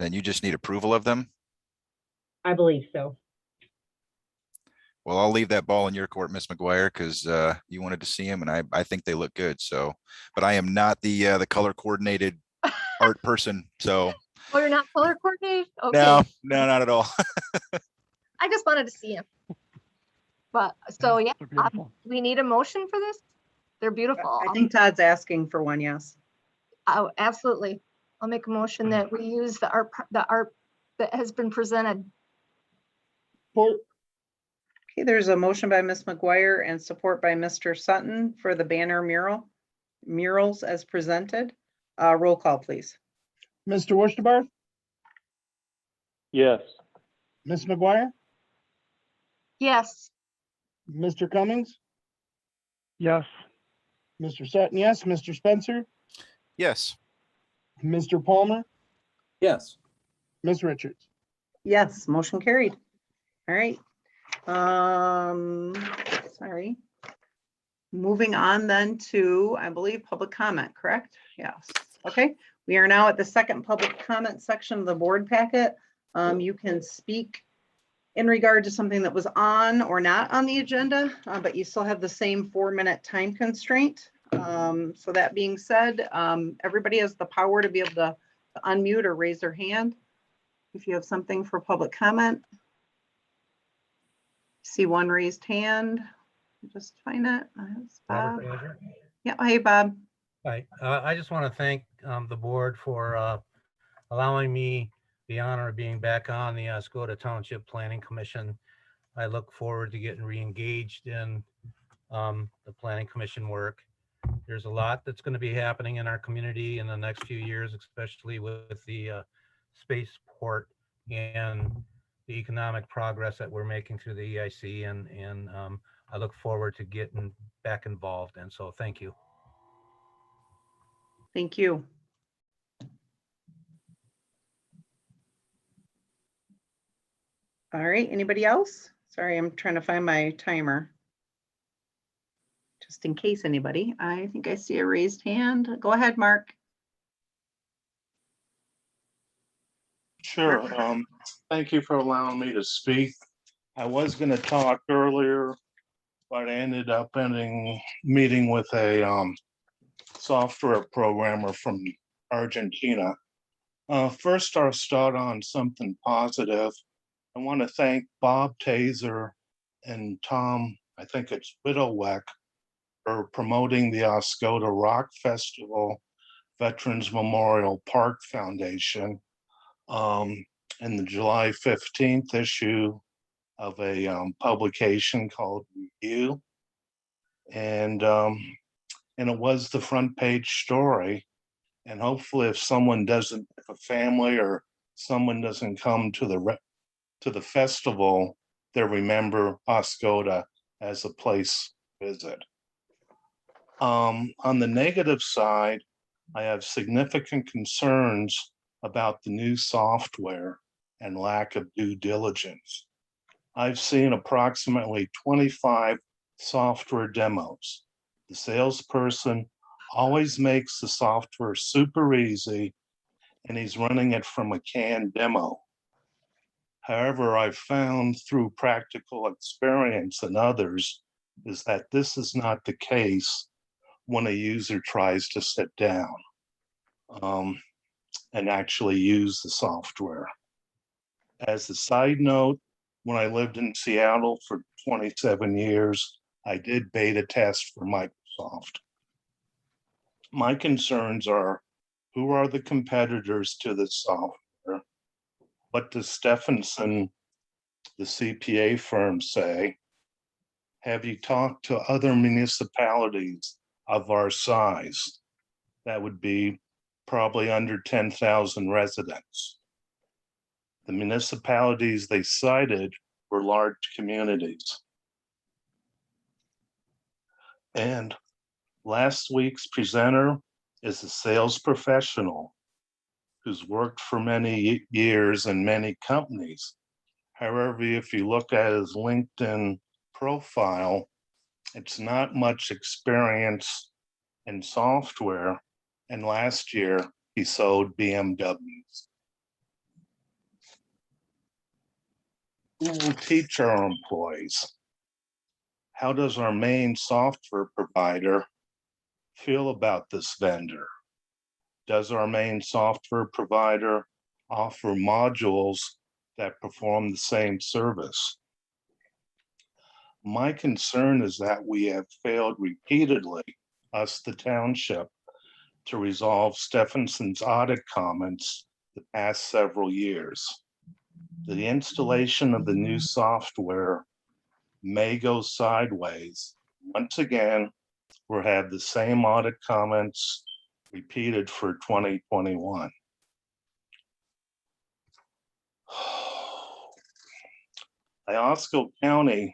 Then you just need approval of them. I believe so. Well, I'll leave that ball in your court, Miss McGuire, because you wanted to see them, and I think they look good. So, but I am not the color coordinated art person. So. Oh, you're not color coordinated? Okay. No, not at all. I just wanted to see them. But so yeah, They're beautiful. we need a motion for this. They're beautiful. I think Todd's asking for one, yes. Oh, absolutely. I'll make a motion that we use the art that has been presented. support, Okay, there's a motion by Ms. McGuire and support by Mr. Sutton for the banner murals as presented. Roll call, please. Mr. Wishtabarth, Yes. Ms. McGuire, Yes. Mr. Cummings, Yes. Mr. Sutton, yes, Mr. Spencer, Yes. Mr. Palmer, Yes. Ms. Richards. Yes, motion carried. All right. Sorry. Moving on then to, I believe, public comment, correct? Yes. Okay, we are now at the second public comment section of the board packet. You can speak in regard to something that was on or not on the agenda, but you still have the same 4-minute time constraint. So that being said, everybody has the power to be able to unmute or raise their hand if you have something for public comment. See one raised hand. Just find it. It's Bob. Yeah, hey, Bob. Hi, I just want to thank the board for allowing me the honor of being back on the Oscoda Township Planning Commission. I look forward to getting re-engaged in the Planning Commission work. There's a lot that's going to be happening in our community in the next few years, especially with the spaceport and the economic progress that we're making through the EIC, and I look forward to getting back involved. And so thank you. Thank you. All right, anybody else? Sorry, I'm trying to find my timer. Just in case anybody, I think I see a raised hand. Go ahead, Mark. Sure. Thank you for allowing me to speak. I was going to talk earlier, but I ended up meeting with a software programmer from Argentina. First, I'll start on something positive. I want to thank Bob Taser and Tom, I think it's Widowweck, for promoting the Oscoda Rock Festival Veterans Memorial Park Foundation in the July 15th issue of a publication called Review. And it was the front page story. And hopefully if someone doesn't, if a family or someone doesn't come to the festival, they remember Oscoda as a place to visit. On the negative side, I have significant concerns about the new software and lack of due diligence. I've seen approximately 25 software demos. The salesperson always makes the software super easy and he's running it from a canned demo. However, I've found through practical experience and others is that this is not the case when a user tries to sit down and actually use the software. As a side note, when I lived in Seattle for 27 years, I did beta test for Microsoft. My concerns are, who are the competitors to this software? What does Stephenson, the CPA firm, say? Have you talked to other municipalities of our size? That would be probably under 10,000 residents. The municipalities they cited were large communities. And last week's presenter is a sales professional who's worked for many years in many companies. However, if you look at his LinkedIn profile, it's not much experience in software. And last year, he sold BMWs. Who will teach our employees? How does our main software provider feel about this vendor? Does our main software provider offer modules that perform the same service? My concern is that we have failed repeatedly, us the township, to resolve Stephenson's audit comments the past several years. The installation of the new software may go sideways. Once again, we'll have the same audit comments repeated for 2021. Iasco County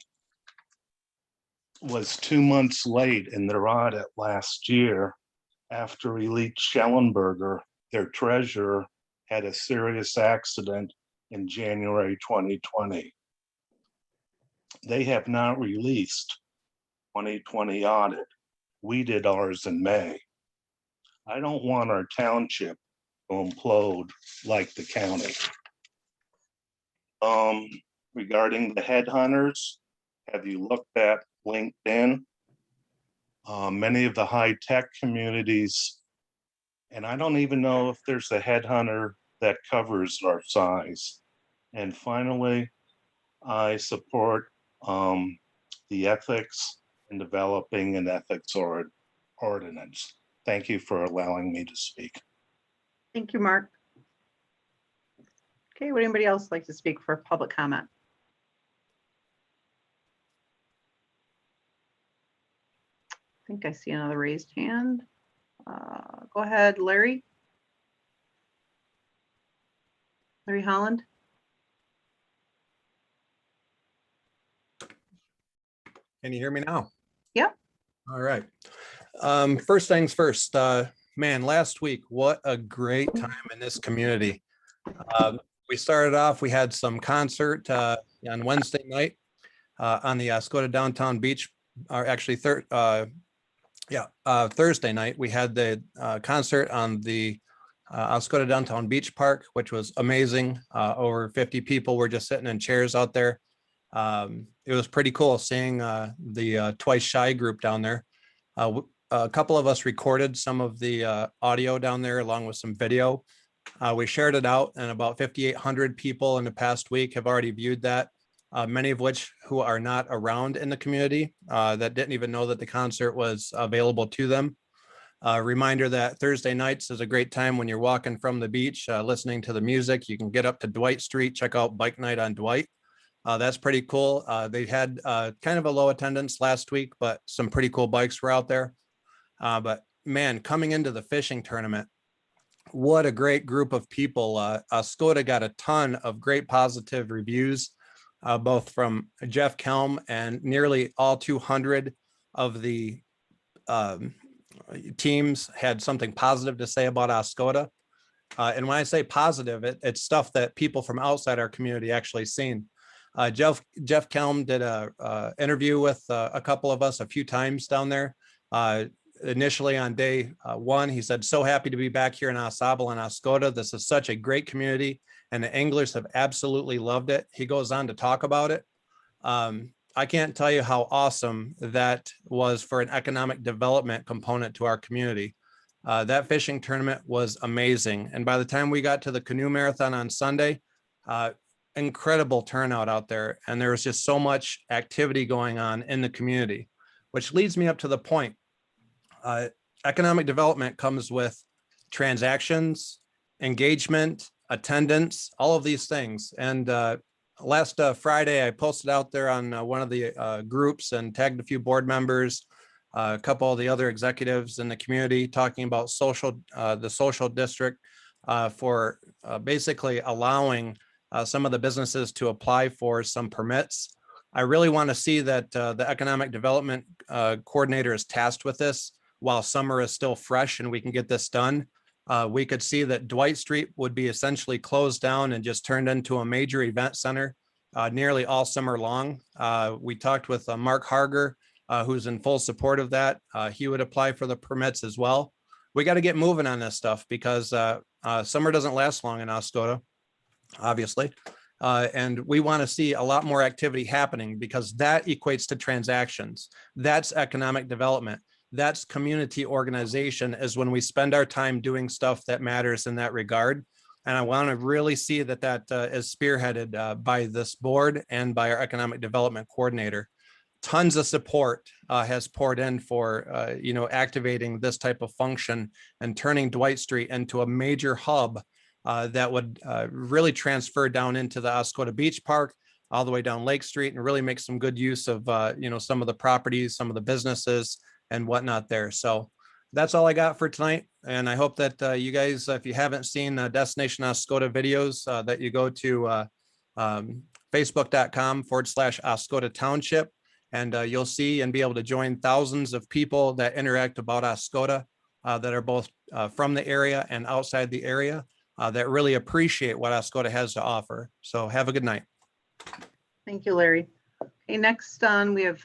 was 2 months late in their audit last year after Elite Schellenberger, their treasurer, had a serious accident in January 2020. They have not released 2020 audit. We did ours in May. I don't want our township to implode like the county. Regarding the headhunters, have you looked at LinkedIn? Many of the high-tech communities, and I don't even know if there's a headhunter that covers our size. And finally, I support the ethics in developing an ethics ordinance. Thank you for allowing me to speak. Thank you, Mark. Okay, would anybody else like to speak for public comment? I think I see another raised hand. Go ahead, Larry. Larry Holland. Can you hear me now? Yep. All right. First things first, man, last week, what a great time in this community. We started off, we had some concert on Wednesday night on the Oscoda Downtown Beach, or actually Thursday night. We had the concert on the Oscoda Downtown Beach Park, which was amazing. Over 50 people were just sitting in chairs out there. It was pretty cool seeing the Twice Shy group down there. A couple of us recorded some of the audio down there along with some video. We shared it out, and about 5,800 people in the past week have already viewed that, many of which who are not around in the community that didn't even know that the concert was available to them. Reminder that Thursday nights is a great time when you're walking from the beach, listening to the music. You can get up to Dwight Street, check out Bike Night on Dwight. That's pretty cool. They had kind of a low attendance last week, but some pretty cool bikes were out there. But man, coming into the fishing tournament, what a great group of people. Oscoda got a ton of great positive reviews, both from Jeff Kelm and nearly all 200 of the teams had something positive to say about Oscoda. And when I say positive, it's stuff that people from outside our community actually seen. Jeff Kelm did a interview with a couple of us a few times down there. Initially on day one, he said, "So happy to be back here in Osable and Oscoda. This is such a great community, and the anglers have absolutely loved it." He goes on to talk about it. I can't tell you how awesome that was for an economic development component to our community. That fishing tournament was amazing. And by the time we got to the canoe marathon on Sunday, incredible turnout out there. And there was just so much activity going on in the community, which leads me up to the point. Economic development comes with transactions, engagement, attendance, all of these things. And last Friday, I posted out there on one of the groups and tagged a few board members, a couple of the other executives in the community, talking about the social district for basically allowing some of the businesses to apply for some permits. I really want to see that the economic development coordinator is tasked with this while summer is still fresh and we can get this done. We could see that Dwight Street would be essentially closed down and just turned into a major event center nearly all summer long. We talked with Mark Harger, who's in full support of that. He would apply for the permits as well. We got to get moving on this stuff because summer doesn't last long in Oscoda, obviously. And we want to see a lot more activity happening because that equates to transactions. That's economic development. That's community organization, is when we spend our time doing stuff that matters in that regard. And I want to really see that is spearheaded by this board and by our economic development coordinator. Tons of support has poured in for activating this type of function and turning Dwight Street into a major hub that would really transfer down into the Oscoda Beach Park, all the way down Lake Street, and really make some good use of some of the properties, some of the businesses and whatnot there. So that's all I got for tonight. And I hope that you guys, if you haven't seen Destination Oscoda videos, that you go to facebook.com/Oscoda Township, and you'll see and be able to join thousands of people that interact about Oscoda that are both from the area and outside the area that really appreciate what Oscoda has to offer. So have a good night. Thank you, Larry. Okay, next on we have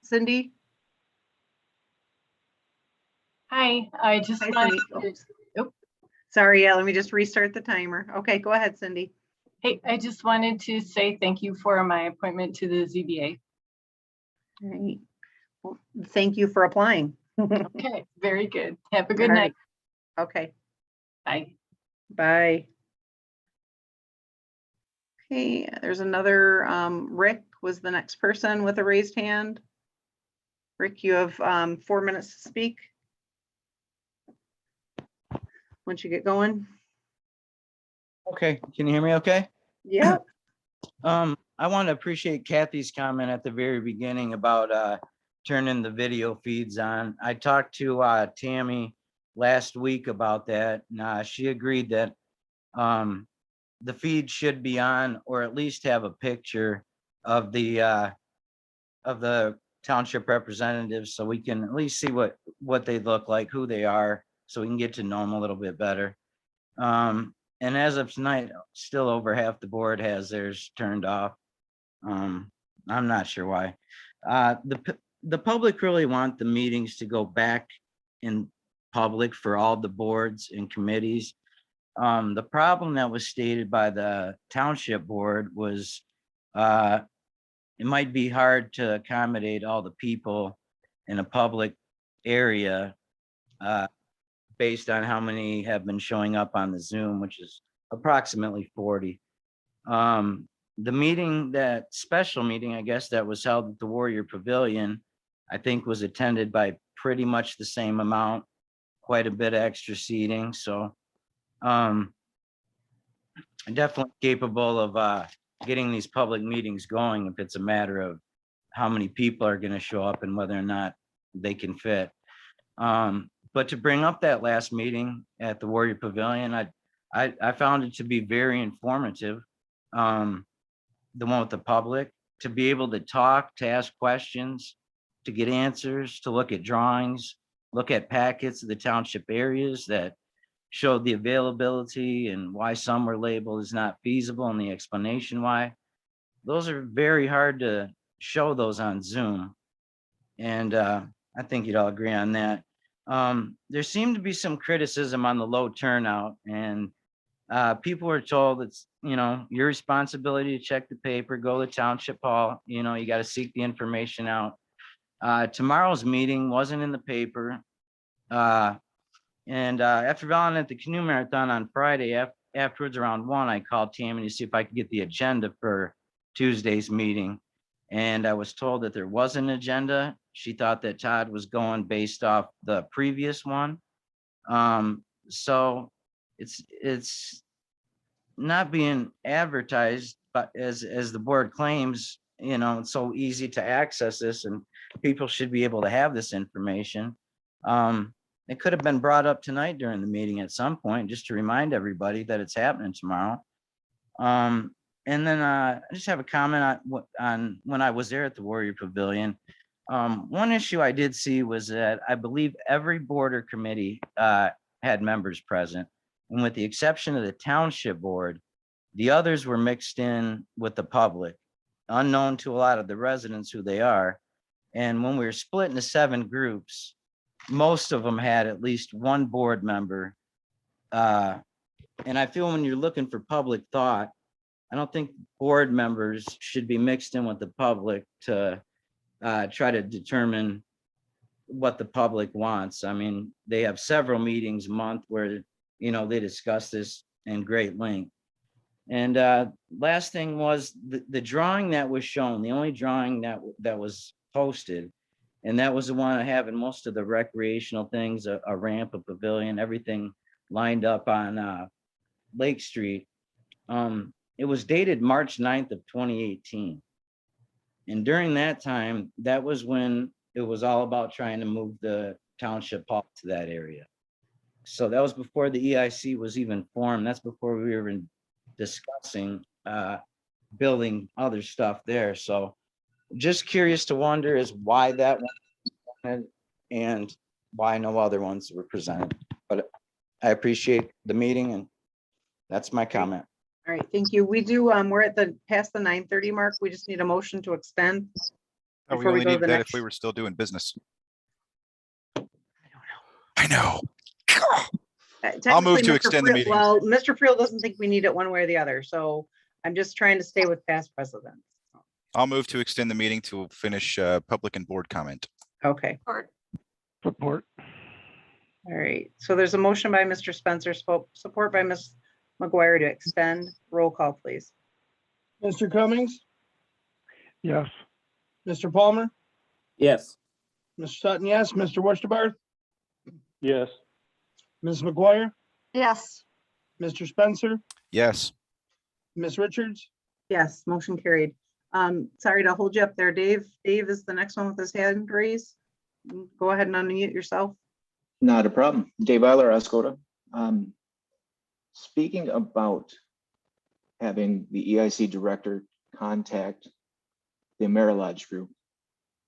Cindy. Hi, I just Hi, wanted Cindy. to, Sorry, yeah, let me just restart the timer. Okay, go ahead, Cindy. hey, I just wanted to say thank you for my appointment to the ZBA. All right. Well, thank you for applying. Okay, very good. Have a good All night. right. Okay, Bye. bye. Okay, there's another, Rick was the next person with a raised hand. Rick, you have 4 minutes to speak. Once you get going. Okay, can you hear me okay? Yeah. I want to appreciate Kathy's comment at the very beginning about turning the video feeds on. I talked to Tammy last week about that. She agreed that the feed should be on, or at least have a picture of the township representatives, so we can at least see what they look like, who they are, so we can get to know them a little bit better. And as of tonight, still over half the board has theirs turned off. I'm not sure why. The public really want the meetings to go back in public for all the boards and committees. The problem that was stated by the township board was it might be hard to accommodate all the people in a public area based on how many have been showing up on the Zoom, which is approximately 40. The meeting, that special meeting, I guess, that was held at the Warrior Pavilion, I think was attended by pretty much the same amount, quite a bit of extra seating. So definitely capable of getting these public meetings going if it's a matter of how many people are going to show up and whether or not they can fit. But to bring up that last meeting at the Warrior Pavilion, I found it to be very informative. The one with the public, to be able to talk, to ask questions, to get answers, to look at drawings, look at packets of the township areas that showed the availability and why some were labeled as not feasible and the explanation why. Those are very hard to show those on Zoom. And I think you'd all agree on that. There seemed to be some criticism on the low turnout, and people were told it's, your responsibility to check the paper, go to Township Hall, you got to seek the information out. Tomorrow's meeting wasn't in the paper. And after volunteering at the canoe marathon on Friday, afterwards around 1, I called Tammy to see if I could get the agenda for Tuesday's meeting. And I was told that there was an agenda. She thought that Todd was going based off the previous one. So it's not being advertised, but as the board claims, it's so easy to access this and people should be able to have this information. It could have been brought up tonight during the meeting at some point, just to remind everybody that it's happening tomorrow. And then I just have a comment on when I was there at the Warrior Pavilion. One issue I did see was that I believe every board or committee had members present. And with the exception of the township board, the others were mixed in with the public, unknown to a lot of the residents who they are. And when we were split into 7 groups, most of them had at least one board member. And I feel when you're looking for public thought, I don't think board members should be mixed in with the public to try to determine what the public wants. I mean, they have several meetings a month where, they discuss this in great length. And last thing was the drawing that was shown, the only drawing that was posted, and that was the one I have in most of the recreational things, a ramp, a pavilion, everything lined up on Lake Street. It was dated March 9th of 2018. And during that time, that was when it was all about trying to move the township hall to that area. So that was before the EIC was even formed. That's before we were even discussing building other stuff there. So just curious to wonder is why that one and why no other ones were presented. But I appreciate the meeting, and that's my comment. All right, thank you. We do, we're at past the 9:30 mark. We just need a motion to extend. Oh, we before only go to need the that next- if we were still doing business. I know. I'll move Technically, to Mr. extend the Friel- meeting. Well, Mr. Friel doesn't think we need it one way or the other, so I'm just trying to stay with past precedent. I'll move to extend the meeting to finish public and board comment. Okay, Support. all right. So there's a motion by Mr. Spencer, support by Ms. McGuire to extend. Roll call, please. Mr. Cummings, Yes. Mr. Palmer, Yes. Mr. Sutton, yes, Mr. Westerbarth, Yes. Ms. McGuire, Yes, Mr. Spencer, Yes. Ms. Richards, Yes, motion carried. Sorry to hold you up there, Dave. Dave is the next one with his hand raised. Go ahead and unmute yourself. Not a problem. Dave Eiler, Oscoda. Speaking about having the EIC director contact the Amerilodge group,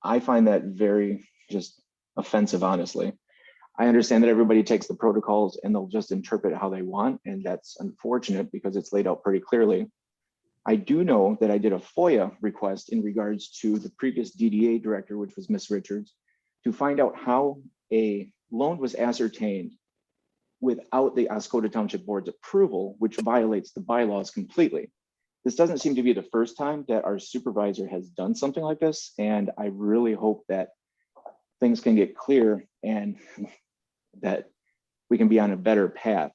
I find that very just offensive, honestly. I understand that everybody takes the protocols and they'll just interpret it how they want, and that's unfortunate because it's laid out pretty clearly. I do know that I did a FOIA request in regards to the previous DDA director, which was Ms. Richards, to find out how a loan was ascertained without the Oscoda Township Board's approval, which violates the bylaws completely. This doesn't seem to be the first time that our supervisor has done something like this, and I really hope that things can get clear and that we can be on a better path.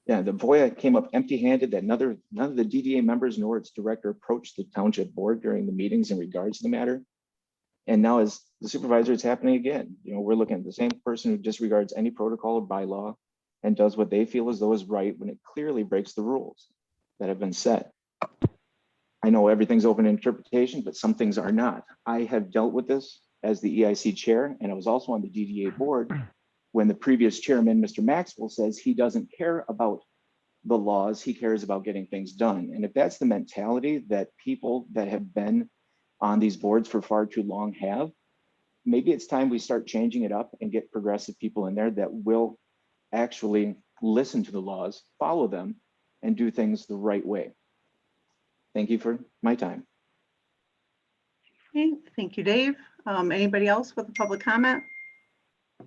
Yeah, the FOIA came up empty-handed that none of the DDA members nor its director approached the township board during the meetings in regards to the matter. And now as the supervisor, it's happening again. We're looking at the same person who disregards any protocol or bylaw and does what they feel as though is right when it clearly breaks the rules that have been set. I know everything's open to interpretation, but some things are not. I have dealt with this as the EIC chair, and I was also on the DDA board when the previous chairman, Mr. Maxwell, says he doesn't care about the laws, he cares about getting things done. And if that's the mentality that people that have been on these boards for far too long have, maybe it's time we start changing it up and get progressive people in there that will actually listen to the laws, follow them, and do things the right way. Thank you for my time. Okay, thank you, Dave. Anybody else with a public comment? You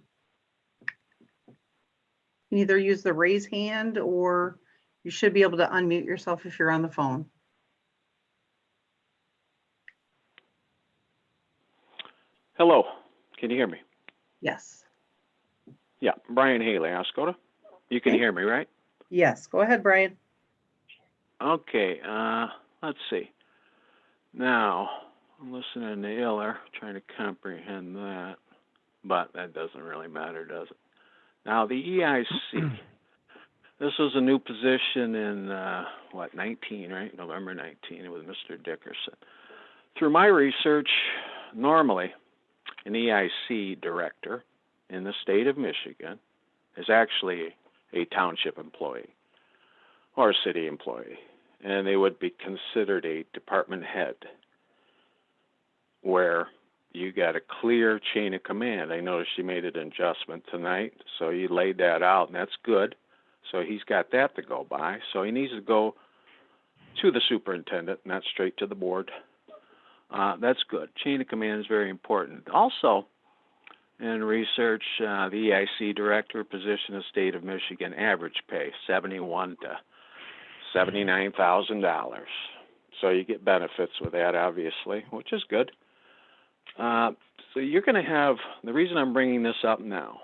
can either use the raise hand or you should be able to unmute yourself if you're on the phone. Hello, can you hear me? Yes. Yeah, Brian Haley, Oscoda. You can Okay. hear me, right? Yes, go ahead, Brian. Okay, let's see. Now, I'm listening to Iller, trying to comprehend that, but that doesn't really matter, does it? Now, the EIC, this was a new position in, 19, right? November 19 with Mr. Dickerson. Through my research, normally, an EIC director in the state of Michigan is actually a township employee or a city employee, and they would be considered a department head where you got a clear chain of command. I noticed you made an adjustment tonight, so you laid that out, and that's good. So he's got that to go by. So he needs to go to the superintendent, not straight to the board. That's good. Chain of command is very important. Also, in research, the EIC director position in the state of Michigan, average pay $71,000 to $79,000. So you get benefits with that, obviously, which is good. So you're going to have, the reason I'm bringing this up now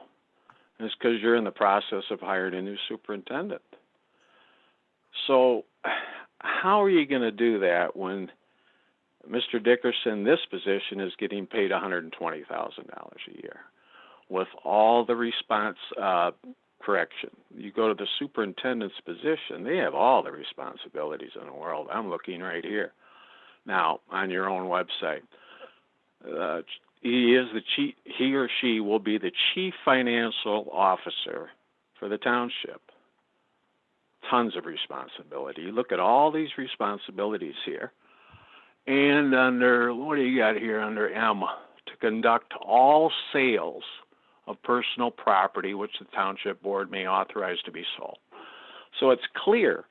is because you're in the process of hiring a new superintendent. So how are you going to do that when Mr. Dickerson, this position, is getting paid $120,000 a year with all the response, correction. You go to the superintendent's position, they have all the responsibilities in the world. I'm looking right here now on your own website. He or she will be the chief financial officer for the township. Tons of responsibility. You look at all these responsibilities here. And under, what do you got here under M? To conduct all sales of personal property which the township board may authorize to be sold. So it's clear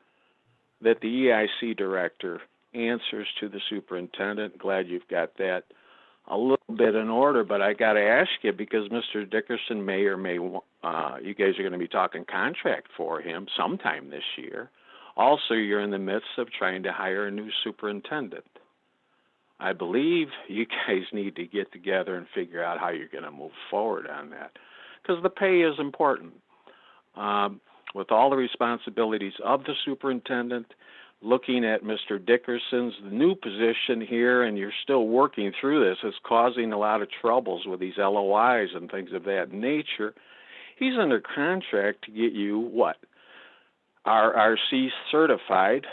that the EIC director answers to the superintendent. Glad you've got that a little bit in order, but I got to ask you, because Mr. Dickerson may or may, you guys are going to be talking contract for him sometime this year. Also, you're in the midst of trying to hire a new superintendent. I believe you guys need to get together and figure out how you're going to move forward on that, because the pay is important. With all the responsibilities of the superintendent, looking at Mr. Dickerson's new position here, and you're still working through this, is causing a lot of troubles with these LOIs and things of that nature. He's under contract to get you what? RRC certified.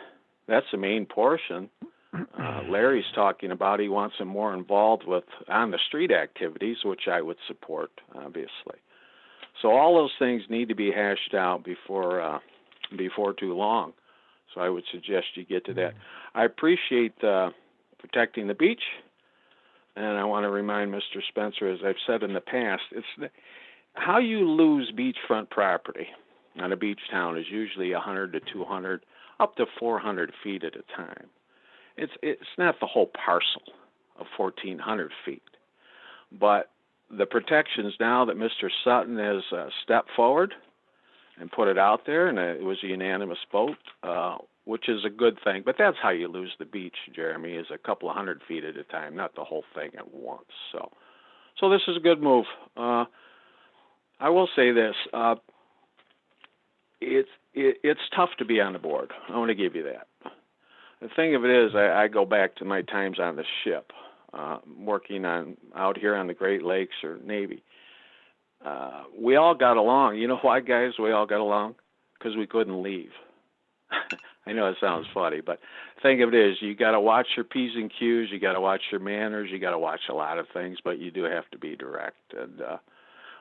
That's the main portion. Larry's talking about he wants him more involved with on-the-street activities, which I would support, obviously. So all those things need to be hashed out before too long. So I would suggest you get to that. I appreciate protecting the beach, and I want to remind Mr. Spencer, as I've said in the past, how you lose beachfront property on a beach town is usually 100 to 200, up to 400 feet at a time. It's not the whole parcel of 1,400 feet, but the protections now that Mr. Sutton has stepped forward and put it out there, and it was a unanimous vote, which is a good thing. But that's how you lose the beach, Jeremy, is a couple of 100 feet at a time, not the whole thing at once. So this is a good move. I will say this: it's tough to be on the board. I want to give you that. The thing of it is, I go back to my times on the ship, working out here on the Great Lakes or Navy. We all got along. You know why, guys, we all got along? Because we couldn't leave. I know it sounds funny, but think of it as you got to watch your P's and Q's, you got to watch your manners, you got to watch a lot of things, but you do have to be direct. And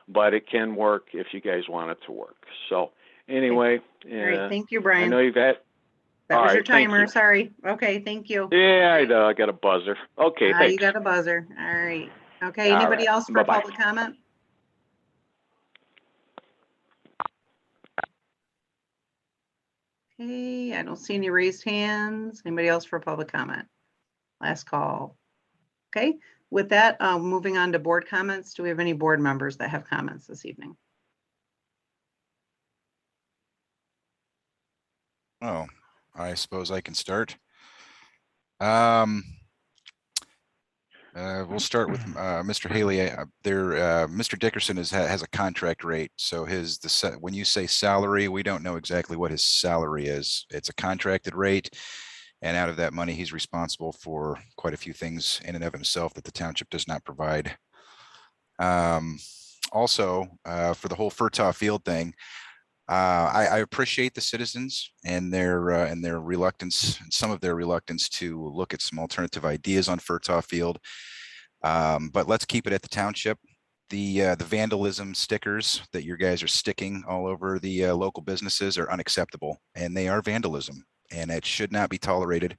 but it can work if you guys want it to work. So anyway, Great, thank you, I Brian. know you've had. That all was your right, thank timer, you. sorry. Okay, thank you. Yeah, I know. I got a buzzer. Okay, You thanks. got a buzzer. All right. Okay, All anybody right, else for bye-bye. public comment? Okay, I don't see any raised hands. Anybody else for public comment? Last call. Okay, with that, moving on to board comments. Do we have any board members that have comments this evening? Oh, I suppose I can start. We'll start with Mr. Haley. Mr. Dickerson has a contract rate. So when you say salary, we don't know exactly what his salary is. It's a contracted rate. And out of that money, he's responsible for quite a few things in and of himself that the township does not provide. Also, for the whole Furtaw Field thing, I appreciate the citizens and their reluctance, some of their reluctance to look at some alternative ideas on Furtaw Field. But let's keep it at the township. The vandalism stickers that you guys are sticking all over the local businesses are unacceptable, and they are vandalism, and it should not be tolerated.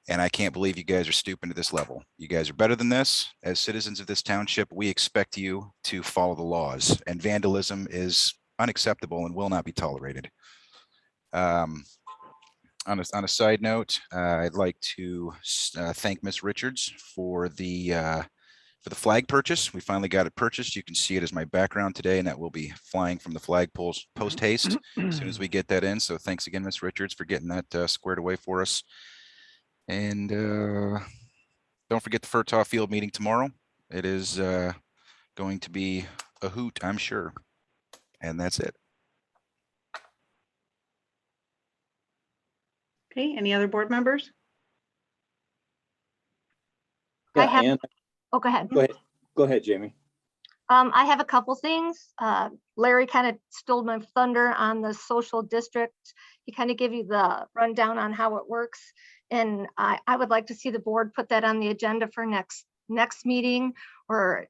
And I can't believe you guys are stooping to this level. You guys are better than this. As citizens of this township, we expect you to follow the laws, and vandalism is unacceptable and will not be tolerated. On a side note, I'd like to thank Ms. Richards for the flag purchase. We finally got it purchased. You can see it as my background today, and that will be flying from the flag poles post haste as soon as we get that in. So thanks again, Ms. Richards, for getting that squared away for us. And don't forget the Furtaw Field meeting tomorrow. It is going to be a hoot, I'm sure. And that's it. Okay, any other board members? Yeah, have- Ann, Oh, go ahead. go ahead, Jamie. I have a couple things. Larry kind of stole my thunder on the social district. He kind of gave you the rundown on how it works. And I would like to see the board put that on the agenda for next meeting, or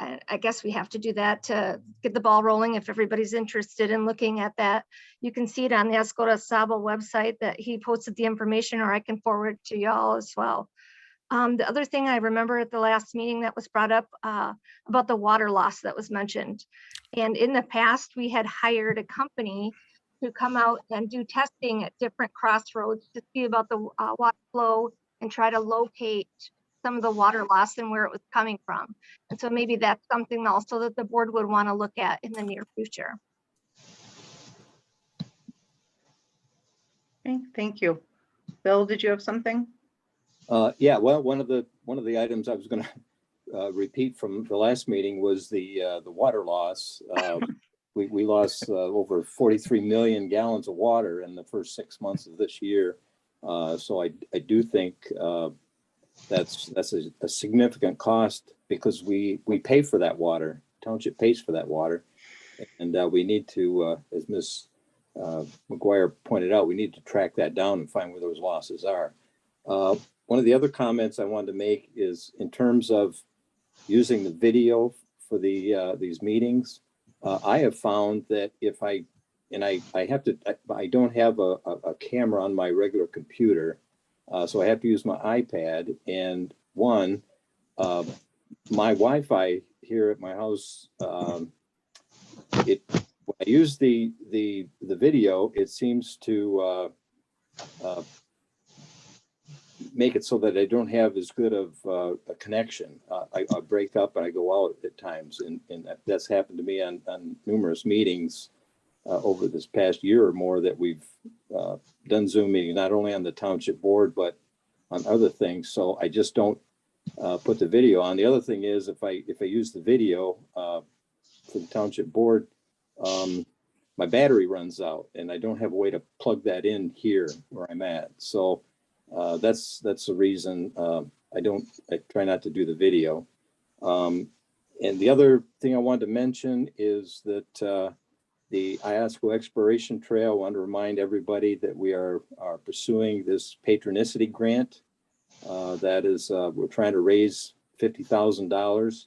I guess we have to do that to get the ball rolling if everybody's interested in looking at that. You can see it on the Oscoda Saba website that he posted the information, or I can forward to y'all as well. The other thing I remember at the last meeting that was brought up about the water loss that was mentioned. And in the past, we had hired a company to come out and do testing at different crossroads to see about the water flow and try to locate some of the water loss and where it was coming from. And so maybe that's something also that the board would want to look at in the near future. Okay, thank you. Bill, did you have something? Yeah, well, one of the items I was going to repeat from the last meeting was the water loss. We lost over 43 million gallons of water in the first 6 months of this year. So I do think that's a significant cost, because we pay for that water. Township pays for that water, and we need to, as Ms. McGuire pointed out, we need to track that down and find where those losses are. One of the other comments I wanted to make is in terms of using the video for these meetings. I have found that if I don't have a camera on my regular computer, so I have to use my iPad. And my Wi-Fi here at my house, when I use the video, it seems to make it so that I don't have as good of a connection. I break up and I go out at times, and that's happened to me on numerous meetings over this past year or more that we've done Zoom meetings, not only on the township board, but on other things. So I just don't put the video on. The other thing is, if I use the video for the township board, my battery runs out and I don't have a way to plug that in here where I'm at. So that's the reason I try not to do the video. And the other thing I wanted to mention is that the Iasco Exploration Trail, I want to remind everybody that we are pursuing this patronicity grant. That is, we're trying to raise $50,000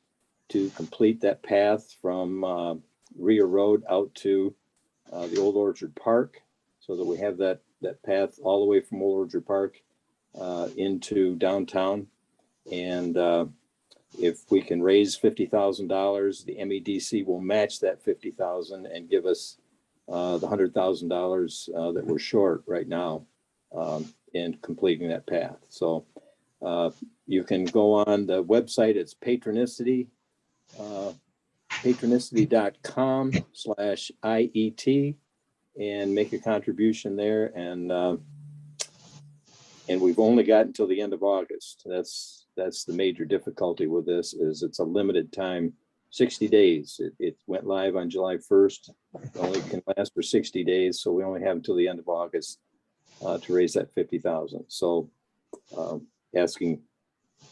to complete that path from Rio Road out to the Old Orchard Park, so that we have that path all the way from Old Orchard Park into downtown. And if we can raise $50,000, the MEDC will match that $50,000 and give us the $100,000 that we're short right now in completing that path. So you can go on the website. It's patronicity.com/IET and make a contribution there. And we've only got until the end of August. That's the major difficulty with this, is it's a limited time, 60 days. It went live on July 1st. It only can last for 60 days. So we only have until the end of August to raise that 50,000. So asking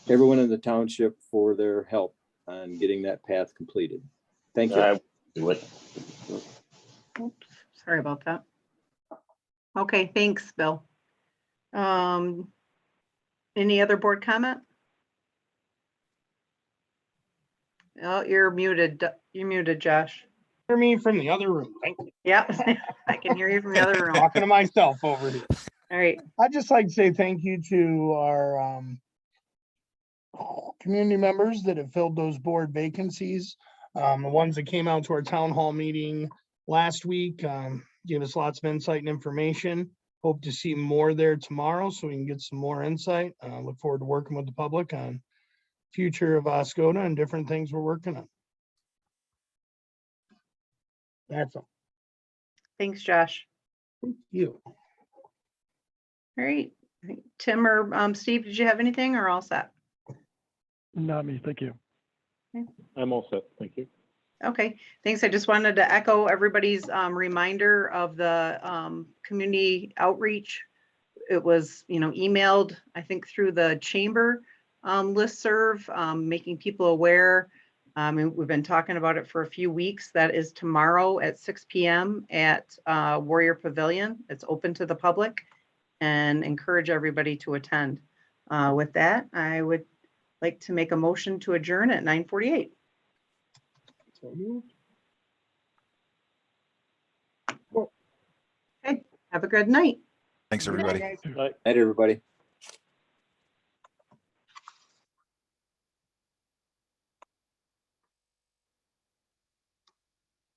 everyone in the township for their help on getting that path completed. Thank you. Oops, sorry about that. Okay, thanks, Bill. Any other board comment? Oh, you're muted. You're muted, Josh. Hear me from the other room. Thank you. Yep, I can hear you from the other room. Talking to myself over here. All right. I'd just like to say thank you to our community members that have filled those board vacancies. The ones that came out to our town hall meeting last week gave us lots of insight and information. Hope to see more there tomorrow so we can get some more insight. Look forward to working with the public on future of Oscoda and different things we're working on. That's all. Thanks, Josh. Thank you. All right. Tim or Steve, did you have anything or all set? Not me, thank you. I'm all set. Thank you. Okay, thanks. I just wanted to echo everybody's reminder of the community outreach. It was, emailed, I think, through the chamber listserv, making people aware. And we've been talking about it for a few weeks. That is tomorrow at 6 p.m. at Warrior Pavilion. It's open to the public and encourage everybody to attend. With that, I would like to make a motion to adjourn at 9:48. Okay, have a good night. Thanks, everybody. Good night, guys. Night, everybody.